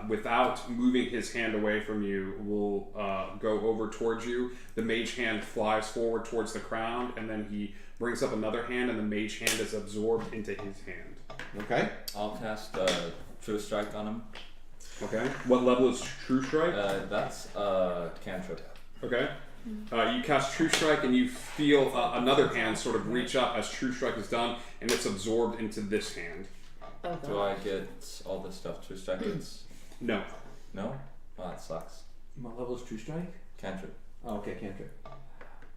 without moving his hand away from you, will go over towards you. The Mage Hand flies forward towards the crown, and then he brings up another hand, and the Mage Hand is absorbed into his hand. Okay. I'll cast True Strike on him. Okay. What level is True Strike? That's cantrip. Okay. You cast True Strike, and you feel another hand sort of reach up as True Strike is done, and it's absorbed into this hand. Oh, Do I get all this stuff? True Strike gets... No. No? Oh, that sucks. What level is true strike? Cantrip. Oh, okay, cantrip.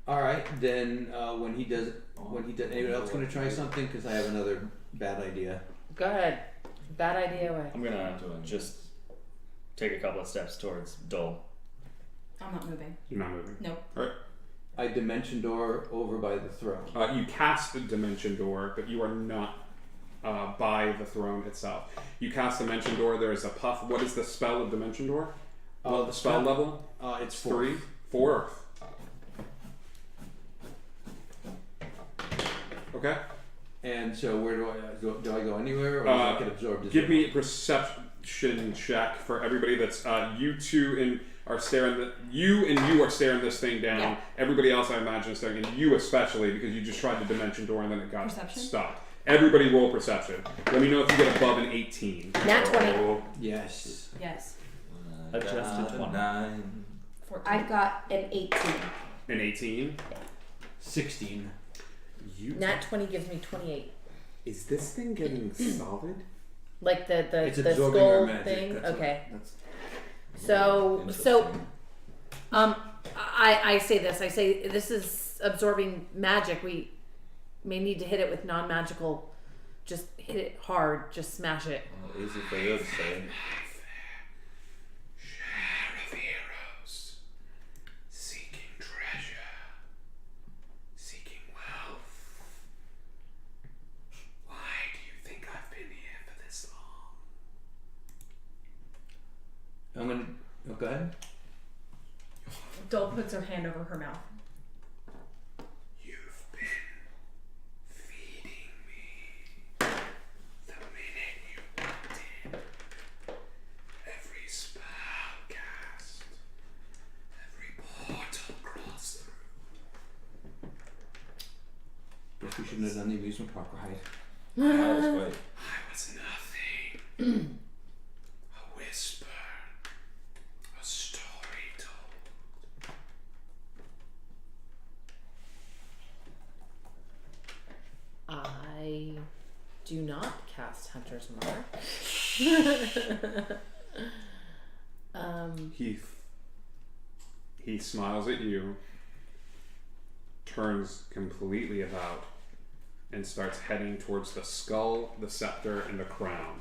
All right, then when he does, anyone else going to try something? Because I have another bad idea. Go ahead. Bad idea away. I'm gonna just take a couple of steps towards Dull. I'm not moving. You're not moving. Nope. Alright. I dimension door over by the throne. You cast the dimension door, but you are not by the throne itself. You cast dimension door. There is a puff. What is the spell of dimension door? The spell level? It's 3, 4. Okay. And so where do I go? Do I go anywhere, or does I get absorbed? As Give well? me a perception check for everybody. That's you two are staring. You are staring this thing down. Yeah. Everybody else, I imagine, is staring, and you especially because you just tried the dimension door and then it got Perception? stopped. Everybody roll perception. Let me know if you get above an 18. Nat 20. Oh, Yes. Yes. Adjusted 20. 9. 14. I got an 18. an 18. 16. You. Nat 20 gives me 28. Is this thing getting solid? Like the It's the absorbing our skull magic. thing. That's Okay. That's So Interesting. I say this. I say this is absorbing magic. We may need to hit it with non-magical. Just hit it hard. Just smash it. Well, easy for you to say. Share of heroes, seeking treasure, seeking wealth. Why do you think I've been here for this long? I'm gonna. Oh, go ahead. Dole puts her hand over her mouth. You've been feeding me the minute you walked in. Every spell cast, every portal crossed through. Guess we shouldn't have done the amusement park ride. That was great. I was nothing. A whisper, a story told. I do not cast Hunter's Mark. He smiles at you, turns completely about, and starts heading towards the skull, the scepter, and the crown.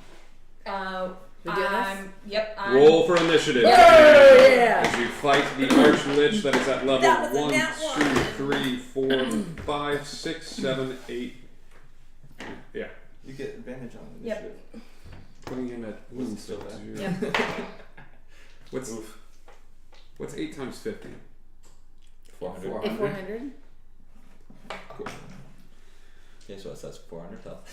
We doing this? Yep. Roll for initiative. yeah. As you fight the Archlich that is at level That was a 1, nat 2, 3, 4, 5, 6, 7, 8. Yeah. You get advantage on Yep. initiative. Putting him at Wasn't still there. What's 8 times 50? 400. If 400. Cool. Okay, so that's 400 health.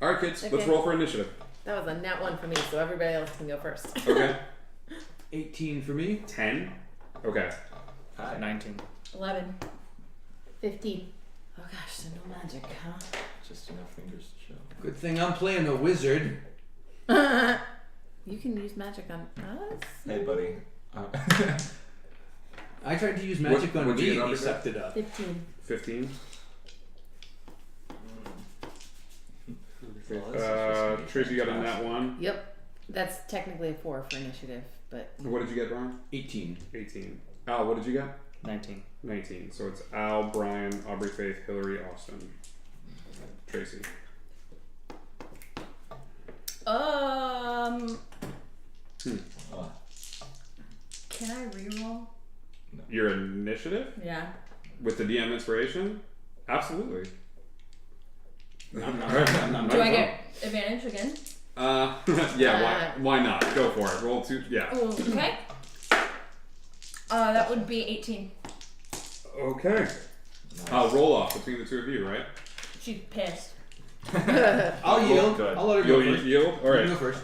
Alright kids, let's Okay. roll for initiative. That was a nat 1 for me, so everybody else can go first. Okay. 18 for me. 10? Okay. 19. 11. 15. Oh gosh, so no magic, huh? Just enough fingers to show. Good thing I'm playing a wizard. You can use magic on us. Hey, buddy. I tried to use magic on what'd you me get and he under sucked it up. 15. 15? Well, this is just Tracy got a nat 1. Yep. That's technically a 4 for initiative, but What did you get, Brian? 18. 18. Al, what did you get? 19. 19. So it's Al, Brian, Aubrey Faith, Hillary, Austin, Tracy. Oh. Can I reroll? Your initiative? Yeah. With the DM inspiration? Absolutely. Do I get advantage again? Yeah, why not? Go for it. Roll 2. Yeah. Oh, okay. That would be 18. Okay. Roll off between the two of you, right? She's pissed. I'll yield. good. I'll let her go You'll first. yield? You can Alright. go first.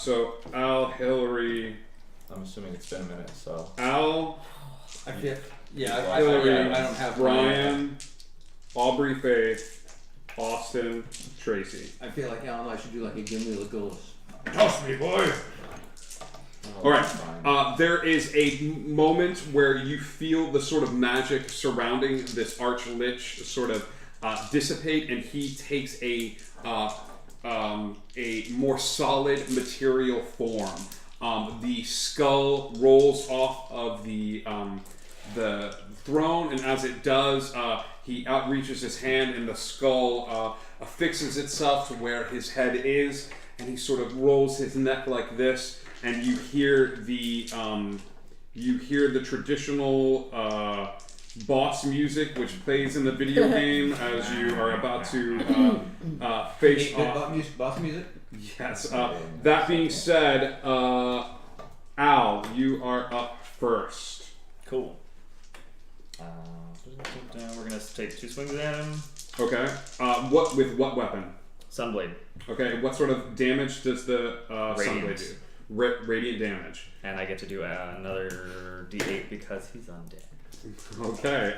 So Al, Hillary, I'm assuming it's been a minute, so. Al, I feel. Yeah, Hillary, I don't have Brian, Aubrey Faith, Austin, Tracy. I feel like Alan and I should do like a Gimli Lagos. Toss me, boy! Oh, Alright, fine. there is a moment where you feel the sort of magic surrounding this Archlich sort of dissipate, and he takes a more solid material form. The skull rolls off of the throne, and as it does, he outreaches his hand, and the skull affixes itself to where his head is, and he sort of rolls his neck like this, and you hear the You hear the traditional boss music, which plays in the video game as you are about to face off. Boss music? Yes. That being said, Al, you are up first. Cool. We're gonna take 2 swings at him. Okay. With what weapon? Sunblade. Okay. What sort of damage does the Sunblade do? Radiant damage. And I get to do another D8 because he's undead. Okay.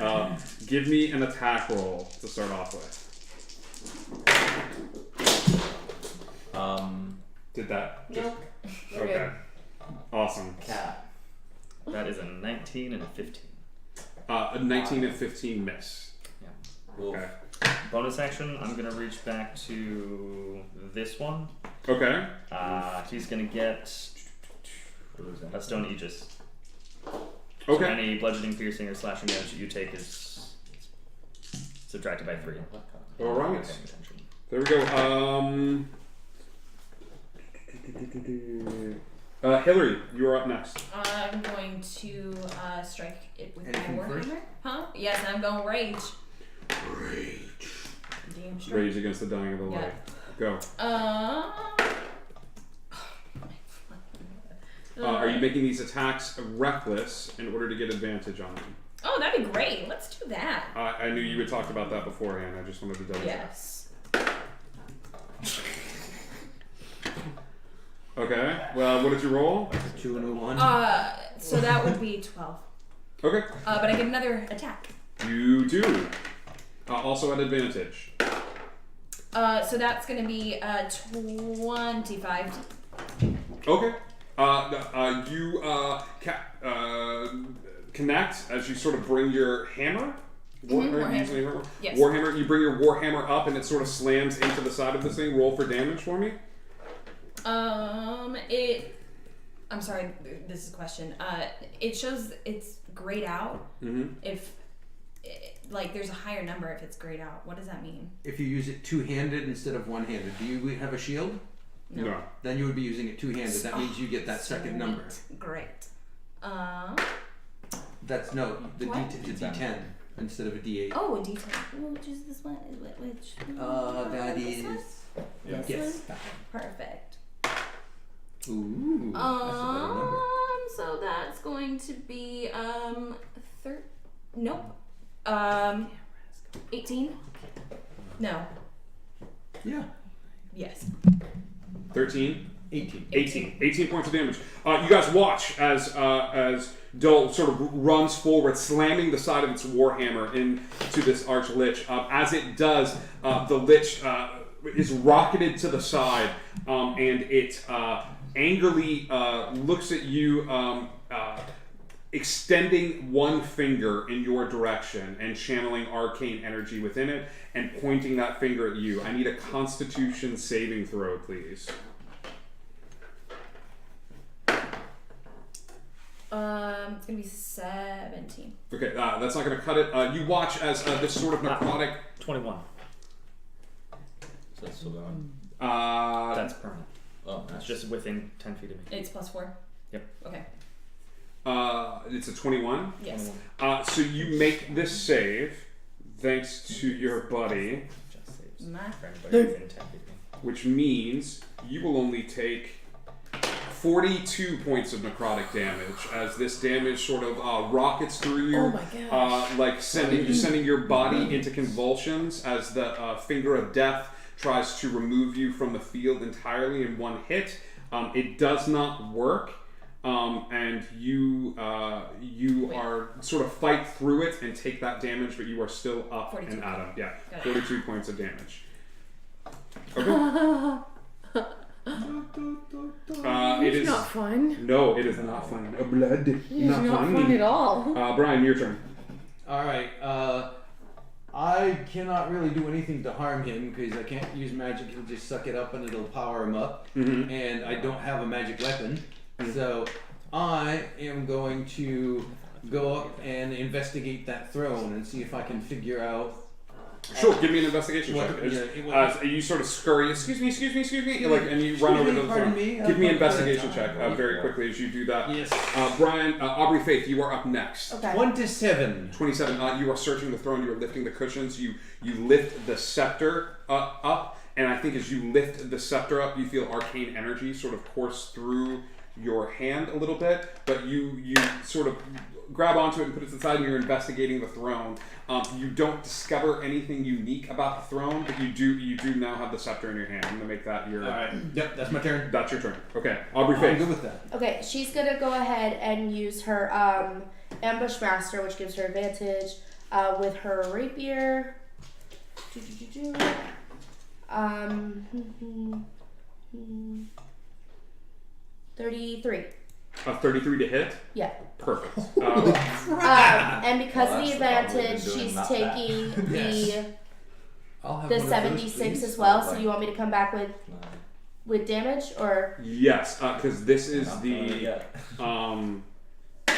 Give me an attack roll to start off with. Did that? Nope. We're Okay. good. Awesome. That is a 19 and a 15. A 19 and 15 miss. Yeah. Okay. Bonus action, I'm gonna reach back to this one. Okay. He's gonna get a stone aegis. So Okay. any bludgeoning, piercing, or slashing damage that you take is subtracted by 3. All right. Paying attention. There we go. Hillary, you are up next. I'm going to strike it with Anything my first? warhammer. Huh? Yes, I'm going rage. Rage. Damn straight. Rage against the dying of the light. Go. Are you making these attacks reckless in order to get advantage on them? Oh, that'd be great. Let's do that. I knew you had talked about that beforehand. I just wanted to double check. Yes. Okay. Well, what did you roll? 2 and a 1. So that would be 12. Okay. But I get another attack. You do. Also at advantage. So that's gonna be 25. Okay. You connect as you sort of bring your hammer. Warhammer. Yes. Warhammer. You bring your warhammer up and it sort of slams into the side of this thing. Roll for damage for me. I'm sorry, this is a question. It shows it's grayed out. Mm-hmm. If there's a higher number if it's grayed out. What does that mean? If you use it two-handed instead of one-handed, do you have a shield? No. Then you would be using it two-handed. That means you get that second number. Great. That's no, the What? D10 instead of a D8. Oh, a D10. Which is this one? Which? That this is. one? Yeah. Yes. Perfect. Ooh. That's a better number. So that's going to be nope. 18. No. Yeah. Yes. 13. 18. 18 points of damage. You guys watch as Dull sort of runs forward, slamming the side of its warhammer into this arch lich. As it does, the lich is rocketed to the side, and it angrily looks at you, extending one finger in your direction and channeling arcane energy within it and pointing that finger at you. I need a Constitution saving throw, please. It's gonna be 17. Okay, that's not going to cut it. You watch as this sort of necrotic... 21. So that's still going. That's permanent. Oh, It's just within 10 feet of me. It's +4. Yep. Okay. It's a 21. Yes. So you make this save thanks to your buddy, Just saves My- for anybody within 10 feet of me. which means you will only take 42 points of necrotic damage as this damage sort of rockets through you. Oh my gosh. Like sending your body into convulsions as the finger of death tries to remove you from the field entirely in one hit. It does not work. And you are sort of fight through it and take that damage, but you are still up 42. and at him. Yeah, Got it. 42 points of damage. Okay. It It's is not fun. No, it is not fun. No blood. It's not fun at all. Brian, your turn. Alright, I cannot really do anything to harm him because I can't use magic. He'll just suck it up and it'll power him up. Mm-hmm. And I don't have a magic weapon. So I am going to go up and investigate that throne and see if I can figure out Sure, give me an investigation What- check. yeah, it was- You sort of scurry, excuse me, like, and you run over to the Pardon throne. me? Give me an I'm investigation good. check very quickly as you do that. Yes. Brian, Aubrey Faith, you are up next. Okay. 27. 27. You are searching the throne. You are lifting the cushions. You lift the scepter up, and I think as you lift the scepter up, you feel arcane energy sort of course through your hand a little bit. But you sort of grab onto it and put it to the side, and you're investigating the throne. You don't discover anything unique about the throne, but you do now have the scepter in your hand. I'm gonna make that your. All right. Yep, that's my turn. That's your turn. Okay, Aubrey I'm Faith. good with that. Okay, she's gonna go ahead and use her ambush master, which gives her advantage with her rapier. 33. 33 to hit. Yeah. Perfect. And because Well, of the that's what we've been advantage, doing, she's not taking Yes. I'll have the one of those, 76 please. as well. Oh, So like- you want me to come back with damage or? Yes, because this is Not the. doing it yet.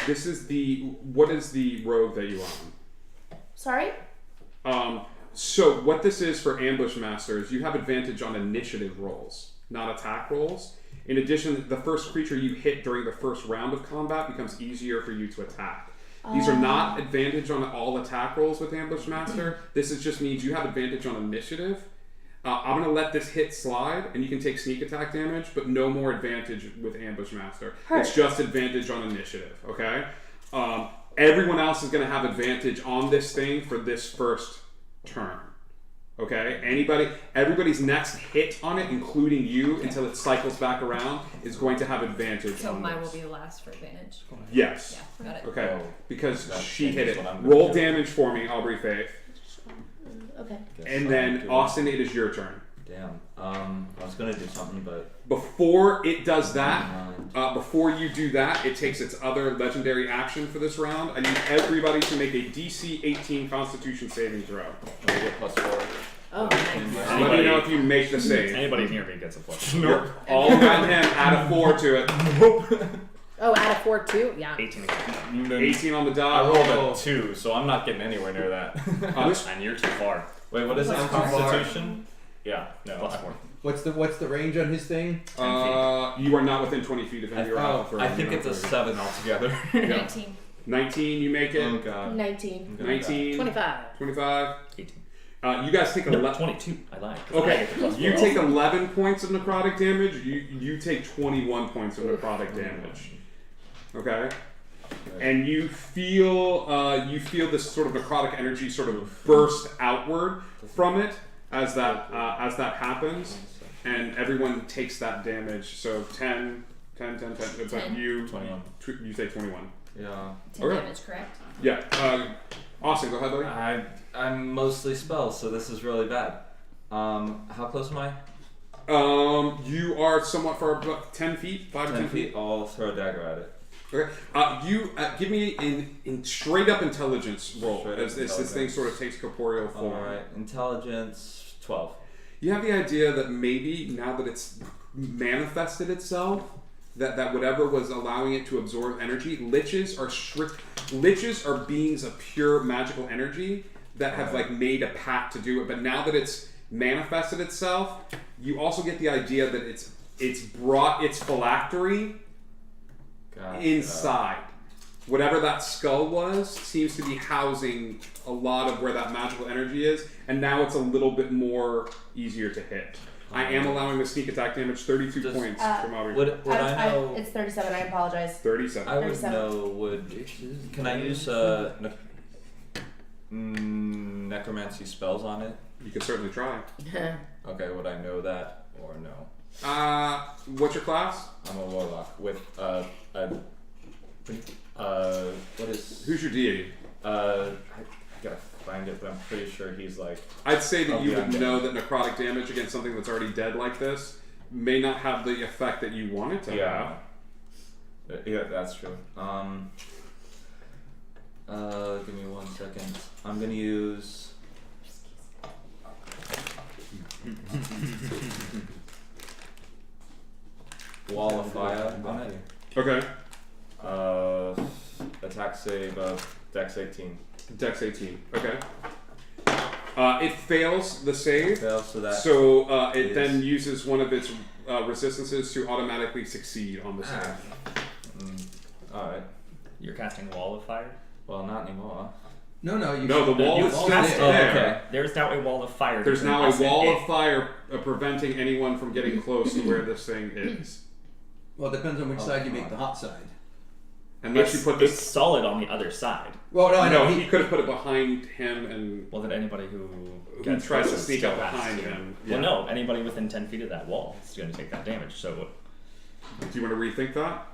This is the. What is the rogue that you are Sorry. on? So what this is for ambush masters, you have advantage on initiative rolls, not attack rolls. In addition, the first creature you hit during the first round of combat becomes easier for you to attack. These are not advantage on all attack rolls with ambush master. This is just means you have advantage on initiative. I'm going to let this hit slide, and you can take sneak attack damage, but no more advantage with ambush master. It's just advantage on initiative. Okay. Everyone else is going to have advantage on this thing for this first turn. Okay. Everybody's next hit on it, including you, until it cycles back around, is going to have advantage. So on mine this. will be the last for advantage. Yes. Yeah, got it. Okay. Oh, Because that she hit changes it. what I'm gonna Roll do. damage for me, Aubrey Faith. Okay. Guess And I'm then doing- Austin, it is your turn. Damn. I was gonna do something, but Before it does that, never mind. before you do that, it takes its other legendary action for this round. I need everybody to make a DC 18 Constitution saving throw. I get +4. Oh, nice. Let me know if you make the save. Anybody near me gets a plus. Nope. All got him. Add a 4 to it. Oh, add a 4 too? Yeah. 18. 18 on the I dot. rolled a 2, so I'm not getting anywhere near that. Uh, And you're too far. Wait, what is it? Plus two. Constitution? Yeah, no, plus 4. What's the range on his thing? you are not within 20 feet of him. You're out for I think it's a 7 altogether. 19. 19, you make it. Oh god. 19. I'm gonna die. 19. 25. 25. 18. You guys take No, 11. 22. I lied. 'cause I Okay, get the plus you 4 take also. 11 points of necrotic damage. You take 21 points of necrotic damage. Okay, and you feel this sort of necrotic energy sort of burst outward from it as that happens, and everyone takes that damage. So 10, but 10. you 21. You take 21. Yeah. 10 Okay. damage, correct? Yeah. Austin, go ahead, buddy. I'm mostly spells, so this is really bad. How close am I? You are somewhat far, about 10 feet, 5 to 10 feet. I'll throw a dagger at it. Okay. You give me in straight up intelligence roll Straight up as this thing intelligence. sort of takes corporeal form. Alright. Intelligence 12. You have the idea that maybe now that it's manifested itself, that whatever was allowing it to absorb energy, liches are beings of pure magical energy that have like made a pact to do it. But now that it's manifested itself, you also get the idea that it's brought its phylactery Gotcha. inside. Whatever that skull was seems to be housing a lot of where that magical energy is, and now it's a little bit more easier to hit. I am allowing the sneak attack damage 32 Does- points from Aubrey. Would I know? It's 37. I apologize. 37. I would 37. know. Can I use necromancy spells on it? You can certainly try. Okay, would I know that or no? What's your class? I'm a warlock with what is Who's your deity? I gotta find it, but I'm pretty sure he's like I'd say that Oh, you yeah, would yeah. know that necrotic damage against something that's already dead like this may not have the effect that you want it to have. Yeah, that's true. Give me 1 second. I'm gonna use. Wall of fire on it. Okay. Attack save of Dex 18. Dex 18. Okay. It fails the save. Fails, so that So it is- then uses one of its resistances to automatically succeed on the save. Alright. You're casting Wall of Fire. Well, not anymore. No, you No, the wall you is still cast it. there. Okay. There's now a Wall of Fire. There's between now a us and wall it. of fire preventing anyone from getting close to where this thing is. Well, it depends on which Oh, side you make God. the hot side. Unless you put this. It's solid on the other side. Well, no, I know. No, he could have put it behind him and Was it anybody who who gets tries to close sneak still up has behind to- him. Well, no. Anybody within 10 feet of that wall is going to take that damage. So Do you want to rethink that?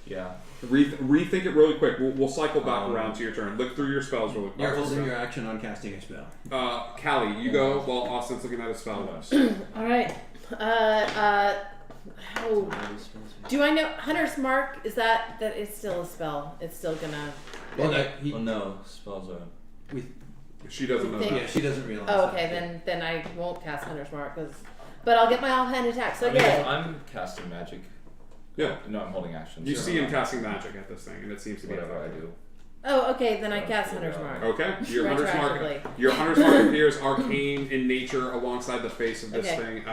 Yeah. Rethink it really quick. We'll cycle back around to your turn. Look through your spells really quick. You're holding your action on casting a spell. Callie, you go while Austin's looking at his spell list. All right. How do I know Hunter's Mark? Is that is still a spell? It's still gonna. Well, Well, no, spells are. She doesn't know Think- that. Yeah, she doesn't realize. Oh, that. okay. Then I won't cast Hunter's Mark but I'll get my offhand attack. So I mean, if yeah. I'm casting magic. Yeah. No, I'm holding action. You so see him casting magic at this thing, and it seems to be whatever I effective. do. Oh, okay. Then I cast Hunter's Mark. Okay, your hunter's mark. Retroactively. Your hunter's mark appears arcane in nature alongside the face of this Okay. thing,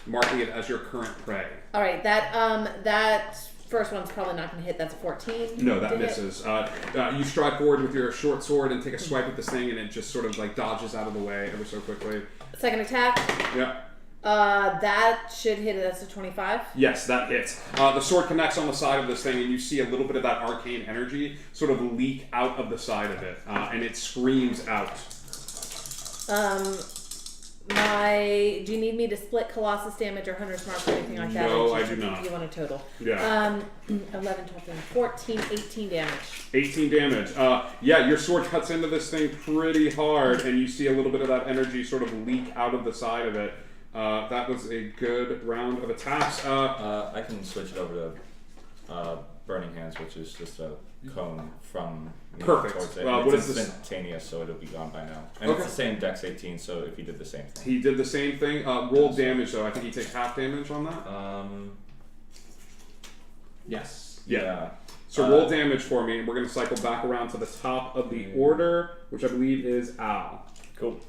marking it as your current prey. All right. That first one's probably not going to hit. That's a 14. No, to that hit. misses. You stride forward with your short sword and take a swipe at this thing, and it just sort of like dodges out of the way ever so quickly. Second attack. Yeah. That should hit it. That's a 25. Yes, that hits. The sword connects on the side of this thing, and you see a little bit of that arcane energy sort of leak out of the side of it, and it screams out. Do you need me to split Colossus damage or Hunter's Mark or anything like that? No, Or I just do not. You want a total? Yeah. 11, 12, 14, 18 damage. 18 damage. Yeah, your sword cuts into this thing pretty hard, and you see a little bit of that energy sort of leak out of the side of it. That was a good round of attacks. I can switch it over to Burning Hands, which is just a cone from me Perfect. towards it. What It's is this? instantaneous, so it'll be gone by now. And Okay. it's the same Dex 18, so if you did the same thing. He did the same thing. Roll damage, though. I think he takes half damage on that. Yes. Yeah. So roll damage for me, and we're going to cycle back around to the top of the order, which I believe is Al. cool.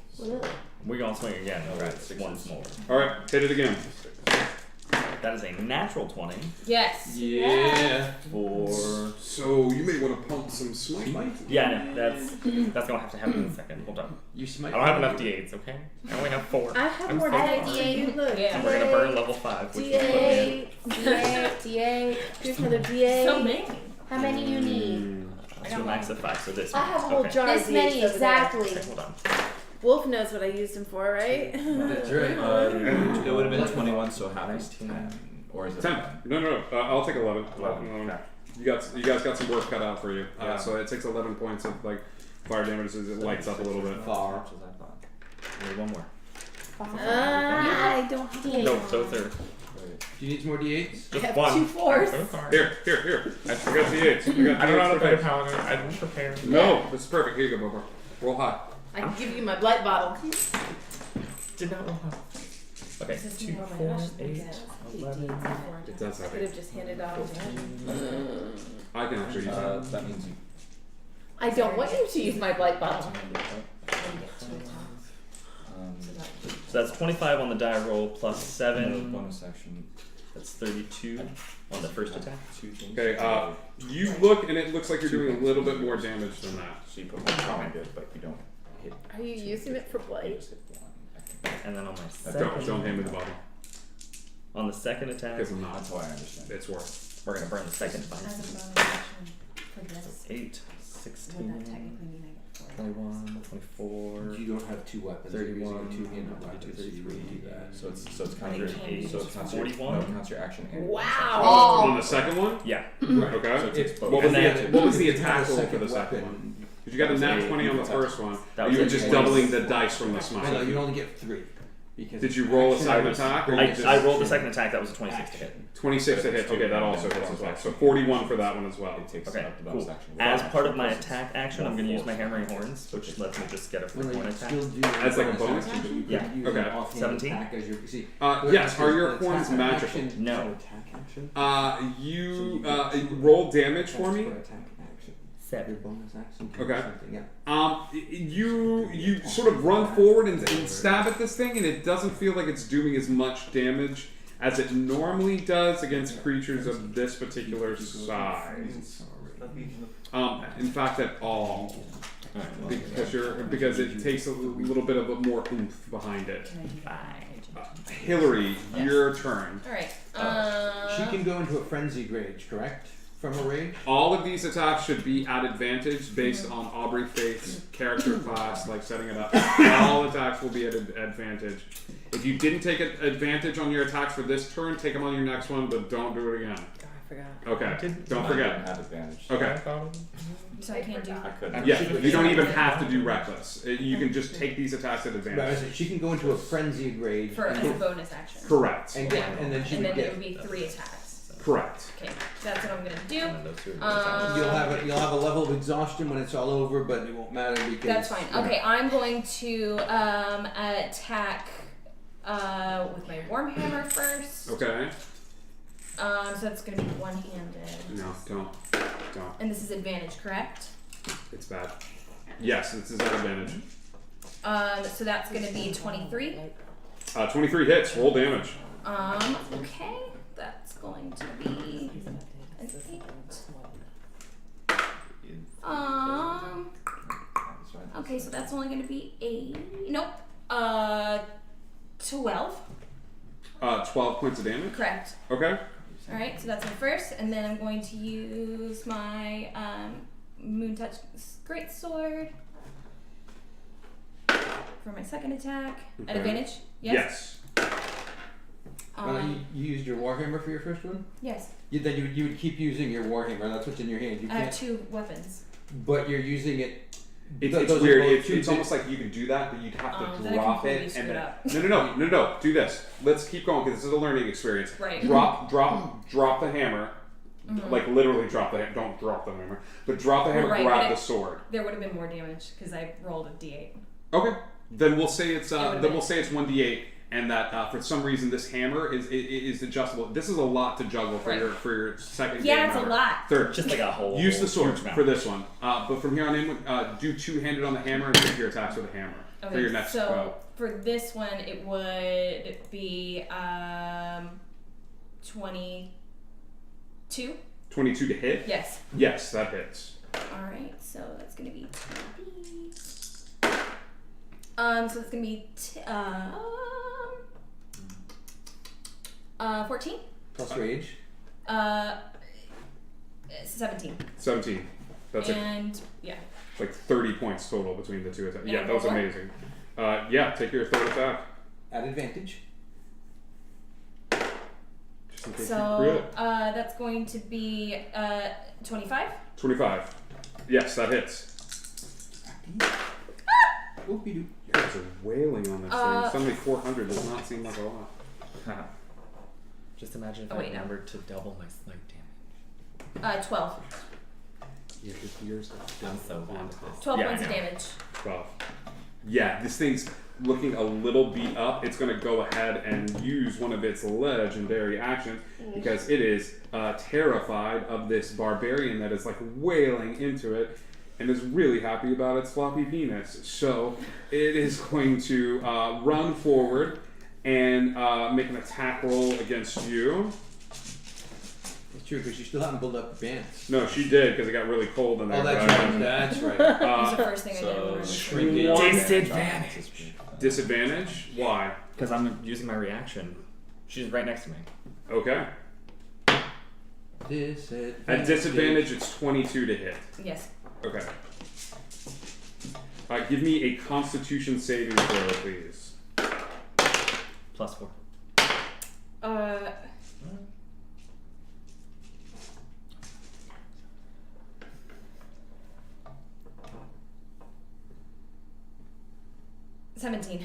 We're gonna swing again. Alright, Once more. All right, hit it again. That is a natural 20 Yes. Yeah. for. So you may want to pump some smite. Yeah, no, that's gonna have to happen in a second. Hold on. You smite. I don't have enough d8s. Okay. I only have 4. I have I'm more so D8 sorry. than you. Look. Yeah. And we're gonna burn level 5, which will put me in. D8. Here's another D8. So many. How many you need? to a max of 5. So this. I have a whole okay. jar of This D8s many over there. exactly. Okay, hold on. Wolf knows what I used him for, right? That's right. It would have been 21, so half is 10. Or is it 10. No. I'll take 11. 11. Okay. You guys got some work cut out for you. Yeah. So it takes 11 points of like fire damage as it lights up a little bit. Far. Much as I thought. Only one more. I don't have D8. No, so third. Do you need some more D8s? Just have one. 2 4s. So sorry. Here. I got D8s. I don't know how to play a paladin. I didn't prepare. No, this is perfect. Here you go, Bobo. Roll high. I can give you my blight bottle. Did not roll high. Okay, This is 2, more my 4, gosh, 8, yeah. 11. It does I have could it. have just handed out. I can actually use it. That means you. I don't want you to use my blight bottle. So that's 25 on the die roll plus 7. Bonus action. That's 32 on the first attack. Okay, you look and it looks like you're doing a little bit more damage than that. So you put one common good, but you don't hit. Are you using it for You blight? just hit one. I think. And then on my second, Don't hand me the bottle. on the second attack, Because I'm not. That's why I understand. It's worse. we're gonna burn the second fight. As a bonus action for this, 8, would that 16, technically mean I get 4? 21, 24. You don't have two weapons. 31, 2-handed 32, weapons. You wouldn't do that. So it's counts Eight, your so it counts your 41. no, it counts your action and Wow. On the second one? Yeah. Right. Okay. So it takes both. What was, And the, then- what was the If you attack have a roll for the second second weapon, one? Because you got a nat 20 on the first one. That Or was you were a just 20. doubling the dice from the Well, no, smite. you only get 3. Because Did you roll a action second bonus- attack, or you just- I rolled the second attack. That was a 26 to hit. 26 to hit. Okay, that also hits as well. So 41 for that one as well. It takes Okay, up the bonus cool. action. As part of my attack action, I'm going to use my hammering horns, which lets me just get a Well, 3-point you attack. still do As like a bonus action, but you Yeah. could use Okay. an offhand 17? attack as your, see, Yes, are your attack horns magical? action- No. Attack action. You roll damage for me. Attack action. 7. bonus action. Okay. Something, yeah. You sort of run forward and stab at this thing, and it doesn't feel like it's doing as much damage as it normally does against creatures of this particular size. In fact, at all, because it takes a little bit of a more oomph behind it. Hillary, your turn. All right. She can go into a frenzied rage, correct? From a rage? All of these attacks should be at advantage based on Aubrey Faith's character class, like setting it up. All attacks will be at advantage. If you didn't take advantage on your attacks for this turn, take them on your next one, but don't do it again. God, I forgot. Okay, don't I forget. didn't have advantage. Okay. So I can't do. I couldn't. Yeah, you don't even have to do reckless. You can just take these attacks at Right, advantage. so she can go into a frenzied rage. For as a bonus action. Correct. And then she And would then it get. would be 3 attacks. Correct. Okay, that's what I'm gonna do. You'll have a level of exhaustion when it's all over, but it won't matter because. That's fine. Okay, I'm going to attack with my Warhammer first. Okay. So that's gonna be one-handed. No, don't. And this is advantage, correct? It's bad. Yes, this is at advantage. So that's gonna be 23. 23 hits. Roll damage. Okay, that's going to be an 8. Okay, so that's only gonna be 8. Nope. 12. 12 points of damage. Correct. Okay. All right, so that's my first, and then I'm going to use my Moon Touch Great Sword for my second attack at Okay. advantage. Yes. You used your warhammer for your first one. Yes. Then you would keep using your warhammer. That's what's in your hand. You I have can't. 2 weapons. But you're using it. It's those are weird. both It's two- almost like you can do that, but you'd have to Then I drop completely it. screwed And up. then, no. Do this. Let's keep going because this is a learning experience. Right. Drop the hammer. Like literally drop the hammer. Don't drop the hammer. But drop the hammer. Right, grab but the sword. There would have been more damage because I rolled a d8. Okay. Then we'll say it's would've then been- we'll say it's 1d8, and that for some reason this hammer is adjustable. This is a lot to juggle for Right. your second. Yeah, game it's a member. lot. Third. Just like a whole. Use the sword huge for amount. this one. But from here on in, do 2-handed on the hammer and take your attacks with a hammer for your next. So for this one, it would be 22. 22 to hit. Yes. Yes, that hits. All right, so that's gonna be 2d. So it's gonna be 14. Plus rage. 17. 17. That's And yeah. like 30 points total between the two attacks. Yeah, And that was what? amazing. Yeah, take your third attack. At advantage. Just in case you crit So it. that's going to be 25. 25. Yes, that hits. Whoopie-doo. You guys are wailing on this thing. Suddenly 400 does not seem like a lot. Just imagine if Oh, I wait, no. remembered to double my smite damage. 12. Yeah, just yours. I'm so bad at this. 12 Yeah, I points of know. damage. 12. Yeah, this thing's looking a little beat up. It's going to go ahead and use one of its legendary actions because it is terrified of this barbarian that is like wailing into it and is really happy about its floppy penis. So it is going to run forward and make an attack roll against you. It's true because you still haven't built up the pants. No, she did because it got really cold in there. Oh, that's right. That's right. That's the first thing I did when I So was shrinking. Disadvantage. Disadvantage? Why? Because I'm using my reaction. She's right next to me. Okay. Disadvantage. At disadvantage, it's 22 to hit. Yes. Okay. Give me a Constitution saving throw, please. +4. 17.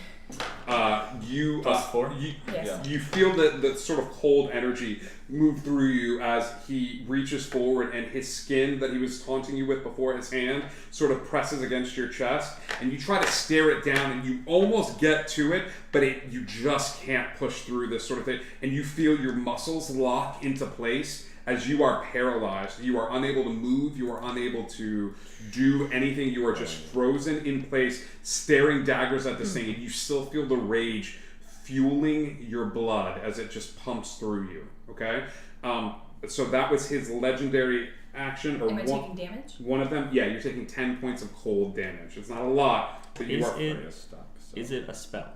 You +4? Yes. You feel that sort of cold energy move through you as he reaches forward, and his skin that he was taunting you with before, his hand, sort of presses against your chest, and you try to stare it down, and you almost get to it, but you just can't push through this sort of thing, and you feel your muscles lock into place as you are paralyzed. You are unable to move. You are unable to do anything. You are just frozen in place, staring daggers at this thing, and you still feel the rage fueling your blood as it just pumps through you. Okay, so that was his legendary action. Or Am I taking damage? one of them. Yeah, you're taking 10 points of cold damage. It's not a lot, but you Is are. it- Stuck, so. Is it a spell?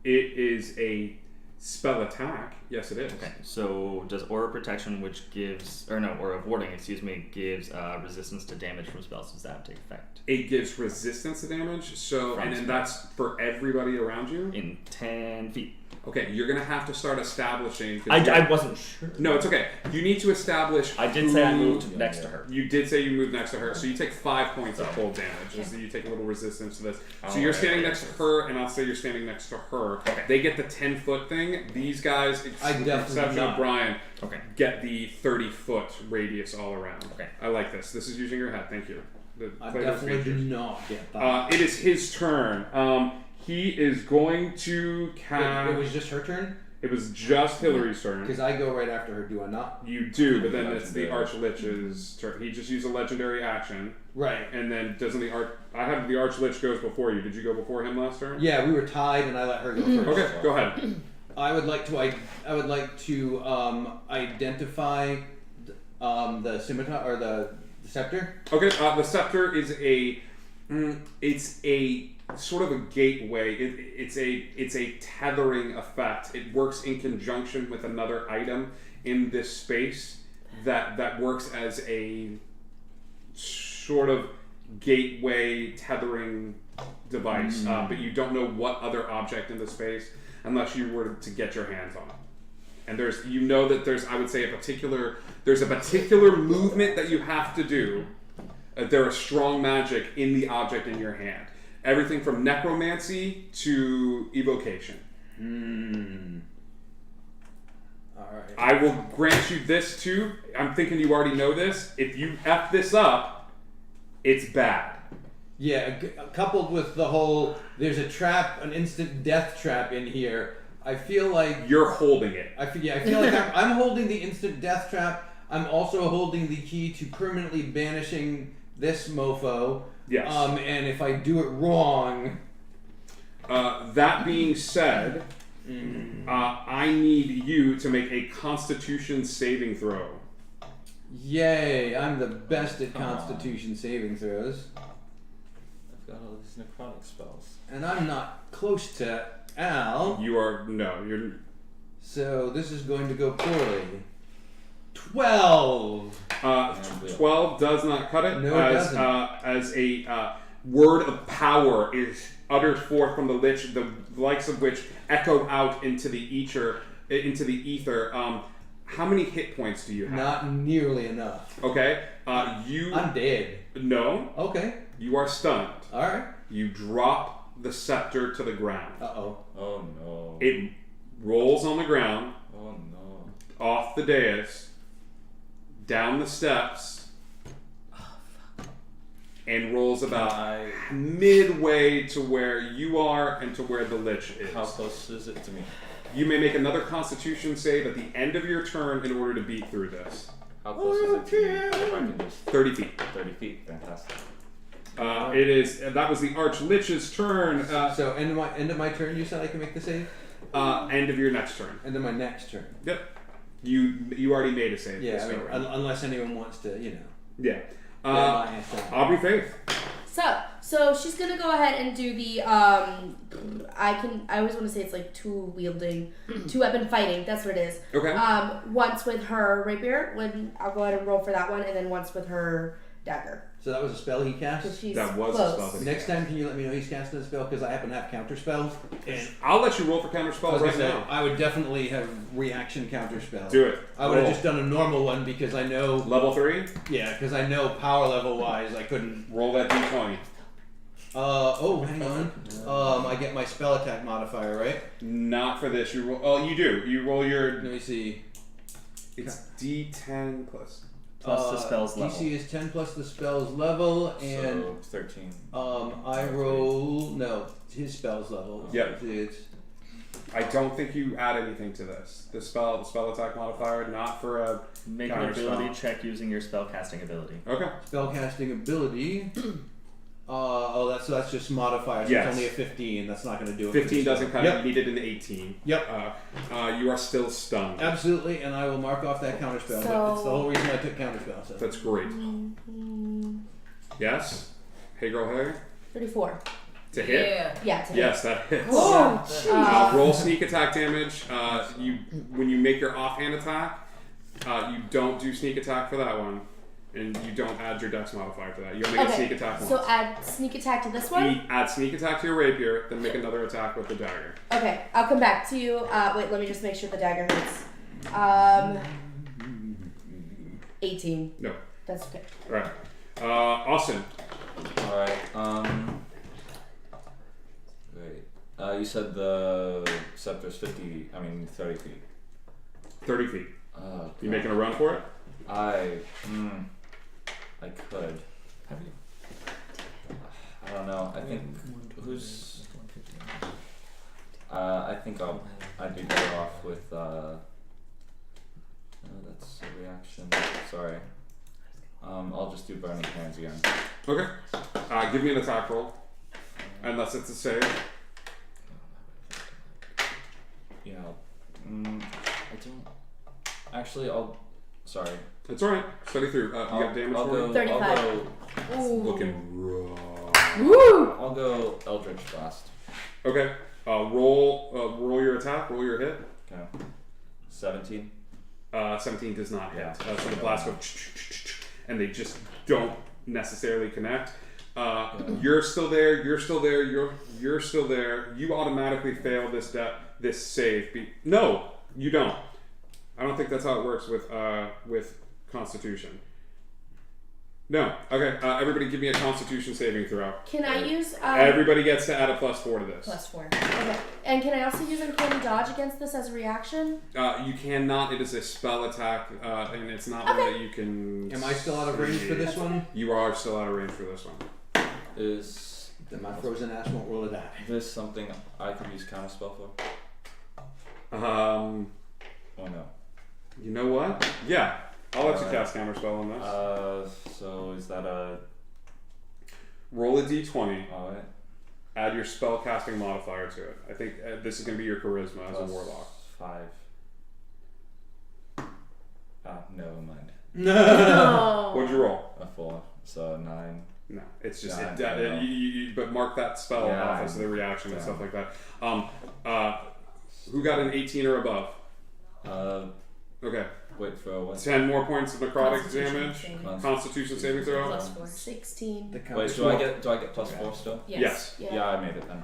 It is a spell attack. Yes, it is. Okay, so does Aura Protection, which gives, or no, Aura of Warding, excuse me, gives resistance to damage from spells, does that take effect? It gives resistance to damage. So, From and then spell. that's for everybody around you. In 10 feet. Okay, you're gonna have to start establishing. 'cause I wasn't sure. No, it's okay. You need to establish. I did say I who- moved next to her. You did say you moved next to her, so you take 5 points of cold damage. So you take a little resistance to this. So you're Alright. standing next to her, and I'll say you're standing next to her. Okay. They get the 10-foot thing. These guys, I definitely exception not. of Brian, Okay. get the 30-foot radius all around. Okay. I like this. This is using your head. Thank you. I Play those definitely do features. not get that. It is his turn. He is going to cast. It was just her turn? It was just Hillary's turn. Because I go right after her, do I not? You do, but then it's the Legendary. Archlich's turn. He just used a legendary action, Right. and then doesn't the I have the Archlich goes before you. Did you go before him last turn? Yeah, we were tied, and I let her go first. Okay, go ahead. I would like to identify the scimitar or the scepter. Okay, the scepter is it's a sort of a gateway. It's a tethering effect. It works in conjunction with another item in this space that works as a sort of gateway tethering device. But you don't know what other object in the space unless you were to get your hands on it. And there's I would say there's a particular movement that you have to do. There is strong magic in the object in your hand. Everything from necromancy to evocation. Alright. I will grant you this too. I'm thinking you already know this. If you F this up, it's bad. Yeah, coupled with the whole, there's a trap, an instant death trap in here. I feel like You're holding it. I feel like I'm holding the instant death trap. I'm also holding the key to permanently banishing this mofo. Yes. And if I do it wrong, That being said, I need you to make a Constitution saving throw. yay! I'm the best at Constitution saving throws, I've got all these necrotic spells. and I'm not close to Al. You're. So this is going to go poorly. 12. 12 does not cut it. No, it doesn't. As a word of power is uttered forth from the Lich, the likes of which echo out into the ether. How many hit points do you have? Not nearly enough. Okay. I'm dead. No. Okay. You are stunned. All right. You drop the scepter to the ground. Uh-oh. Oh no. It rolls on the ground, Oh no. off the dais, down the steps, and rolls about midway to where you are and to where the Lich is. How close is it to me? You may make another Constitution save at the end of your turn in order to beat through this. How close is it to me? If I can just 30 feet. 30 feet. Fantastic. It is. That was the Archlich's turn. So end of my turn. You said I can make the save. End of your next turn. End of my next turn. Yep. You already made a save. Yeah. this I mean, go round. unless anyone wants to, Yeah. get my ass down. Aubrey Faith. So she's gonna go ahead and do the I always want to say it's like two weapon fighting. That's what it is. Okay. Once with her rapier, when I'll go ahead and roll for that one, and then once with her dagger. So that was a spell he Because cast. she's That was a close. spell that- Next time, can you let me know he's casting a spell because I happen to have counter spells. And I'll let you roll for counter I spells was right gonna say, now. I would definitely have reaction counter spells. Do it. I would have Roll. just done a normal one because I know. Level 3. Yeah, because I know power level wise I couldn't. Roll that d20. Hang on. I get my spell attack modifier, right? Not for this. You roll. Oh, you do. You roll your. Let me see. It's d10 plus. Plus the spell's DC level. is 10 plus the spell's level, and So 13. I roll his spell's level. Yep. It's I don't think you add anything to this. The spell attack modifier, not for a Make an counterspell. ability check using your spellcasting ability. Okay. Spellcasting ability. That's just modifier. So Yes. it's only a 15. That's not going to do it. 15 doesn't cut Yep. it. You needed an 18. Yep. You are still stunned. Absolutely, and I will mark off that counterspell. But it's the whole reason I took counterspell. So. That's great. Yes? Hey girl, hey? 34. To hit? Yeah, to hit. Yes, that hits. Oh, Roll sneak attack damage. When you make your offhand attack, you don't do sneak attack for that one. And you don't add your dex modifier to that. You only get sneak attack once. So add sneak attack to this one? Add sneak attack to your rapier, then make another attack with the dagger. Okay, I'll come back to you. Wait, let me just make sure the dagger hits. 18. No. That's okay. Alright. Austin. Alright, wait. You said the scepter's 30 feet. 30 feet. Oh, You making a run for it? I could. I don't know. I think who's. I think I'd be better off with. That's a reaction. Sorry. I'll just do burning hands again. Okay. Give me an attack roll. Unless it's a save. Yeah. I don't. Actually, Sorry. It's alright. Study through. You got damage I'll for go. me? 35. I'll go. Looking raw. Woo! I'll go Eldritch Blast. Okay. Roll your attack. Roll your hit. Okay. 17. 17 does not hit. Yeah. So the blast go, and they just don't necessarily connect. You're still there. You're still there. You're still there. You automatically fail this save. No, you don't. I don't think that's how it works with Constitution. No. Okay. Everybody, give me a Constitution saving throw. Can I use... Everybody gets to add a +4 to this. +4. Okay. And can I also use Uncanny Dodge against this as a reaction? You cannot. It is a spell attack, and it's not one that you can. Am I still out of range for this one? You are still out of range for this one. Is Then my frozen ass won't roll a die. this something I could use counterspell for? Um, Oh no. you know what? Yeah, I'll let you Alright. cast counterspell on this. So is that a. Roll a d20. Alright. Add your spell casting modifier to it. I think this is going to be your charisma as a warlock. 5. Never mind. No. What'd you roll? A 4. So 9. No, it's just Yeah, it, I know. but mark that spell Yeah, off as the reaction and yeah. stuff like that. Who got an 18 or above? Okay, Wait for what? 10 more points of necrotic Constitution damage. saving. Constitution saving throw. +4. 16. The Wait, do I get +4 still? Yes. Yeah, I made it then.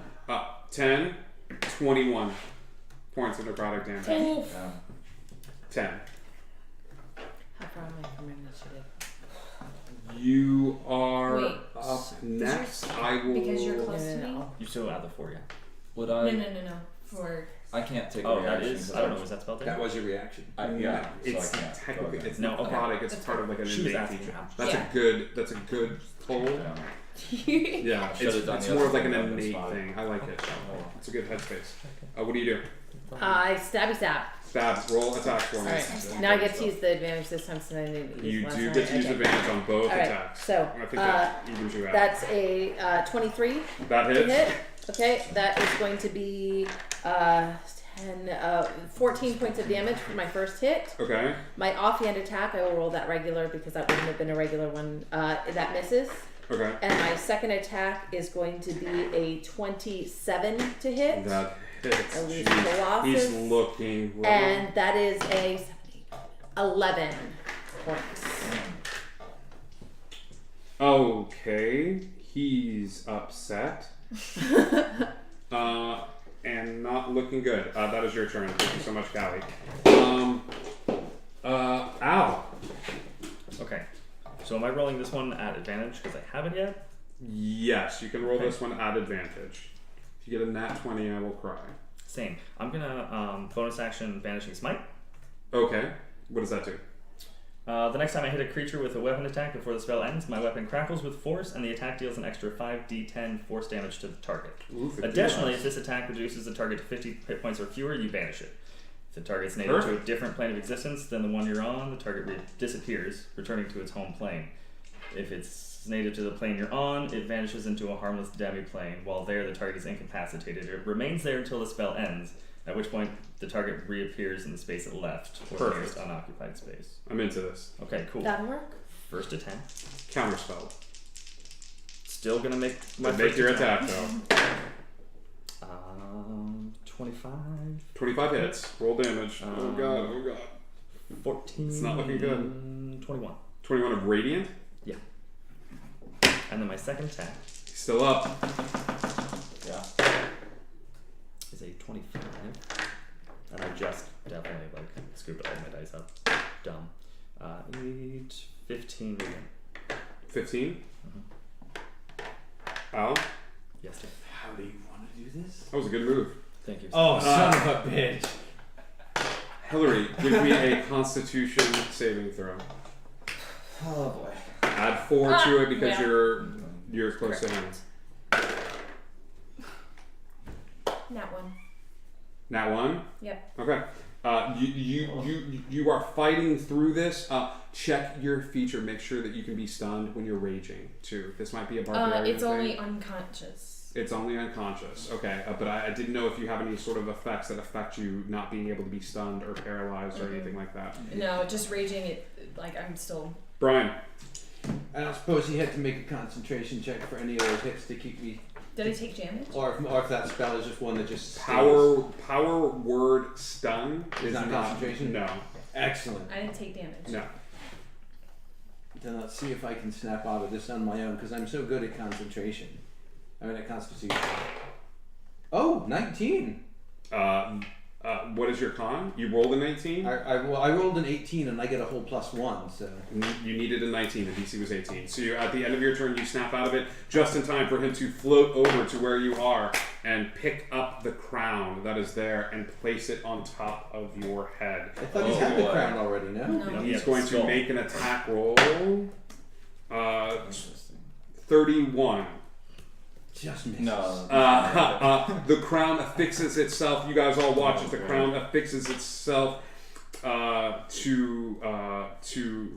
10, 21 points of necrotic damage. Oof. Yeah. 10. How far am I from initiative? You are Wait, up next. you're- I will. because you're close to me? You still add the 4, yeah. Would No, I? no. For I can't take a Oh, that reaction. is. 'cause I don't know. Was that spelled? That was your reaction. Yeah. It's so I can't. technically Go it's No, not okay. necrotic. It's That's part of like an She was innate asking feature. how. That's Yeah. a good pull. Yeah. Yeah, Should've it's done the more other of like an thing, but it's innate fine. thing. I like it. Oh. It's a good headspace. What do you do? I stabby stab. Stab. Roll attack for me. Alright. Now I get to use the advantage this time, so I didn't use You last do time. get to use Okay. advantage on both Alright, attacks. so, I think that evens you out. That's a 23 That to hits. hit. Okay, that is going to be 14 points of damage for my first hit. Okay. My offhand attack, I will roll that regular because that wouldn't have been a regular one. That misses. Okay. And my second attack is going to be a 27 to hit. That hits. At least Jeez. Colossus. He's looking. Rough. And that is a 11 points. Okay. He's upset. And not looking good. That is your turn. Thank you so much, Callie. Al. Okay. So am I rolling this one at advantage because I haven't yet? Yes, you can roll Okay. this one at advantage. If you get a nat 20, I will cry. Same. I'm gonna bonus action Vanishing Smite. Okay. What does that do? The next time I hit a creature with a weapon attack before the spell ends, my weapon crackles with force, and the attack deals an extra 5d10 force damage to the target. Ooh, Additionally, if this attack reduces the target to 50 hit points or fewer, you banish it. If the target's native to a different plane of existence than the one you're on, the target disappears, returning to its home plane. If it's native to the plane you're on, it vanishes into a harmless demi-plane. While there, the target is incapacitated. It remains there until the spell ends, at which point the target reappears in the space it left, or nearest unoccupied space. I'm into this. Okay, cool. That'll work. First attack. Counterspell. Still gonna make my Make first your attack though. 25. 25 hits. Roll damage. Oh god. 14. It's not looking good. 21. 21 of radiant. Yeah. And then my second attack Still up. Yeah. is a 25. And I just definitely like scooped all my dice up. Dumb. 8, 15 again. 15. Al. Yes, sir. How do you want to do this? That was a good move. Thank you. Oh, son of a bitch. Hillary, give me a Constitution saving throw. Oh boy. Add 4 to it because Yeah. you're close to him. That one. Nat 1. Yep. Okay. You are fighting through this. Check your feature. Make sure that you can be stunned when you're raging too. This might be a barbarian It's thing. only unconscious. It's only unconscious. Okay, but I didn't know if you have any sort of effects that affect you not being able to be stunned or paralyzed or anything like that. No, just raging. It like I'm still. Brian. I don't suppose he had to make a concentration check for any of those hits to keep me, Did I take damage? or if that spell is just one that just stays. Power word stun Is not concentration? No. Excellent. I didn't take damage. No. Then let's see if I can snap out of this on my own, because I'm so good at concentration. I mean, at Constitution. Oh, 19. What is your con? You rolled a 19? I rolled an 18 and I get a whole +1, so. You needed a 19, the DC was 18. So at the end of your turn, you snap out of it just in time for him to float over to where you are and pick up the crown that is there and place it on top of your head. I thought he had the crown already, no? No. He's Yeah, going to skull. make an attack roll. Interesting. 31. Just missed. No. The crown affixes itself. You guys all watch as the crown affixes itself to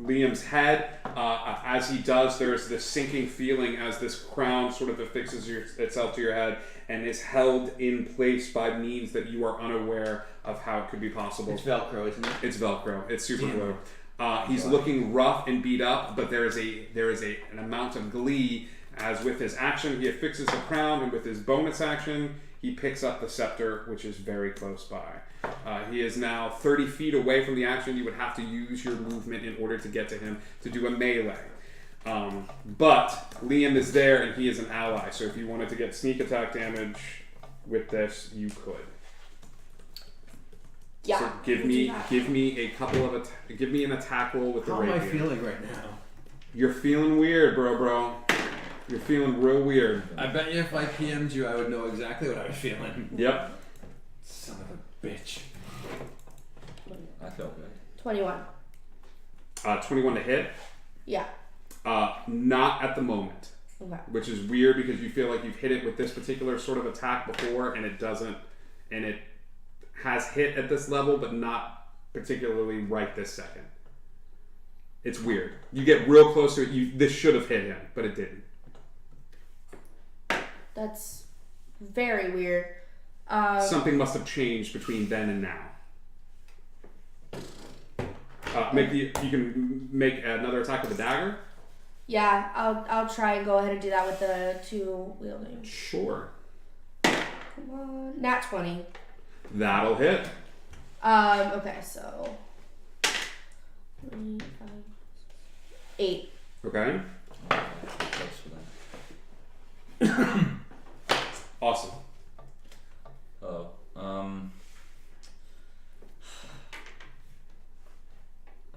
Liam's head. As he does, there's this sinking feeling as this crown sort of affixes itself to your head and is held in place by means that you are unaware of how it could be possible. It's Velcro, isn't it? It's Velcro. It's super Damn. glue. He's looking rough and beat up, but there is an amount of glee as with his action he affixes the crown, and with his bonus action he picks up the scepter, which is very close by. He is now 30 feet away from the action. You would have to use your movement in order to get to him to do a melee. But Liam is there and he is an ally, so if you wanted to get sneak attack damage with this, you could. Yeah. So give me a couple of give me an attack roll with the How am I rapier. feeling right now? You're feeling weird, bro. You're feeling real weird. I bet you if I PM'd you, I would know exactly what I was feeling. Yep. Son of a bitch. I feel good. 21. 21 to hit. Yeah. Not at the moment, Okay. which is weird because you feel like you've hit it with this particular sort of attack before, and it doesn't, and it has hit at this level, but not particularly right this second. It's weird. You get real close to it. This should have hit him, but it didn't. That's very weird. Something must have changed between then and now. You can make another attack with a dagger. Yeah, I'll try and go ahead and do that with the two wielding. Sure. Come on. Nat 20. That'll hit. Okay, so 3, 5, 8. Okay. Close for that. Awesome. Oh.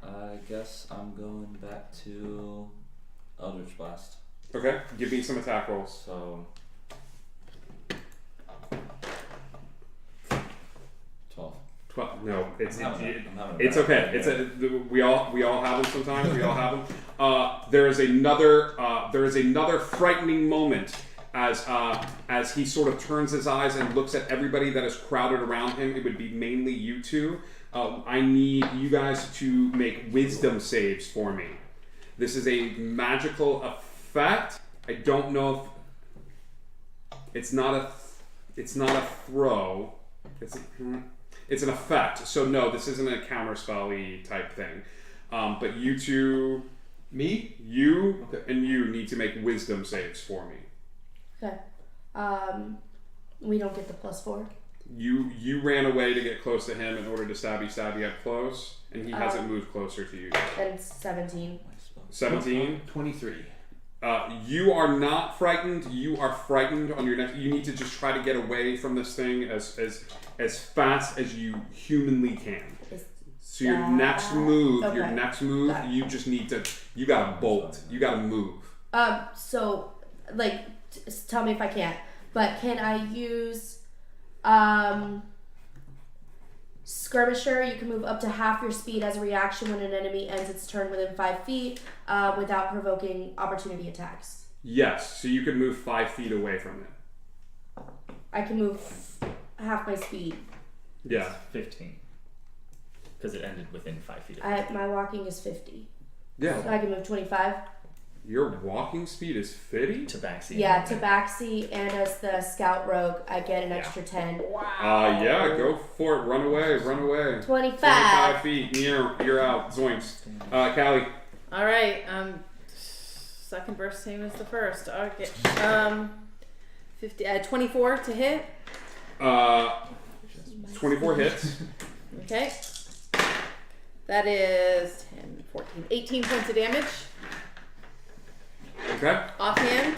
I guess I'm going back to Eldritch Blast. Okay. Give me some attack rolls. So 12. 12. No. I'm having a It's bad okay. day. We all have them sometimes. We all have them. There is another frightening moment as he sort of turns his eyes and looks at everybody that is crowded around him. It would be mainly you two. I need you guys to make wisdom saves for me. This is a magical effect. I don't know if it's not a throw. It's an effect. So no, this isn't a counterspell-y type thing. But you two, Me? you Okay. and you need to make wisdom saves for me. Okay. We don't get the +4. You ran away to get close to him in order to stabby up close, and he hasn't moved closer to you. And 17. 17. 23. You are not frightened. You are frightened on your next. You need to just try to get away from this thing as fast as you humanly can. So your next move, Okay. Got it. you just need to. You gotta bolt. You gotta move. So, like, tell me if I can't, but can I use, Skirmisher? You can move up to half your speed as a reaction when an enemy ends its turn within 5 feet, without provoking opportunity attacks. Yes. So you can move 5 feet away from it. I can move half my speed. Yeah. 15. Because it ended within 5 feet of My walking is 50. Yeah. So I can move 25. Your walking speed is 50? Tabaxi. Yeah, Tabaxi, and as the scout rogue, I get an extra 10. Yeah, go for it. Run away. 25. 25 feet. You're out. Zoinks. Callie. All right. Second burst same as the first. Okay. 24 to hit. 24 hits. Okay. That is 10, 14, 18 points of damage. Okay. Offhand.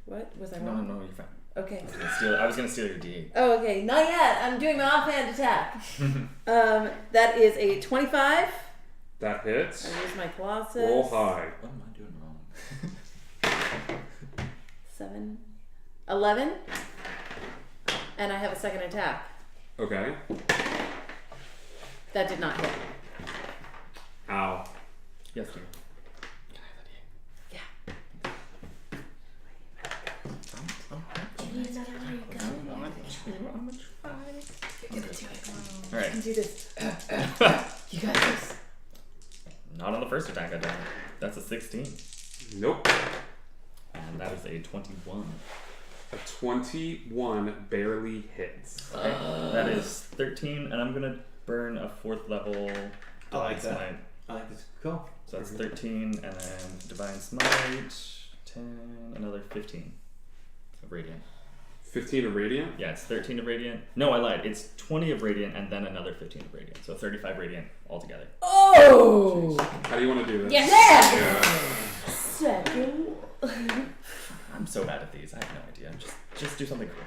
What was I No, wrong? you're fine. Okay. I was gonna steal your D8. Oh, okay. Not yet. I'm doing my offhand attack. That is a 25. That hits. I use my Colossus. Roll high. What am I doing wrong? 7, 11. And I have a second attack. Okay. That did not hit. Ow. Yes, dear. Yeah. All right. You can do this. You got this. Not on the first attack I did. That's a 16. Nope. And that is a 21. A 21 barely hits. Okay. That is 13, and I'm gonna burn a 4th level I like Divine that. Smite. I like this. Cool. So that's 13, and then Divine Smite, 10, another 15 of Radiant. 15 of radiant. Yeah, it's 13 of Radiant. No, I lied. It's 20 of Radiant, and then another 15 of Radiant. So 35 Radiant altogether. Oh! How do you want to do this? Yes. Second. I'm so bad at these. I have no idea. Just do something cool.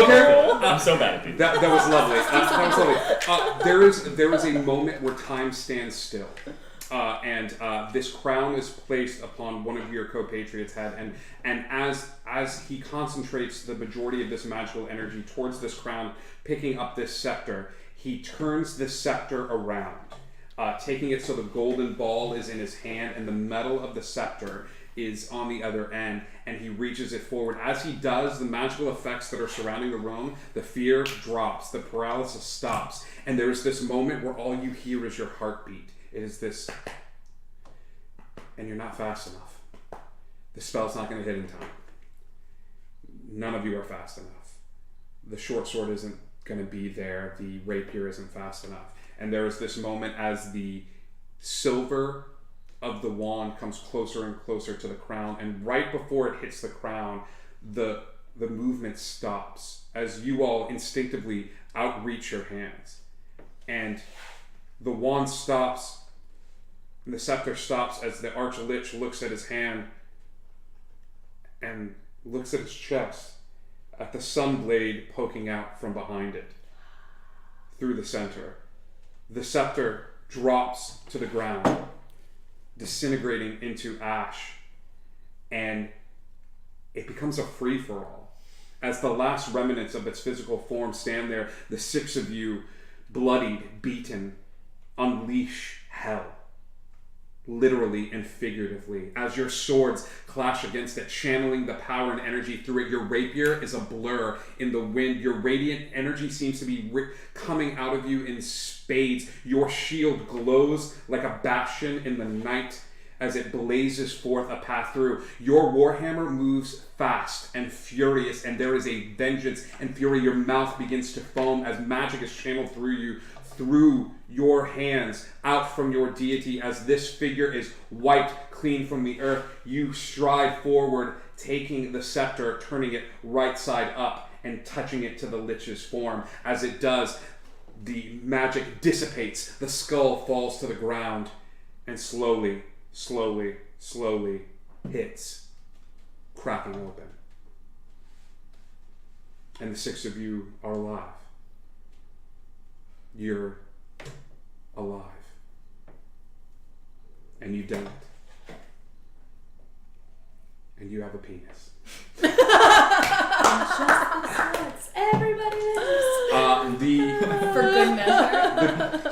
Okay. I'm so bad at these. That was lovely. That was lovely. There is a moment where time stands still. And this crown is placed upon one of your co-patriots' head, and as he concentrates the majority of this magical energy towards this crown, picking up this scepter, he turns the scepter around, taking it so the golden ball is in his hand and the metal of the scepter is on the other end, and he reaches it forward. As he does, the magical effects that are surrounding the room, the fear drops, the paralysis stops, and there's this moment where all you hear is your heartbeat. It is this, and you're not fast enough. The spell's not going to hit in time. None of you are fast enough. The short sword isn't going to be there. The rapier isn't fast enough. And there is this moment as the silver of the wand comes closer and closer to the crown, and right before it hits the crown, the movement stops as you all instinctively outreach your hands. And the wand stops, and the scepter stops as the Archlich looks at his hand and looks at his chest, at the sun blade poking out from behind it, through the center. The scepter drops to the ground, disintegrating into ash, and it becomes a free-for-all. as the last remnants of its physical form stand there, the six of you, bloodied, beaten, unleash hell. Literally and figuratively, as your swords clash against it, channeling the power and energy through it. Your rapier is a blur in the wind. Your radiant energy seems to be coming out of you in spades. Your shield glows like a bastion in the night as it blazes forth a path through. Your warhammer moves fast and furious, and there is a vengeance and fury. Your mouth begins to foam as magic is channeled through you, through your hands, out from your deity. As this figure is wiped clean from the earth, you stride forward, taking the scepter, turning it right side up, and touching it to the lich's form. As it does, the magic dissipates, the skull falls to the ground, and slowly hits, cracking open. And the six of you are alive. You're alive. And you've done it. And you have a penis. Everybody For good measure.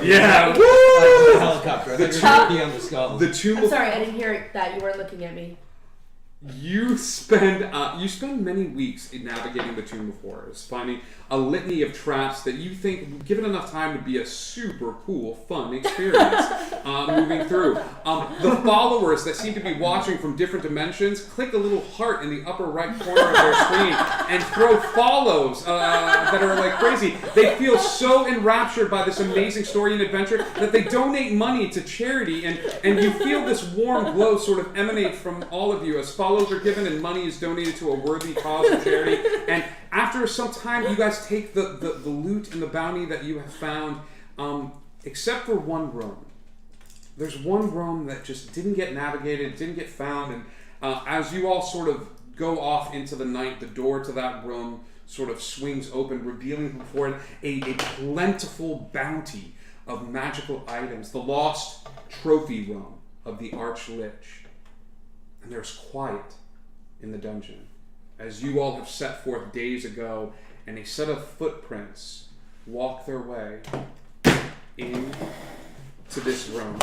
Yeah, Like woo! the helicopter. I think you're gonna pee on the skull. The tomb I'm of sorry, I didn't hear that. You weren't looking at me. You spend many weeks in navigating the Tomb of Horrors, finding a litany of traps that you think, given enough time, would be a super cool, fun experience moving through. The followers that seem to be watching from different dimensions click a little heart in the upper right corner of their screen and throw follows that are like crazy. They feel so enraptured by this amazing story and adventure that they donate money to charity, and you feel this warm glow sort of emanate from all of you as follows are given and money is donated to a worthy cause or charity. And after some time, you guys take the loot and the bounty that you have found, except for one room. There's one room that just didn't get navigated, didn't get found, and as you all sort of go off into the night, the door to that room sort of swings open, revealing before it a plentiful bounty of magical items, the lost trophy room of the Arch-Lich. And there's quiet in the dungeon, as you all have set forth days ago, and a set of footprints walk their way in to this room.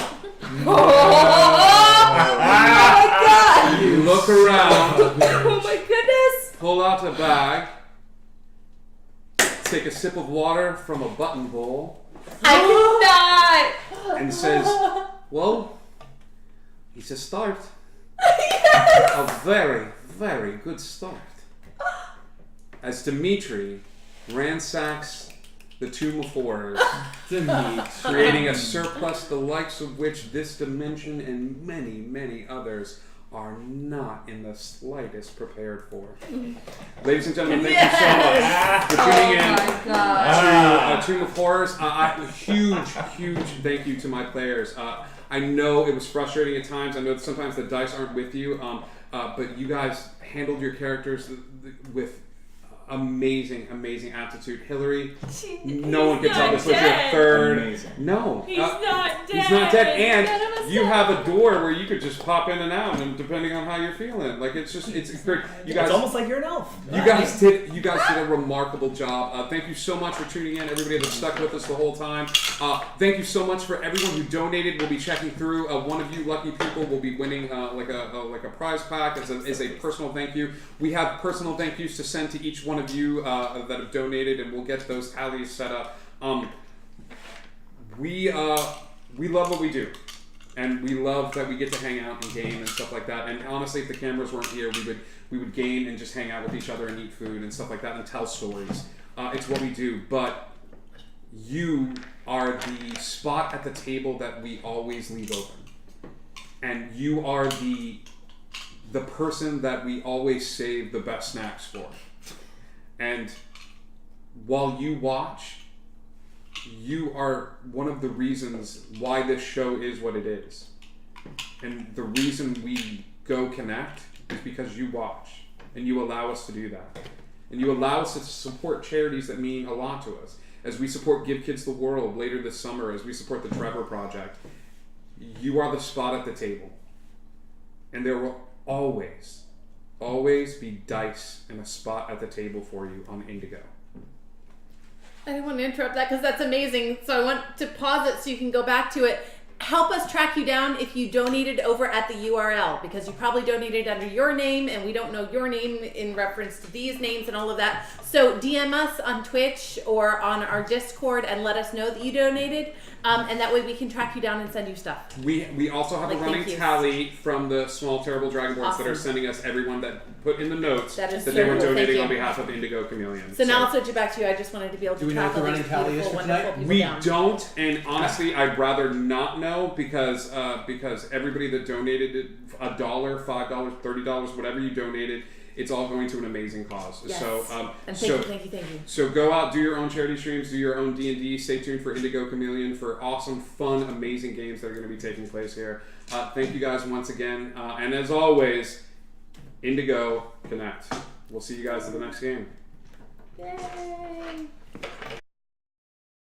God! You look around, Oh my goodness! pull out a bag, take a sip of water from a button bowl, I and says, well, it's a start. A very, very good start. As Dimitri ransacks the Tomb of Horrors, creating a surplus the likes of which this dimension and many, many others are not in the slightest prepared for. Ladies and gentlemen, thank you so much for tuning in to Tomb of Horrors. A huge thank you to my players. I know it was frustrating at times. I know that sometimes the dice aren't with you, but you guys handled your characters with amazing aptitude. Hillary, no one could tell this was your third. Amazing. No, He's not dead. he's not dead, and you have a door where you could just pop in and out, and depending on how you're feeling, like it's great. You guys, It's almost like you're an elf. you guys did a remarkable job. Thank you so much for tuning in, everybody that stuck with us the whole time. Thank you so much for everyone who donated. We'll be checking through. One of you lucky people will be winning like a prize pack as a personal thank you. We have personal thank yous to send to each one of you that have donated, and we'll get those tallies set up. We love what we do, and we love that we get to hang out and game and stuff like that. And honestly, if the cameras weren't here, we would game and just hang out with each other and eat food and stuff like that and tell stories. It's what we do. But you are the spot at the table that we always leave open, and you are the person that we always save the best snacks for. And while you watch, you are one of the reasons why this show is what it is. And the reason we go connect is because you watch, and you allow us to do that. And you allow us to support charities that mean a lot to us. As we support Give Kids the World later this summer, as we support the Trevor Project, you are the spot at the table. And there will always always be dice and a spot at the table for you on Indigo. I didn't want to interrupt that because that's amazing. So I want to pause it so you can go back to it. Help us track you down if you donated over at the URL, because you probably donated under your name and we don't know your name in reference to these names and all of that. So DM us on Twitch or on our Discord and let us know that you donated, and that way we can track you down and send you stuff. We also have a running tally from the Small Terrible Dragonborns that are sending us everyone that put in the notes that they were donating on behalf of Indigo Chameleon. So now I'll switch it back to you. I just wanted to be able to track all these beautiful, wonderful people We down. don't, and honestly, I'd rather not know because everybody that donated $1, $5, $30, whatever you donated, it's all going to an amazing cause. Yes. So, and thank you. So go out, do your own charity streams, do your own D&D. Stay tuned for Indigo Chameleon for awesome, fun, amazing games that are going to be taking place here. Thank you guys once again, and as always, Indigo Connect. We'll see you guys at the next game. Yay!